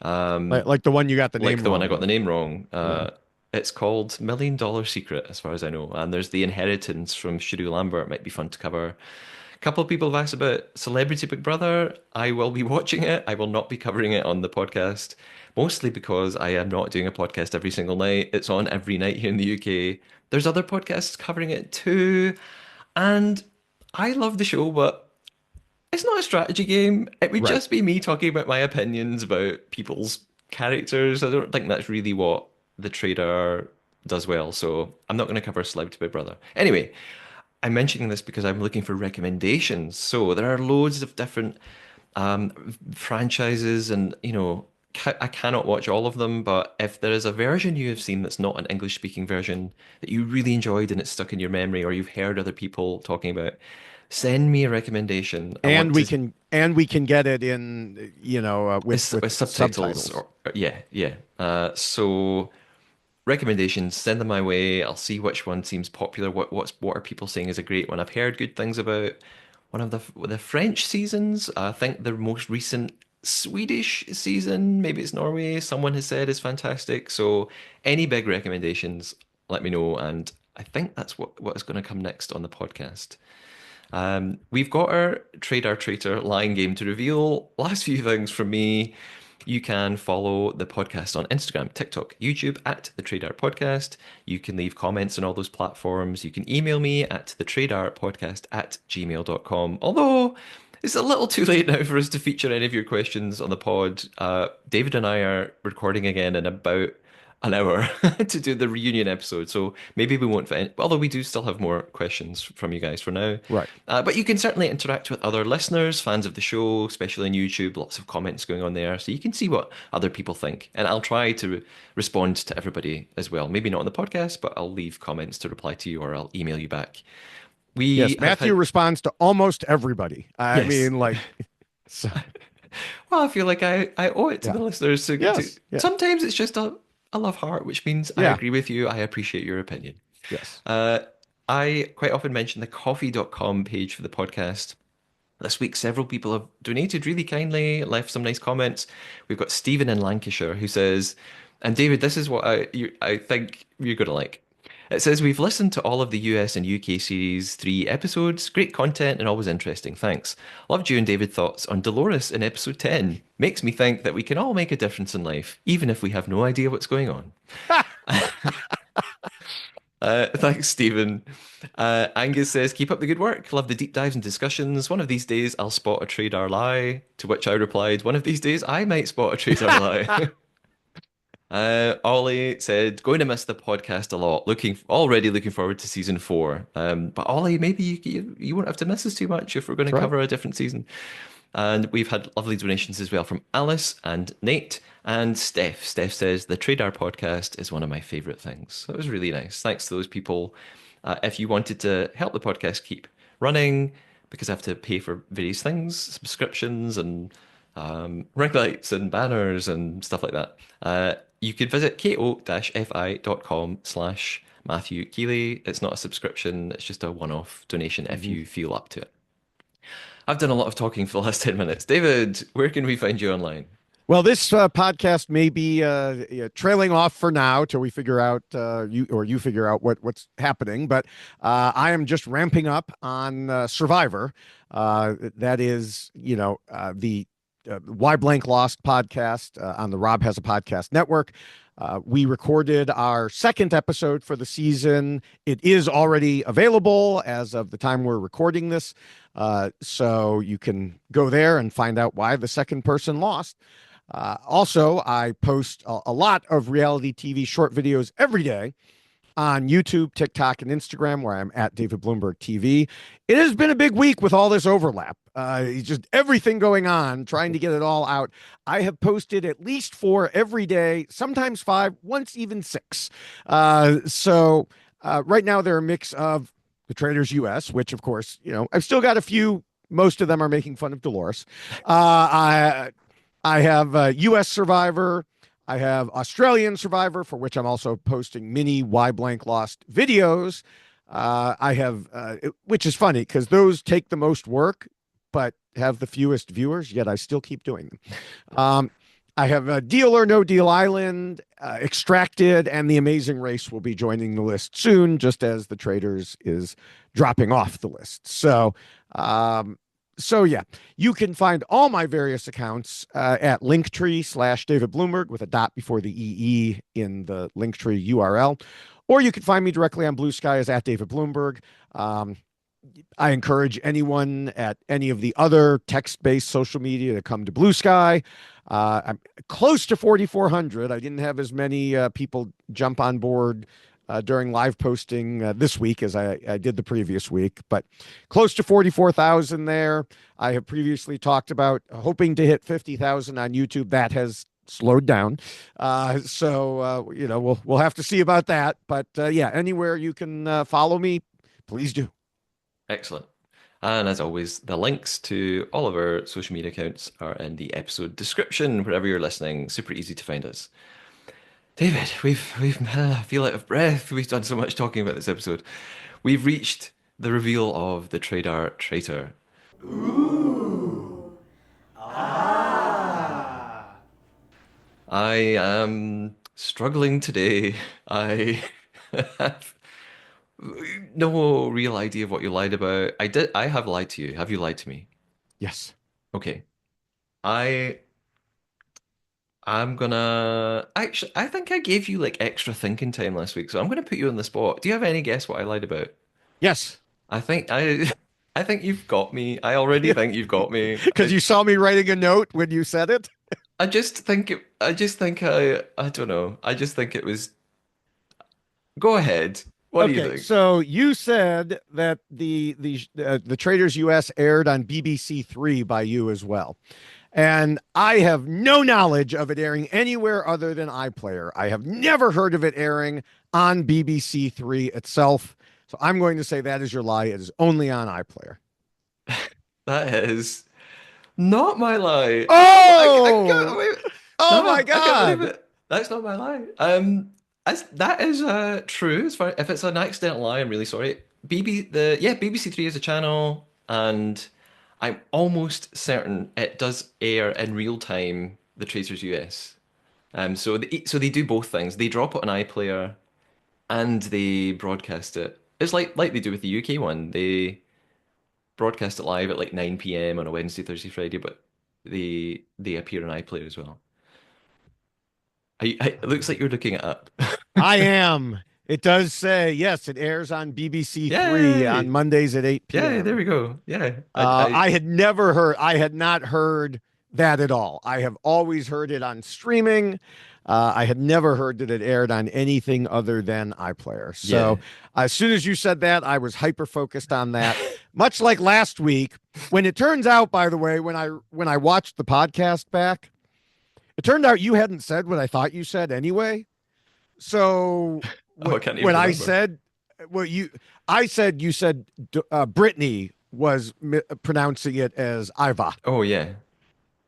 Um, Like the one you got the like name the one I wrong got the of. name wrong. Yeah. It's called Million Dollar Secret, as far as I know. And there's The Inheritance from Shiru Lambert, might be fun to cover. A couple of people have asked about Celebrity Big Brother. I will be watching it. I will not be covering it on the podcast, mostly because I am not doing a podcast every single night. It's on every night here in the UK. There's other podcasts covering it too. And I love the show, but it's not a strategy game. It would Right. just be me talking about my opinions about people's characters. I don't think that's really what the trader does well. So I'm not going to cover Celebrity Big Brother. Anyway, I'm mentioning this because I'm looking for recommendations. So there are loads of different franchises, and I cannot watch all of them. But if there is a version you have seen that's not an English-speaking version that you really enjoyed and it's stuck in your memory, or you've heard other people talking about, send me a recommendation. I And want we to can and we can get it in, with with subtitles, subtitles. or yeah, yeah. So recommendations, send them my way. I'll see which one seems popular. What are people saying is a great one? I've heard good things about one of the French seasons. I think the most recent Swedish season, maybe it's Norway, someone has said is fantastic. So any big recommendations, let me know. And I think that's what is going to come next on the podcast. We've got our Trade Our Traitor lying game to reveal. Last few things from me. You can follow the podcast on Instagram, TikTok, YouTube at the Trade Art Podcast. You can leave comments on all those platforms. You can email me at thetradeartpodcast@gmail.com. Although it's a little too late now for us to feature any of your questions on the pod. David and I are recording again in about an hour to do the reunion episode. So maybe we won't fit in, although we do still have more questions from you guys for now. Right. But you can certainly interact with other listeners, fans of the show, especially on YouTube. Lots of comments going on there. So you can see what other people think. And I'll try to respond to everybody as well. Maybe not on the podcast, but I'll leave comments to reply to you or I'll email you back. We Yes, have Matthew had, responds to almost everybody. I yes. mean, like, so, Well, I feel like I owe it to the yeah. listeners to Yes. Yeah. sometimes it's just a love heart, which means I Yeah. agree with you. I appreciate your opinion. Yes. Uh, I quite often mention the coffee.com page for the podcast. This week, several people have donated really kindly, left some nice comments. We've got Stephen in Lancashire who says, and David, this is what I think you're going to like. It says, we've listened to all of the US and UK series 3 episodes. Great content and always interesting. Thanks. Loved you and David thoughts on Dolores in episode 10. Makes me think that we can all make a difference in life, even if we have no idea what's going on. Thanks, Stephen. Angus says, keep up the good work. Love the deep dives and discussions. One of these days, I'll spot a Trader lie. To which I replied, one of these days, I might spot a Trader lie. Ollie said, going to miss the podcast a lot. Already looking forward to season 4. But Ollie, maybe you won't have to miss us too much if we're going That's to right. cover a different season. And we've had lovely donations as well from Alice and Nate and Steph. Steph says, the Trader podcast is one of my favorite things. So it was really nice. Thanks to those people. If you wanted to help the podcast keep running, because I have to pay for various things, subscriptions and ring lights and banners and stuff like that, you could visit ko-fi.com/Matthew Keeley. It's not a subscription, it's just a one-off donation if Mhm. you feel up to it. I've done a lot of talking for the last 10 minutes. David, where can we find you online? Well, this podcast may be yeah, trailing off for now till we figure out you figure out what's happening. But I am just ramping up on Survivor. That is, the Why Blank Lost podcast on the Rob Has a Podcast network. We recorded our second episode for the season. It is already available as of the time we're recording this. So you can go there and find out why the second person lost. Also, I post a lot of reality TV short videos every day on YouTube, TikTok, and Instagram, where I'm at David Bloomberg TV. It has been a big week with all this overlap. Just everything going on, trying to get it all out. I have posted at least 4 every day, sometimes 5, once even 6. Right now they're a mix of the Traitors US, which of course, I've still got a few. Most of them are making fun of Dolores. I have US Survivor. I have Australian Survivor, for which I'm also posting mini Why Blank Lost videos. I have, which is funny because those take the most work, but have the fewest viewers, yet I still keep doing them. I have Deal or No Deal Island, Extracted, and The Amazing Race will be joining the list soon, just as The Traitors is dropping off the list. So yeah, you can find all my various accounts at Linktree/David Bloomberg with a dot before the EE in the Linktree URL. Or you can find me directly on Blue Sky as at David Bloomberg. I encourage anyone at any of the other text-based social media to come to Blue Sky. I'm close to 4,400. I didn't have as many people jump on board during live posting this week as I did the previous week, but close to 44,000 there. I have previously talked about hoping to hit 50,000 on YouTube. That has slowed down. We'll have to see about that. But yeah, anywhere you can follow me, please do. Excellent. And as always, the links to all of our social media accounts are in the episode description, wherever you're listening. Super easy to find us. David, we've I feel out of breath. We've done so much talking about this episode. We've reached the reveal of the Trader Traitor. I am struggling today. I have no real idea of what you lied about. I have lied to you. Have you lied to me? Yes. Okay. I I'm gonna actually I think I gave you like extra thinking time last week, so I'm gonna put you on the spot. Do you have any guess what I lied about? Yes. I think I I think you've got me. I already think you've got me. Because you saw me writing a note when you said it. I just think it. I just think I don't know. I just think it was. Go ahead. What do you Okay, think? so you said that the Traitors US aired on BBC Three by you as well. And I have no knowledge of it airing anywhere other than iPlayer. I have never heard of it airing on BBC Three itself. So I'm going to say that is your lie. It is only on iPlayer. That is not my lie. No, I can't Oh, believe it. oh my No, I can't believe God. it. That's not my lie. That is true. As far if it's an accidental lie, I'm really sorry. BBC Three is a channel, and I'm almost certain it does air in real time the Traitors US. So they do both things. They drop it on iPlayer and they broadcast it. It's like they do with the UK one. They broadcast it live at like 9 p.m. on a Wednesday, Thursday, Friday, but they appear on iPlayer as well. It looks like you're looking it up. I am. It does say, yes, it airs on BBC Three on Yay! Mondays at 8 Yay! There p.m. we go. Yeah, I I had not heard that at all. I have always heard it on streaming. I had never heard that it aired on anything other than iPlayer. So yeah. as soon as you said that, I was hyper focused on that. Much like last week, when it turns out, by the way, when I watched the podcast back, it turned out you hadn't said what I thought you said anyway. So Oh, I can't even when I remember. said what I said, you said Brittany was pronouncing it as Iva. Oh yeah.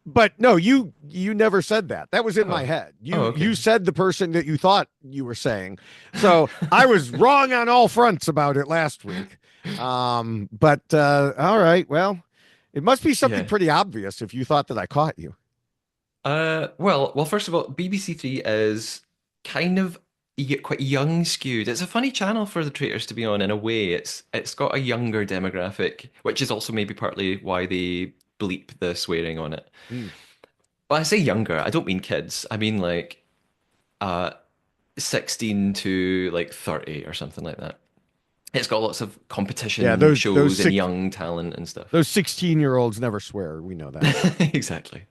But no, you never said that. That was in my Oh. head. Oh You okay. said the person that you thought you were saying. So I was wrong on all fronts about it last week. But all right, well, it must be something Yeah. pretty obvious if you thought that I caught you. Well, first of all, BBC Three is kind of quite young skewed. It's a funny channel for the Traitors to be on in a way. It's got a younger demographic, which is also maybe partly why they bleep the swearing on it. Mm. But I say younger, I don't mean kids. I mean like uh 16 to like 30 or something like that. It's got lots of Yeah, competition shows and young talent and stuff. those 16-year-olds never swear. We know that. Exactly.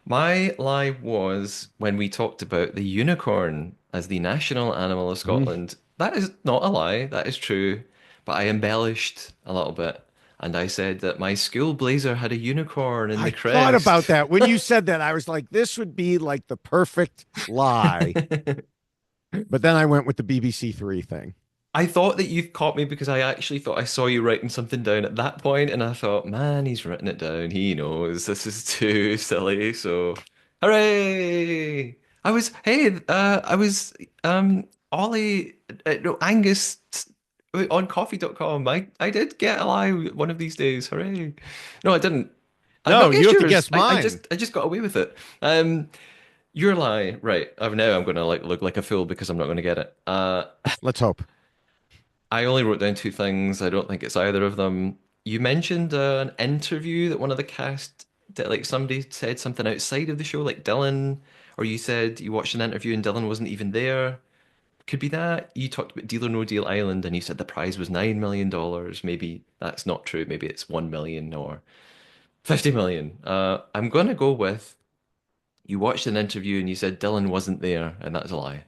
My lie was when we talked about the unicorn as the national animal of Mm. Scotland. That is not a lie, that is true. But I embellished a little bit. And I said that my school blazer had a unicorn in I the thought about crest. that when you said that. I was like, this would be like the perfect lie. But then I went with the BBC Three thing. I thought that you caught me because I actually thought I saw you writing something down at that point, and I thought, man, he's written it down. He knows this is too silly. So, hooray! I was, Ollie, no, Angus on coffee.com. I did get a lie one of these days. Hooray! No, I didn't. I've No, not you guessed have to yours. guess mine. I just got away with it. Your lie, right? Now I'm gonna like look like a fool because I'm not gonna get it. Let's hope. I only wrote down two things. I don't think it's either of them. You mentioned an interview that one of the cast did, like somebody said something outside of the show, like Dylan, or you said you watched an interview and Dylan wasn't even there. Could be that. You talked about Deal or No Deal Island and you said the prize was $9 million. Maybe that's not true. Maybe it's 1 million or 50 million. I'm gonna go with you watched an interview and you said Dylan wasn't there, and that's a lie.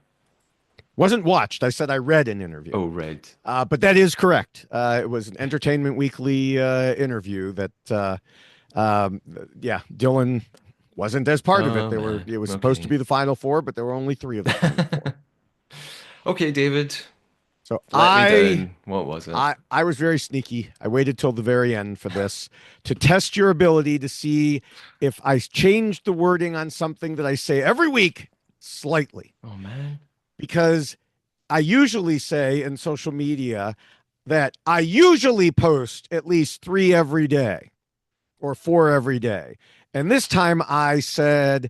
Wasn't watched. I said I read an interview. Oh, right. But that is correct. It was an Entertainment Weekly interview that, um, yeah, Dylan wasn't as part of it. Oh man. It was supposed to Okay. be the final four, but there were only three of the final four. Okay, David. So Let me down. What was it? I was very sneaky. I waited till the very end for this to test your ability to see if I changed the wording on something that I say every week slightly. Oh man. Because I usually say in social media that I usually post at least three every day or four every day. And this time I said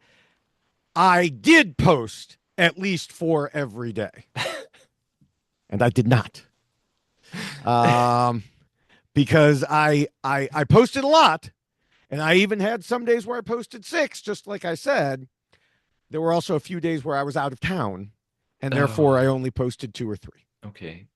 I did post at least four every day. And I did not. Um, because I posted a lot, and I even had some days where I posted six, just like I said. There were also a few days where I was out of town, and therefore I Oh, only posted two or three. okay.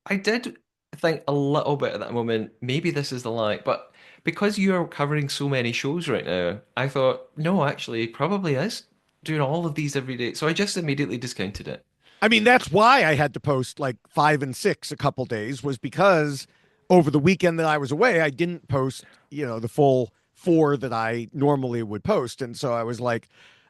I did think a little bit at that moment, maybe this is the lie, but because you're covering so many shows right now, I thought, no, actually, he probably is doing all of these every day. So I just immediately discounted it. I mean, that's why I had to post like 5 and 6 a couple days, was because over the weekend that I was away, I didn't post, the full 4 that I normally would post. And so I was like,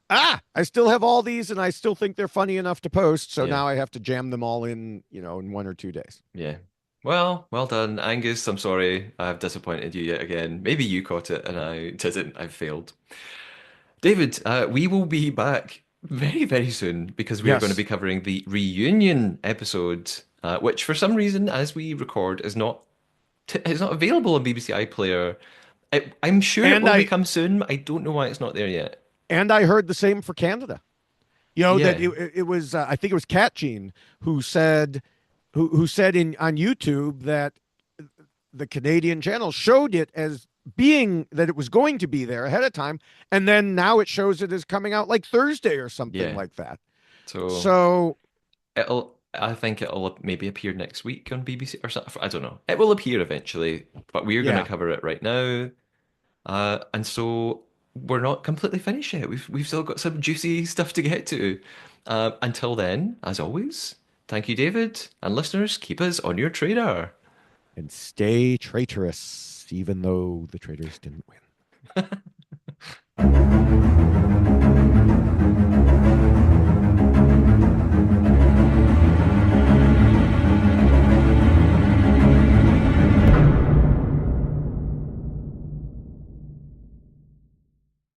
I still have all these and I still think they're funny enough to post. So Yeah, now I have to jam them all in 1 or 2 days. yeah. Well done, Angus. I'm sorry I've disappointed you yet again. Maybe you caught it and I didn't. I failed. David, we will be back very, very soon because we are going to be Yes. covering the reunion episode, which for some reason, as we record, is not available on BBC iPlayer. I'm sure it And will I become soon. I don't know why it's not there yet. and I heard the same for Canada. That Yeah, it was I think it was Cat Gene who said who said in on YouTube that the Canadian channel showed it as being that it was going to be there ahead of time, and then now it shows it as coming out like Thursday or something yeah. like that. So So I think it'll maybe appear next week on BBC or something. I don't know. It will appear eventually, but we're going to yeah, cover it right now. And so we're not completely finished yet. We've still got some juicy stuff to get to. Until then, as always, thank you, David, and listeners, keep us on your radar. and stay traitorous, even though the traitors didn't win.